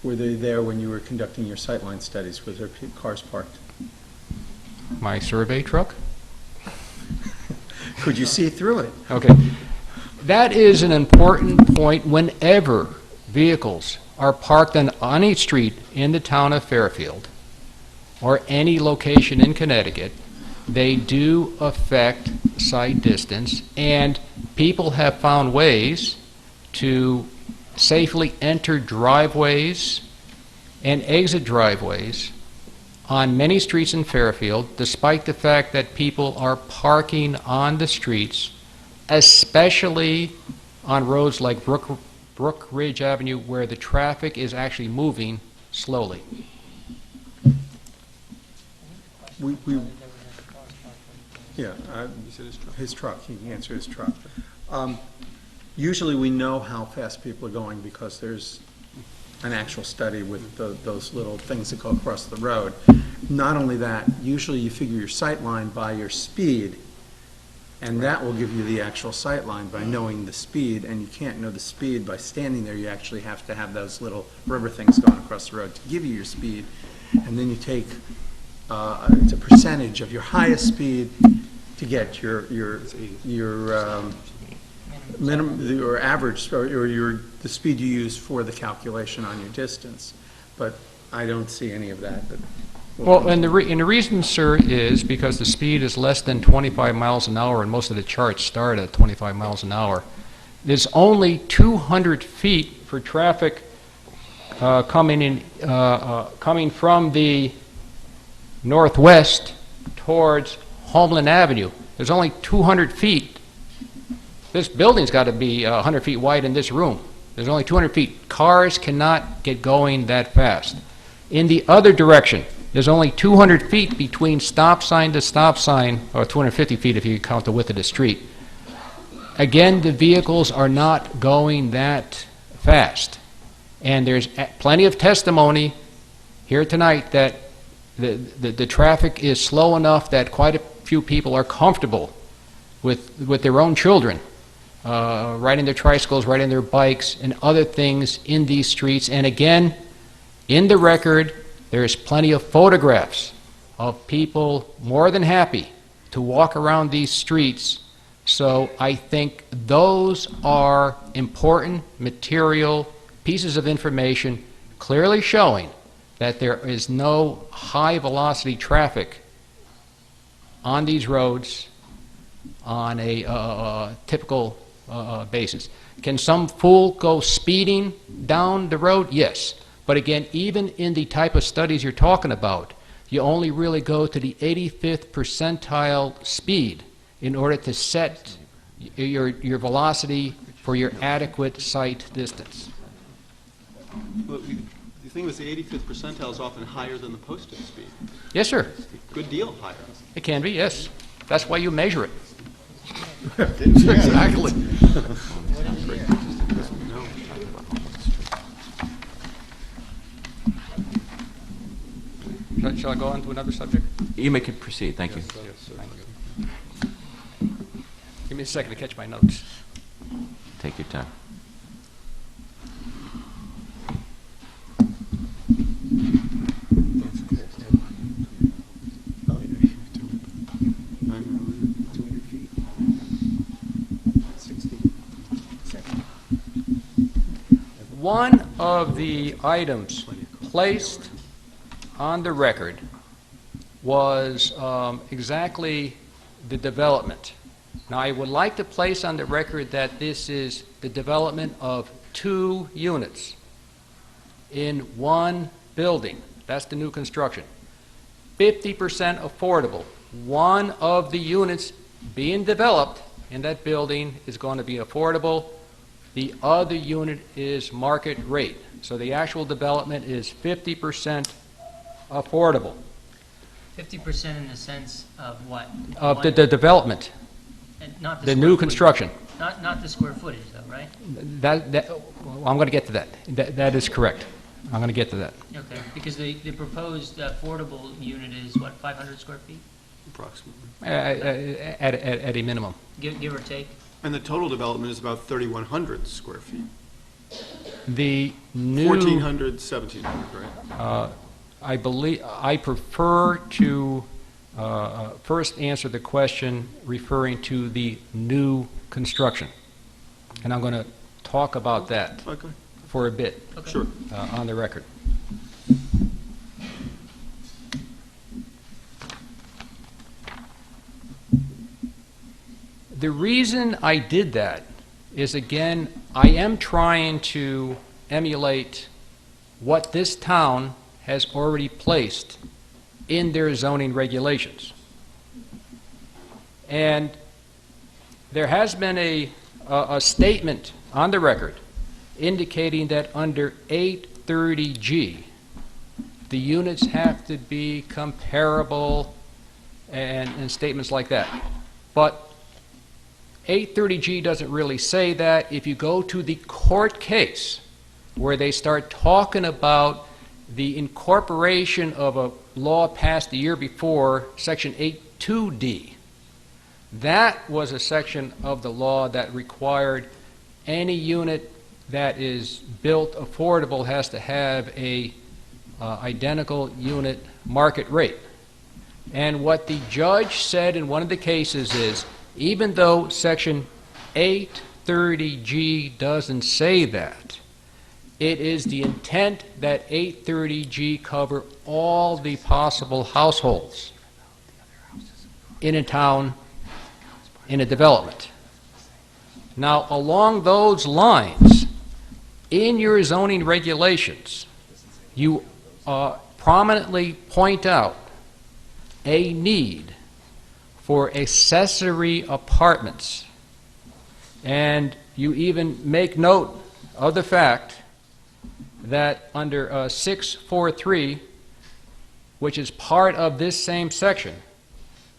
Were they there when you were conducting your sightline studies? Was there cars parked? My survey truck? Could you see through it? Okay. That is an important point whenever vehicles are parked on any street in the town of Fairfield or any location in Connecticut. They do affect sight distance, and people have found ways to safely enter driveways and exit driveways on many streets in Fairfield, despite the fact that people are parking on the streets, especially on roads like Brook Ridge Avenue, where the traffic is actually moving slowly. Yeah, his truck. He can answer his truck. Usually we know how fast people are going because there's an actual study with those little things that go across the road. Not only that, usually you figure your sight line by your speed, and that will give you the actual sight line by knowing the speed, and you can't know the speed by standing there. You actually have to have those little rubber things going across the road to give you your speed, and then you take it's a percentage of your highest speed to get your minimum, your average, or the speed you use for the calculation on your distance. But I don't see any of that. But well, and the reason, sir, is because the speed is less than 25 miles an hour, and most of the charts start at 25 miles an hour. There's only 200 feet for traffic coming from the northwest towards Homeland Avenue. There's only 200 feet. This building's got to be 100 feet wide in this room. There's only 200 feet. Cars cannot get going that fast. In the other direction, there's only 200 feet between stop sign to stop sign, or 250 feet if you count the width of the street. Again, the vehicles are not going that fast. And there's plenty of testimony here tonight that the traffic is slow enough that quite a few people are comfortable with their own children riding their tricycles, riding their bikes, and other things in these streets. And again, in the record, there's plenty of photographs of people more than happy to walk around these streets. So I think those are important material pieces of information clearly showing that there is no high velocity traffic on these roads on a typical basis. Can some fool go speeding down the road? Yes. But again, even in the type of studies you're talking about, you only really go to the 85th percentile speed in order to set your velocity for your adequate sight distance. Well, the thing was the 85th percentile is often higher than the posted speed. Yes, sir. Good deal higher. It can be, yes. That's why you measure it. Exactly. Shall I go on to another subject? You may proceed. Thank you. Thank you. Give me a second to catch my notes. Take your time. One of the items placed on the record was exactly the development. Now, I would like to place on the record that this is the development of 2 units in one building. That's the new construction. 50% affordable. One of the units being developed in that building is going to be affordable. The other unit is market rate. So the actual development is 50% affordable. 50% in the sense of what? Of the development. And not The square new footage. construction. Not the square footage, though, right? Well, I'm going to get to that. That is correct. I'm going to get to that. Okay, because the proposed affordable unit is, what, 500 square feet? Approximately. At a minimum. Give or take? And the total development is about 3,100 square feet. The new... 1,400, 1,700, right? I prefer to first answer the question referring to the new construction. And I'm going to talk about that for a bit. Okay. Sure. On the record. The reason I did that is, again, I am trying to emulate what this town has already placed in their zoning regulations. And there has been a statement on the record indicating that under 830G, the units have to be comparable and statements like that. But 830G doesn't really say that. If you go to the court case where they start talking about the incorporation of a law passed the year before, Section 82D, that was a section of the law that required any unit that is built affordable has to have a identical unit market rate. And what the judge said in one of the cases is, even though Section 830G doesn't say that, it is the intent that 830G cover all the possible households in a town, in a development. Now, along those lines, in your zoning regulations, you prominently point out a need for accessory apartments. And you even make note of the fact that under 643, which is part of this same section,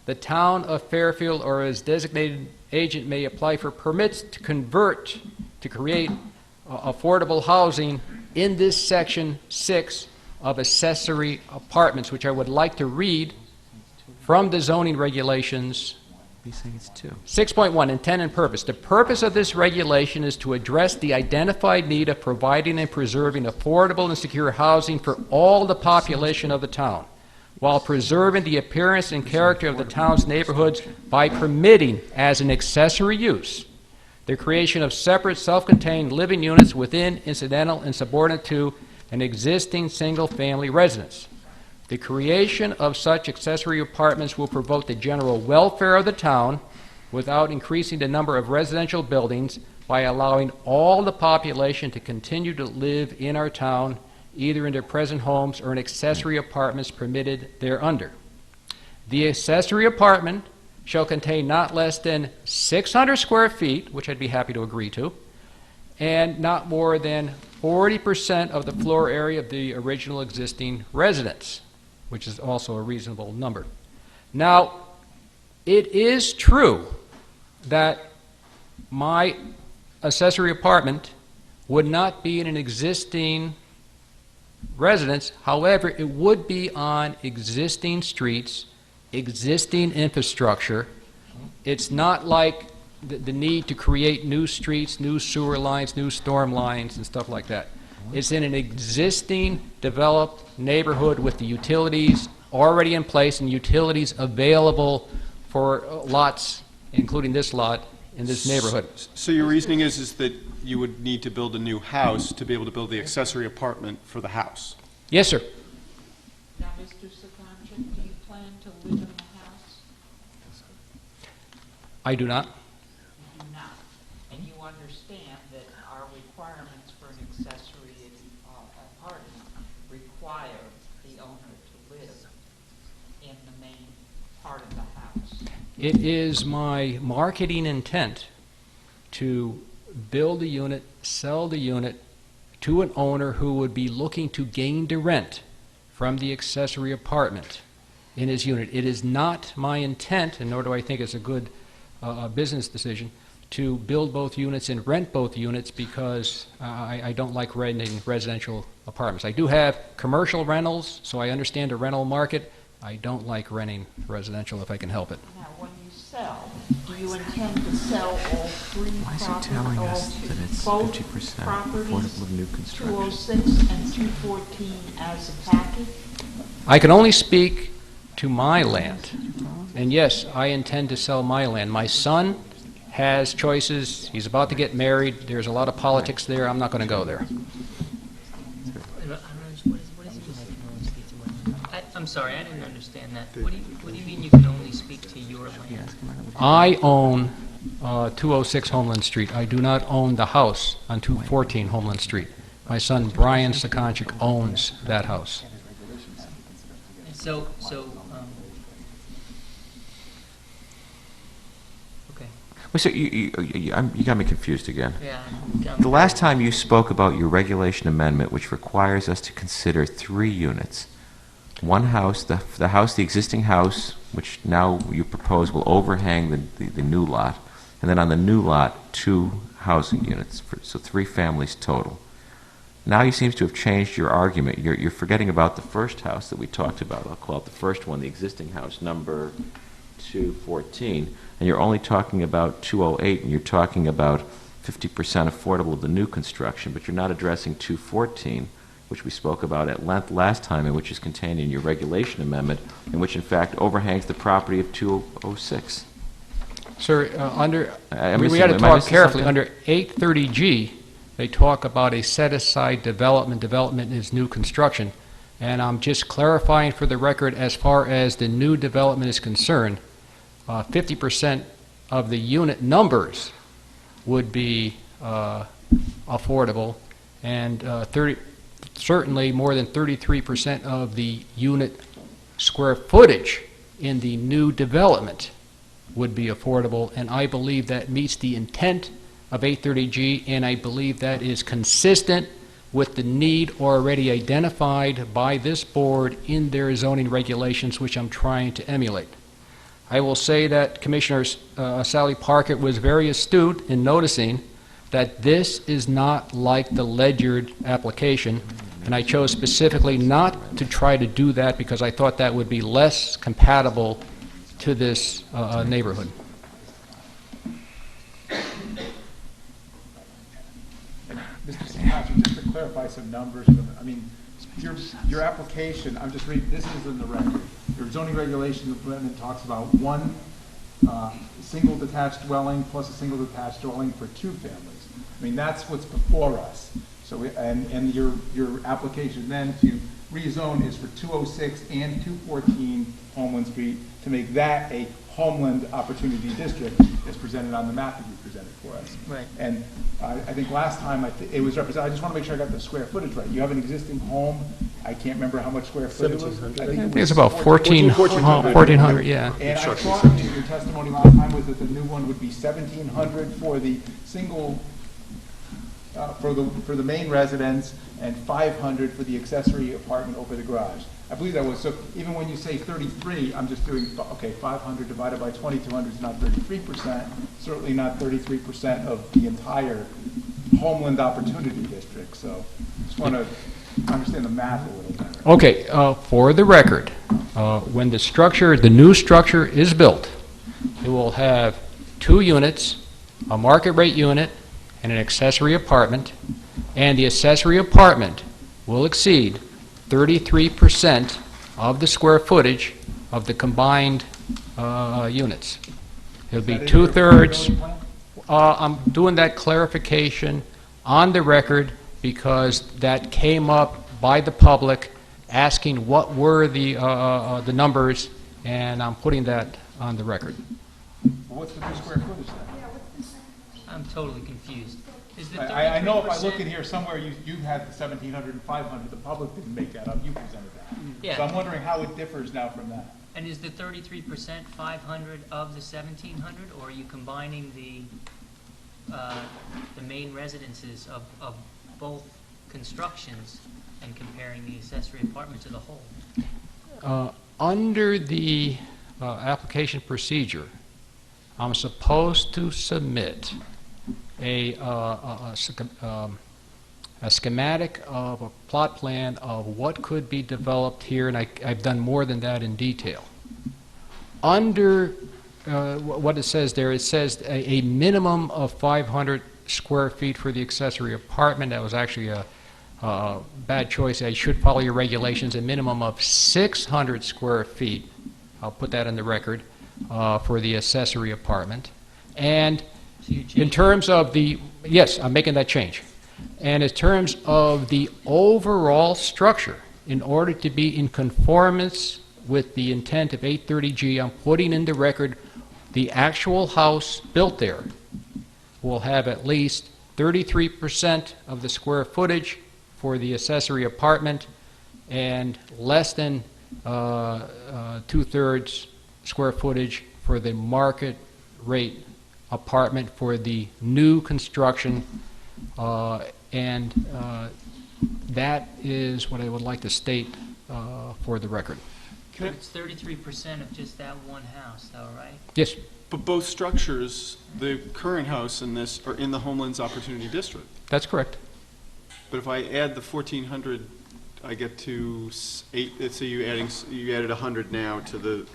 the town of Fairfield or its designated agent may apply for permits to convert, to create affordable housing in this section 6 of accessory apartments, which I would like to read from the zoning regulations. He's saying it's 2. 6.1, intent and purpose. The purpose of this regulation is to address the identified need of providing and preserving affordable and secure housing for all the population of the town, while preserving the appearance and character of the town's neighborhoods by permitting, as an accessory use, the creation of separate self-contained living units within, incidental, and subordinate to an existing single-family residence. The creation of such accessory apartments will promote the general welfare of the town without increasing the number of residential buildings by allowing all the population to continue to live in our town, either in their present homes or in accessory apartments permitted thereunder. The accessory apartment shall contain not less than 600 square feet, which I'd be happy to agree to, and not more than 40% of the floor area of the original existing residence, which is also a reasonable number. Now, it is true that my accessory apartment would not be in an existing residence. However, it would be on existing streets, existing infrastructure. It's not like the need to create new streets, new sewer lines, new storm lines, and stuff like that. It's in an existing developed neighborhood with the utilities already in place and utilities available for lots, including this lot, in this neighborhood. So your reasoning is that you would need to build a new house to be able to build the accessory apartment for the house? Yes, sir. Now, Mr. Sakanchik, do you plan plan to live in the house? I do not. You do not. And you understand that our requirements for an accessory apartment require the owner to live in the main part of the house. It is my marketing intent to build a unit, sell the unit to an owner who would be looking to gain the rent from the accessory apartment in his unit. It is not my intent, and nor do I think it's a good business decision, to build both units and rent both units because I don't like renting residential apartments. I do have commercial rentals, so I understand the rental market. I don't like renting residential if I can help it. Now, when you sell, do you intend to sell all three properties, both 50% properties, affordable new construction? 206 and 214 as a package? I can only speak to my land. And yes, I intend to sell my land. My son has choices. He's about to get married. There's a lot of politics there. I'm not going to go there. I'm sorry, I didn't understand that. What do you mean you can only speak to your land? I own 206 Homeland Street. I do not own the house on 214 Homeland Street. My son Brian Sakonchik owns that house. So, okay. Well, so you got me confused again. Yeah. The last time you spoke about your regulation amendment, which requires us to consider 3 units. One house, the existing house, which now you propose will overhang the new lot, and then on the new lot, 2 housing units, so 3 families total. Now you seem to have changed your argument. You're forgetting about the first house that we talked about. I'll call it the first one, the existing house, number 214, and you're only talking about 208, and you're talking about 50% affordable of the new construction, but you're not addressing 214, which we spoke about at length last time, and which is contained in your regulation amendment, and which in fact overhangs the property of 206. Sir, we got to talk carefully. Under 830G, they talk about a set-aside development. Development is new construction. And I'm just clarifying for the record, as far as the new development is concerned, 50% of the unit numbers would be affordable, and certainly more than 33% of the unit square footage in the new development would be affordable, and I believe that meets the intent of 830G, and I believe that is consistent with the need already identified by this board in their zoning regulations, which I'm trying to emulate. I will say that Commissioner Sally Parker was very astute in noticing that this is not like the Ledyard application, and I chose specifically not to try to do that because I thought that would be less compatible to this neighborhood. Mr. Sinatra, just to clarify some numbers, I mean, your application, I'm just reading, this is in the record. Your zoning regulation amendment talks about 1 single detached dwelling plus a single detached dwelling for 2 families. I mean, that's what's before us. So, and your application then to rezone is for 206 and 214 Homeland Street to make that a Homeland Opportunity District as presented on the map that you presented for us. Right. And I think last time it was represented, I just want to make sure I got the square footage right. You have an existing home, I can't remember how much square footage it was. I think it's about 1,400, yeah. And I thought your testimony last time was that the new one would be 1,700 for the single, for the main residence, and 500 for the accessory apartment over the garage. I believe that was, so even when you say 33, I'm just doing, okay, 500 divided by 2,200 is not 33%, certainly not 33% of the entire Homeland Opportunity District. So just want to understand the math a little better. Okay, for the record, when the new structure is built, it will have 2 units, a market rate unit, and an accessory apartment, and the accessory apartment will exceed 33% of the square footage of the combined units. It'll be 2/3. I'm doing that clarification on the record because that came up by the public asking what were the numbers, and I'm putting that on the record. What's the new square footage then? I'm totally confused. Is the I know if I look 33% in here somewhere, you had the 1,700 and 500, the public didn't make that up, you presented that. Yeah. So I'm wondering how it differs now from that. And is the 33% 500 of the 1,700, or are you combining the main residences of both constructions and comparing the accessory apartment to the whole? Under the application procedure, I'm supposed to submit a schematic of a plot plan of what could be developed here, and I've done more than that in detail. Under what it says there, it says a minimum of 500 square feet for the accessory apartment. That was actually a bad choice. I should follow your regulations. A minimum of 600 square feet. I'll put that in the record for the accessory apartment. And in terms of the, yes, I'm making that change. And in terms of the overall structure, in order to be in conformance with the intent of 830G, I'm putting in the record the actual house built there will have at least 33% of the square footage for the accessory apartment and less than 2/3 square footage for the market rate apartment for the new construction, and that is what I would like to state for the record. It's 33% of just that one house, though, right? Yes. But both structures, the current house and this, are in the Homelands Opportunity District. That's correct. But if I add the 1,400, I get to 8. Let's say you added 100 now to the.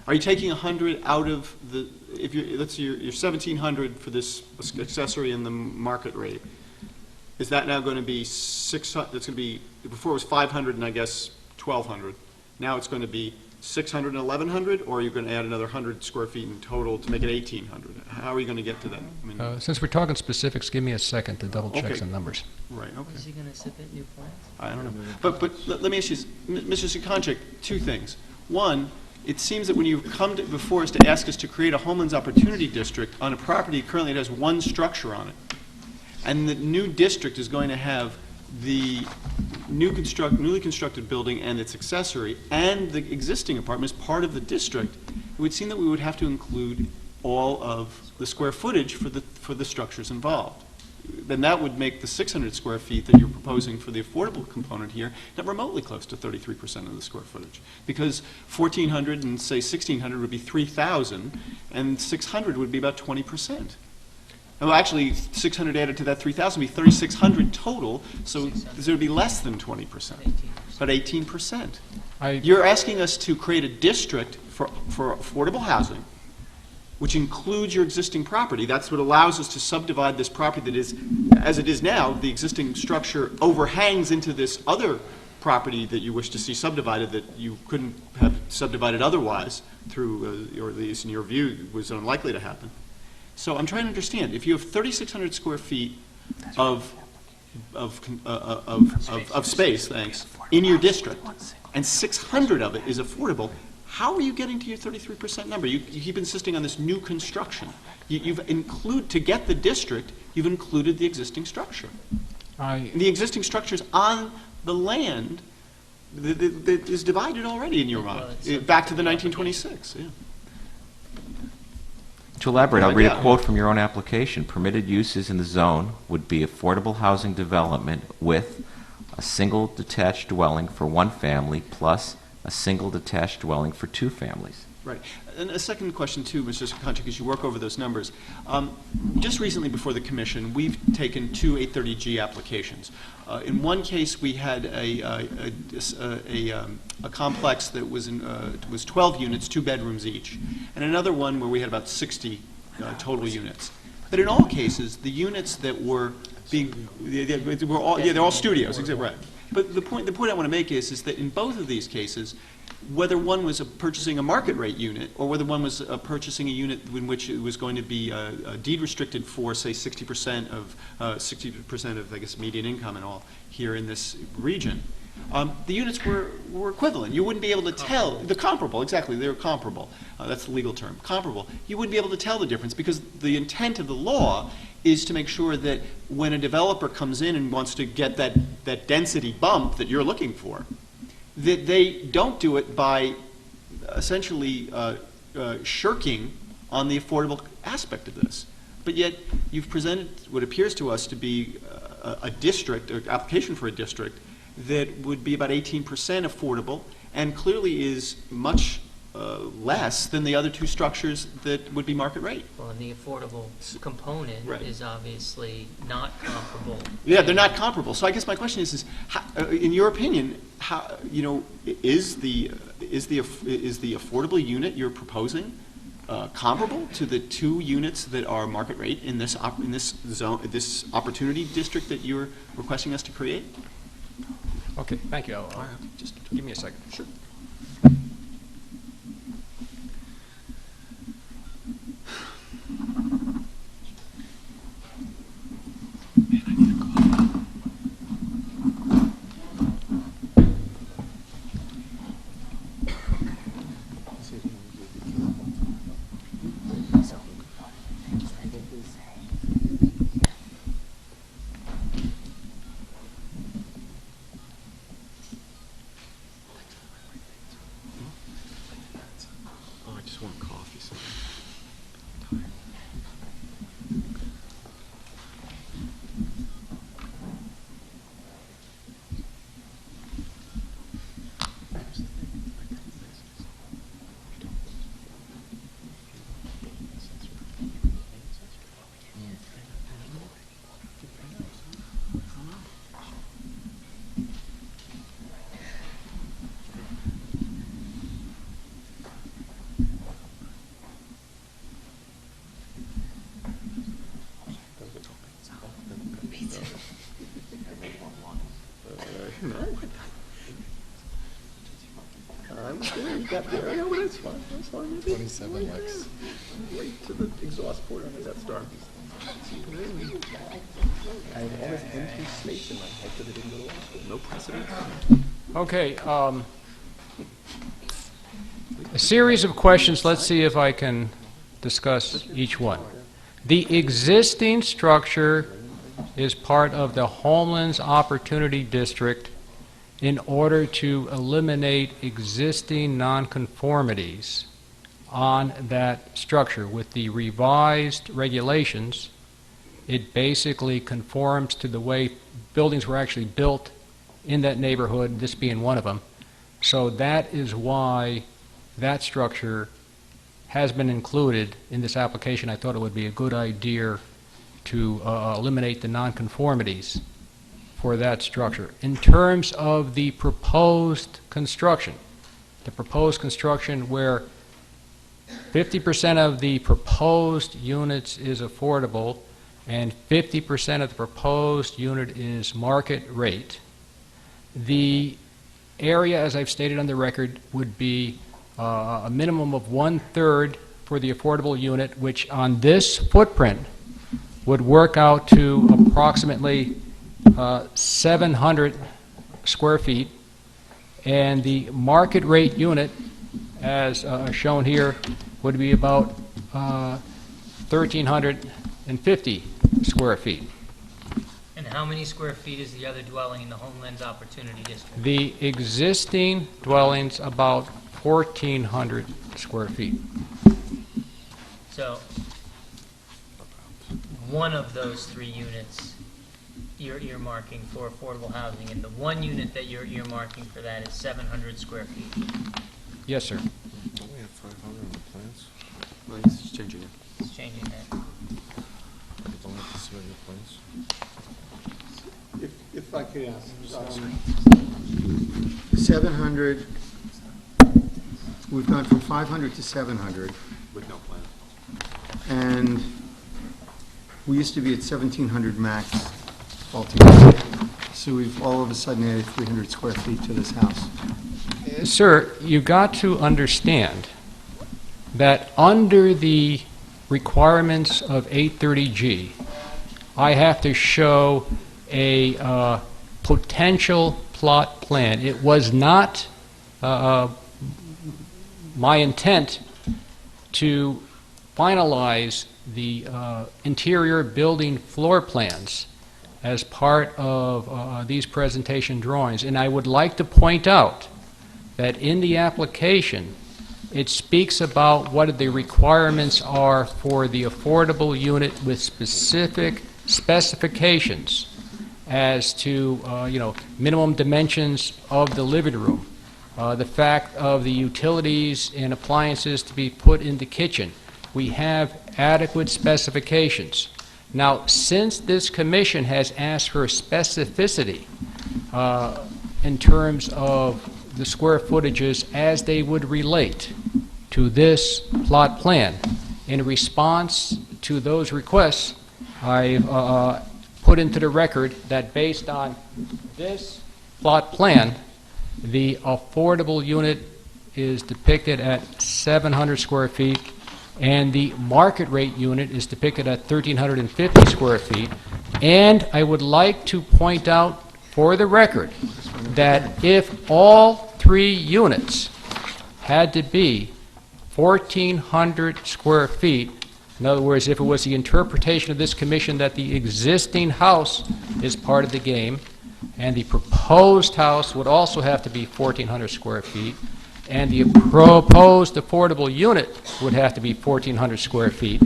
Are you taking 100 out of the? If you let's say you're 1,700 for this accessory in the market rate, is that now going to be 600? That's going to be, before it was 500 and I guess 1,200. Now it's going to be 600 and 1,100, or are you going to add another 100 square feet in total to make it 1,800? How are you going to get to that? I mean, Since we're talking specifics, give me a second to double check Okay. some numbers. Right, okay. Is he going to submit new plans? I don't know. But let me ask you, Mr. Sukanchik, two things. One, it seems that when you come before us to ask us to create a Homelands Opportunity District on a property currently that has one structure on it, and the new district is going to have the newly constructed building and its accessory and the existing apartment as part of the district, it would seem that we would have to include all of the square footage for the structures involved. Then that would make the 600 square feet that you're proposing for the affordable component here not remotely close to 33% of the square footage, because 1,400 and say 1,600 would be 3,000, and 600 would be about 20%. Well, actually, 600 added to that 3,000 would be 3,600 total, so there would be less than 20%, but 18%. You're asking us to create a district for affordable housing, which includes your existing property. That's what allows us to subdivide this property that is, as it is now, the existing structure overhangs into this other property that you wish to see subdivided that you couldn't have subdivided otherwise through, or at least in your view, was unlikely to happen. So I'm trying to understand, if you have 3,600 square feet of space, thanks, in your district, and 600 of it is affordable, how are you getting to your 33% number? You keep insisting on this new construction. To get the district, you've included the existing structure. The existing structure's on the land that is divided already in your mind, back to the 1926, yeah. To elaborate, I'll read a quote from your own application. Permitted uses in the zone would be affordable housing development with a single detached dwelling for one family plus a single detached dwelling for two families. Right. And a second question, too, Mr. Sukanchik, as you work over those numbers. Just recently before the commission, we've taken two 830G applications. In one case, we had a complex that was 12 units, 2 bedrooms each, and another one where we had about 60 total units. But in all cases, the units that were being, they're all studios, exactly right. But the point I want to make is that in both of these cases, whether one was purchasing a market rate unit or whether one was purchasing a unit in which it was going to be deed restricted for, say, 60% of I guess median income and all here in this region, the units were equivalent. You wouldn't be able to tell. The comparable, exactly. They were comparable. That's the legal term, comparable. You wouldn't be able to tell the difference because the intent of the law is to make sure that when a developer comes in and wants to get that density bump that you're looking for, that they don't do it by essentially shirking on the affordable aspect of this. But yet you've presented what appears to us to be a district, or application for a district, that would be about 18% affordable and clearly is much less than the other two structures that would be market rate. Well, and the affordable component is obviously not comparable. Yeah, they're not comparable. So I guess my question is how, in your opinion, how, you know, is the affordable unit you're proposing comparable to the two units that are market rate in this this opportunity district that you're requesting us to create? Okay, thank you. Just give me a second. Sure. Oh, I just want coffee. So. You got there. Yeah, well, that's fine. That's fine. 27 likes. Right to the exhaust port on the Death Star. I had almost empty space in my head because I didn't go to law school. No precedent. Okay, a series of questions. Let's see if I can discuss each one. The existing structure is part of the Homelands Opportunity District in order to eliminate existing nonconformities on that structure. With the revised regulations, it basically conforms to the way buildings were actually built in that neighborhood, this being one of them. So that is why that structure has been included in this application. I thought it would be a good idea to eliminate the nonconformities for that structure. In terms of the proposed construction where 50% of the proposed units is affordable and 50% of the proposed unit is market rate, the area, as I've stated on the record, would be a minimum of 1/3 for the affordable unit, which on this footprint would work out to approximately 700 square feet, and the market rate unit, as shown here, would be about 1,350 square feet. And how many square feet is the other dwelling in the Homelands Opportunity District? The existing dwelling's about 1,400 square feet. So, one of those three units you're earmarking for affordable housing, and the one unit that you're earmarking for that is 700 square feet. Yes, sir. Don't we have 500 on the plans? Well, he's changing it. It's changing that. Don't we have to submit your plans? If I could ask, 700, we've gone from 500 to 700, With no plan. and we used to be at 1,700 max altogether. So we've all of a sudden added 300 square feet to this house. Sir, you've got to understand that under the requirements of 830G, I have to show a potential plot plan. It was not my intent to finalize the interior building floor plans as part of these presentation drawings. And I would like to point out that in the application, it speaks about what the requirements are for the affordable unit with specific specifications as to, minimum dimensions of the living room, the fact of the utilities and appliances to be put in the kitchen. We have adequate specifications. Now, since this commission has asked for specificity in terms of the square footages as they would relate to this plot plan, in response to those requests, I put into the record that based on this plot plan, the affordable unit is depicted at 700 square feet, and the market rate unit is depicted at 1,350 square feet. And I would like to point out for the record that if all 3 units had to be 1,400 square feet, in other words, if it was the interpretation of this commission that the existing house is part of the game, and the proposed house would also have to be 1,400 square feet, and the proposed affordable unit would have to be 1,400 square feet,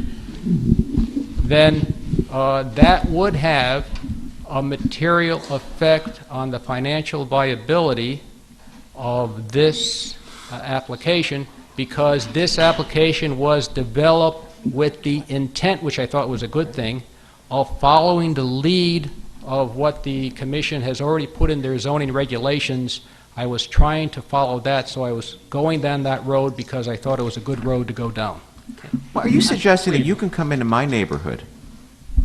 then that would have a material effect on the financial viability of this application, because this application was developed with the intent, which I thought was a good thing, of following the lead of what the commission has already put in their zoning regulations. I was trying to follow that, so I was going down that road because I thought it was a good road to go down. Well, are you suggesting that you can come into my neighborhood,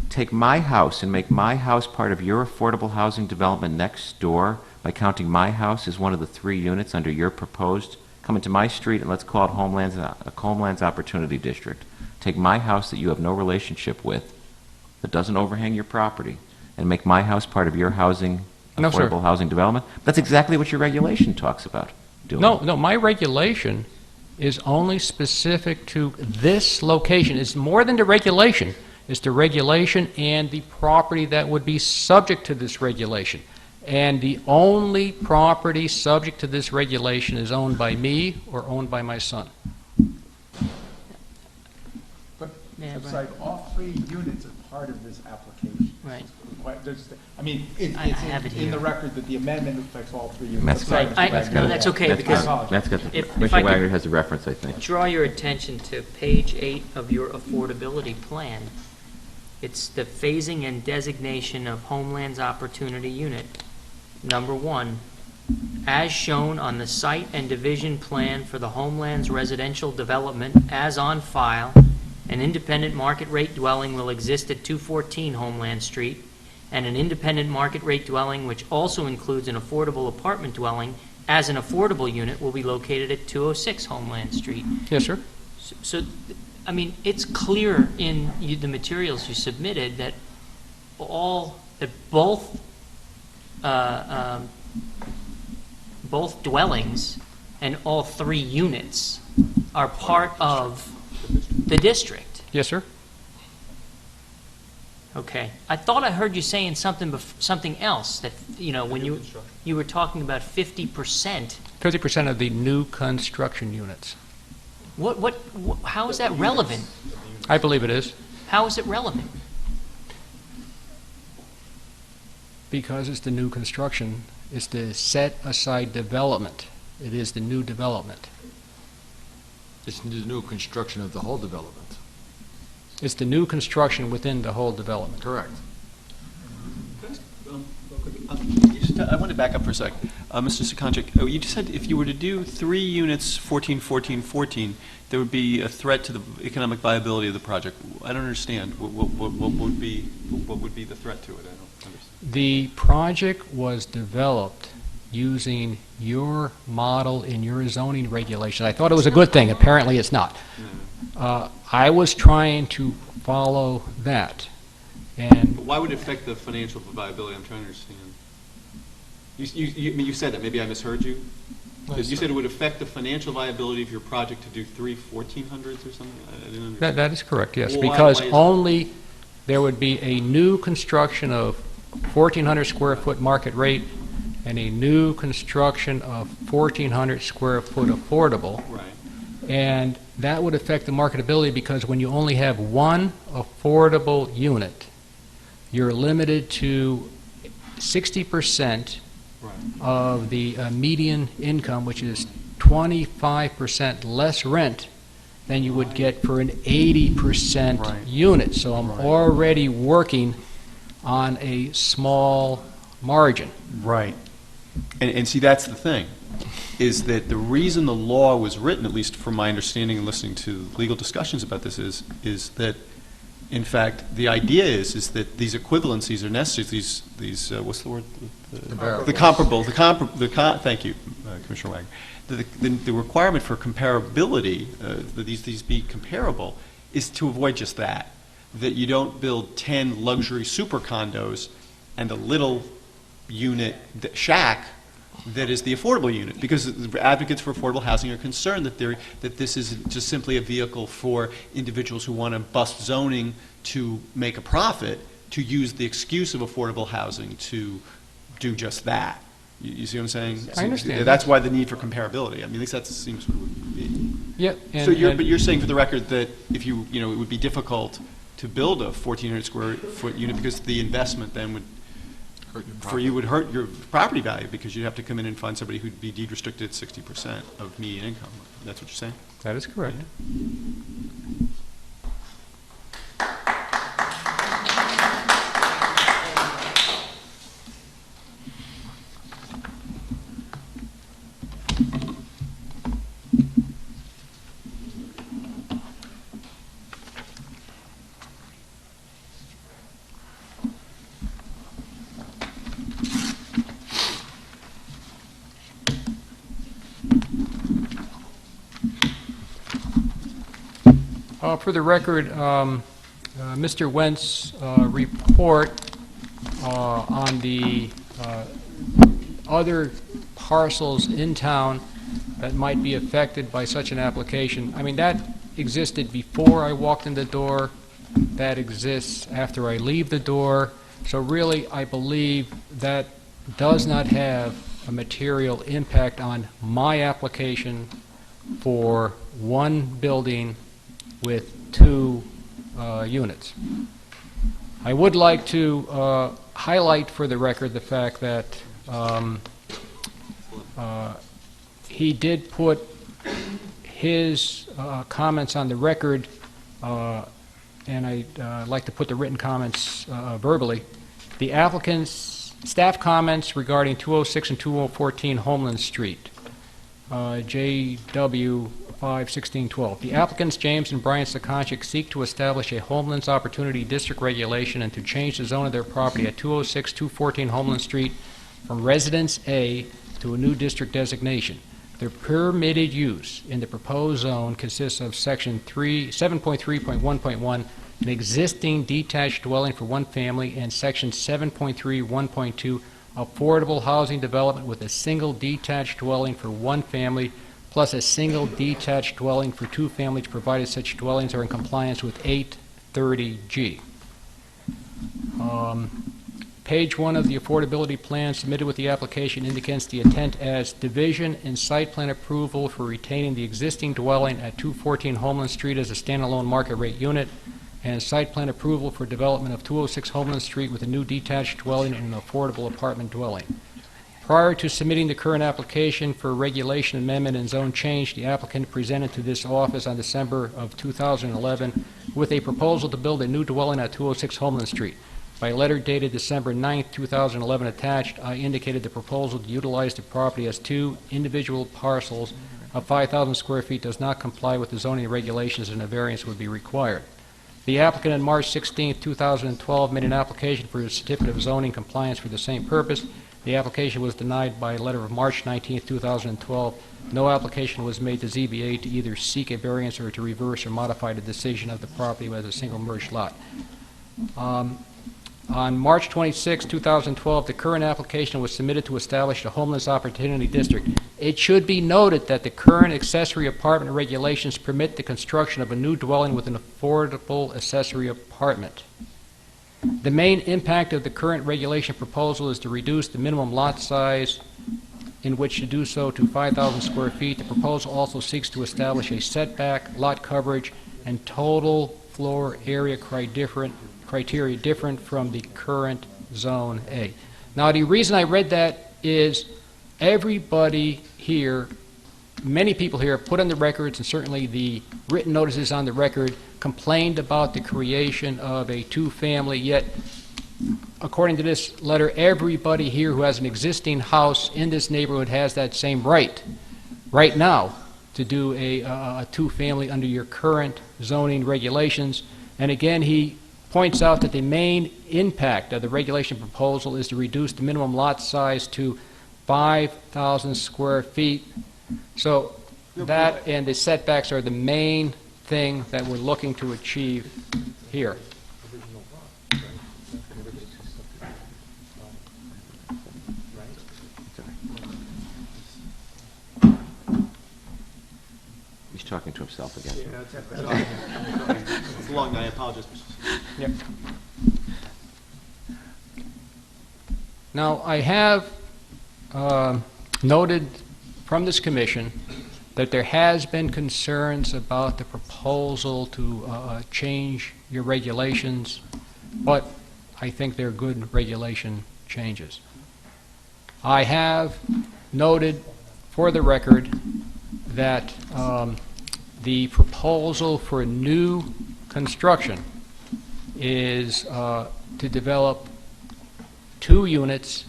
take my house and make my house part of your affordable housing development next door by counting my house as one of the 3 units under your proposed, come into my street and let's call it Homelands Opportunity District, take my house that you have no relationship with, that doesn't overhang your property, and make my house part of your housing, No, sir. affordable housing development? That's exactly what your regulation talks about doing. No, my regulation is only specific to this location. It's more than the regulation. It's the regulation and the property that would be subject to this regulation. And the only property subject to this regulation is owned by me or owned by my son. But Yeah, it's right. like all 3 units are part of this application. Right. I mean, it's I have it in here. the record that the amendment affects all 3 units. That's I'm sorry, good. Mr. That's Wagner. no, that's okay, That's because good. That's good. if Commissioner I could- Wagner has a reference, I think. Draw your attention to page 8 of your affordability plan. It's the phasing and designation of Homeland's Opportunity Unit. Number 1, as shown on the site and division plan for the Homeland's residential development as on file, an independent market rate dwelling will exist at 214 Homeland Street, and an independent market rate dwelling, which also includes an affordable apartment dwelling, as an affordable unit will be located at 206 Homeland Street. Yes, sir. So, I mean, it's clear in the materials you submitted that both dwellings and all 3 units are part of the district. Yes, sir. Okay. I thought I heard you saying something else, that, when you were talking about 50%. 50% of the new construction units. How is that relevant? I believe it is. How is it relevant? Because it's the new construction. It's the set-aside development. It is the new development. It's the new construction of the whole development. It's the new construction within the whole development. Correct. I want to back up for a sec. Mr. Sekonchik, you just said if you were to do 3 units, 14, 14, 14, there would be a threat to the economic viability of the project. I don't understand. What would be the threat to it? I don't understand. The project was developed using your model in your zoning regulation. I thought it was a good thing. Apparently it's not. I was trying to follow that. And But why would it affect the financial viability? I'm trying to understand. You said that, maybe I misheard you. You said it would affect the financial viability of your project to do 3 1400s or something? I didn't understand. That is correct, yes, Well, because why is only there would be a new construction of 1,400 square foot market rate and a new construction of 1,400 square foot affordable. Right. And that would affect the marketability because when you only have one affordable unit, you're limited to 60% of the median income, which is 25% less rent than you would get for an 80% unit. So I'm already working on a small margin. Right. And see, that's the thing, is that the reason the law was written, at least from my understanding and listening to legal discussions about this, is that, in fact, the idea is that these equivalencies are necessary. These what's the word? Thank you, Commissioner Wagner. The requirement for comparability, that these be comparable, is to avoid just that. That you don't build 10 luxury super condos and a little unit shack that is the affordable unit, because advocates for affordable housing are concerned that this is just simply a vehicle for individuals who want to bust zoning to make a profit, to use the excuse of affordable housing to do just that. You see what I'm saying? I understand. That's why the need for comparability. I mean, at least that seems what it would be. Yeah. So you're saying for the record that if it would be difficult to build a 1,400 square foot unit because the investment then would would hurt your property value, because you'd have to come in and find somebody who'd be deed restricted at 60% of median income. That's what you're saying? That is correct. For the record, Mr. Wentz's report on the other parcels in town that might be affected by such an application, I mean, that existed before I walked in the door, that exists after I leave the door, so really I believe that does not have a material impact on my application for one building with 2 units. I would like to highlight for the record the fact that he did put his comments on the record, and I'd like to put the written comments verbally. The applicant's staff comments regarding 206 and 2014 Homeland Street, JW 5/16/12. The applicants James and Brian Sakonchik seek to establish a Homelands Opportunity District regulation and to change the zone of their property at 206, 214 Homeland Street from Residence A to a new district designation. The permitted use in the proposed zone consists of Section 7.3.1.1, an existing detached dwelling for one family, and Section 7.3.1.2, affordable housing development with a single detached dwelling for one family plus a single detached dwelling for 2 families, provided such dwellings are in compliance with 830G. Page 1 of the affordability plan submitted with the application indicates the intent as division and site plan approval for retaining the existing dwelling at 214 Homeland Street as a standalone market rate unit, and site plan approval for development of 206 Homeland Street with a new detached dwelling and an affordable apartment dwelling. Prior to submitting the current application for regulation amendment and zone change, the applicant presented to this office on December of 2011 with a proposal to build a new dwelling at 206 Homeland Street. By letter dated December 9, 2011 attached, I indicated the proposal to utilize the property as 2 individual parcels of 5,000 square feet does not comply with the zoning regulations and a variance would be required. The applicant on March 16, 2012 made an application for a certificate of zoning compliance for the same purpose. The application was denied by a letter of March 19, 2012. No application was made to ZBA to either seek a variance or to reverse or modify the decision of the property as a single merged lot. On March 26, 2012, the current application was submitted to establish a homeless opportunity district. It should be noted that the current accessory apartment regulations permit the construction of a new dwelling with an affordable accessory apartment. The main impact of the current regulation proposal is to reduce the minimum lot size in which to do so to 5,000 square feet. The proposal also seeks to establish a setback, lot coverage, and total floor area criteria different from the current Zone A. Now, the reason I read that is everybody here, many people here, put on the records, and certainly the written notices on the record, complained about the creation of a two-family, yet according to this letter, everybody here who has an existing house in this neighborhood has that same right now to do a two-family under your current zoning regulations. And again, he points out that the main impact of the regulation proposal is to reduce the minimum lot size to 5,000 square feet. So that and the setbacks are the main thing that we're looking to achieve here. He's talking to himself again. It's a long night. I apologize. Yep. Now, I have noted from this commission that there has been concerns about the proposal to change your regulations, but I think they're good regulation changes. I have noted for the record that the proposal for new construction is to develop 2 units,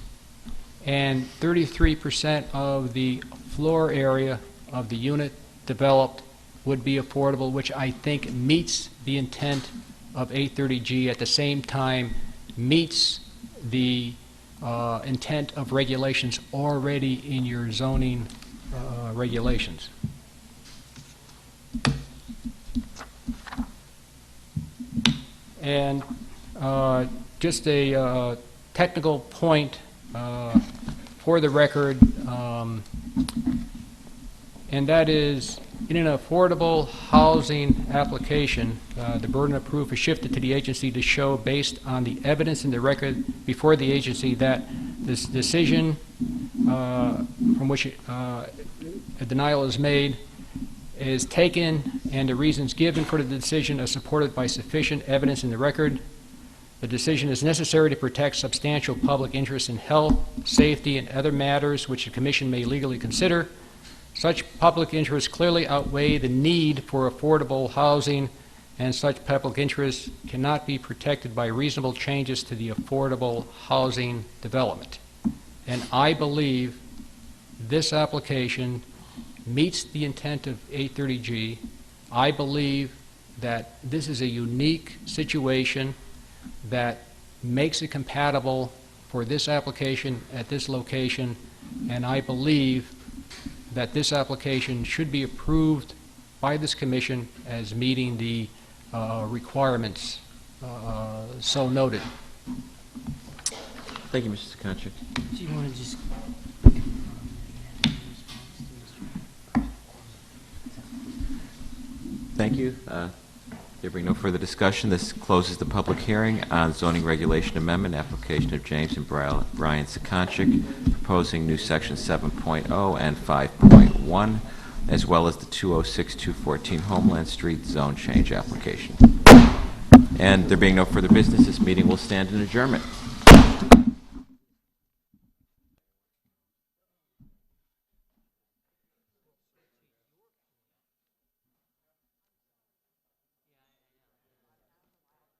and 33% of the floor area of the unit developed would be affordable, which I think meets the intent of 830G, at the same time meets the intent of regulations already in your zoning regulations. And just a technical point for the record, and that is, in an affordable housing application, the burden of proof is shifted to the agency to show, based on the evidence in the record before the agency, that this decision from which a denial is made is taken and the reasons given for the decision are supported by sufficient evidence in the record. The decision is necessary to protect substantial public interest in health, safety, and other matters which the Commission may legally consider. Such public interests clearly outweigh the need for affordable housing, and such public interests cannot be protected by reasonable changes to the affordable housing development. And I believe this application meets the intent of 830G. I believe that this is a unique situation that makes it compatible for this application at this location, and I believe that this application should be approved by this commission as meeting the requirements so noted. Thank you, Mr. Sakonchik. Do you want to just... Thank you. There being no further discussion, this closes the public hearing on zoning regulation amendment application of James and Brian Sakonchik, proposing new section 7.0 and 5.1, as well as the 206-214 Homeland Street zone change application. And there being no further business, this meeting will stand in adjournment.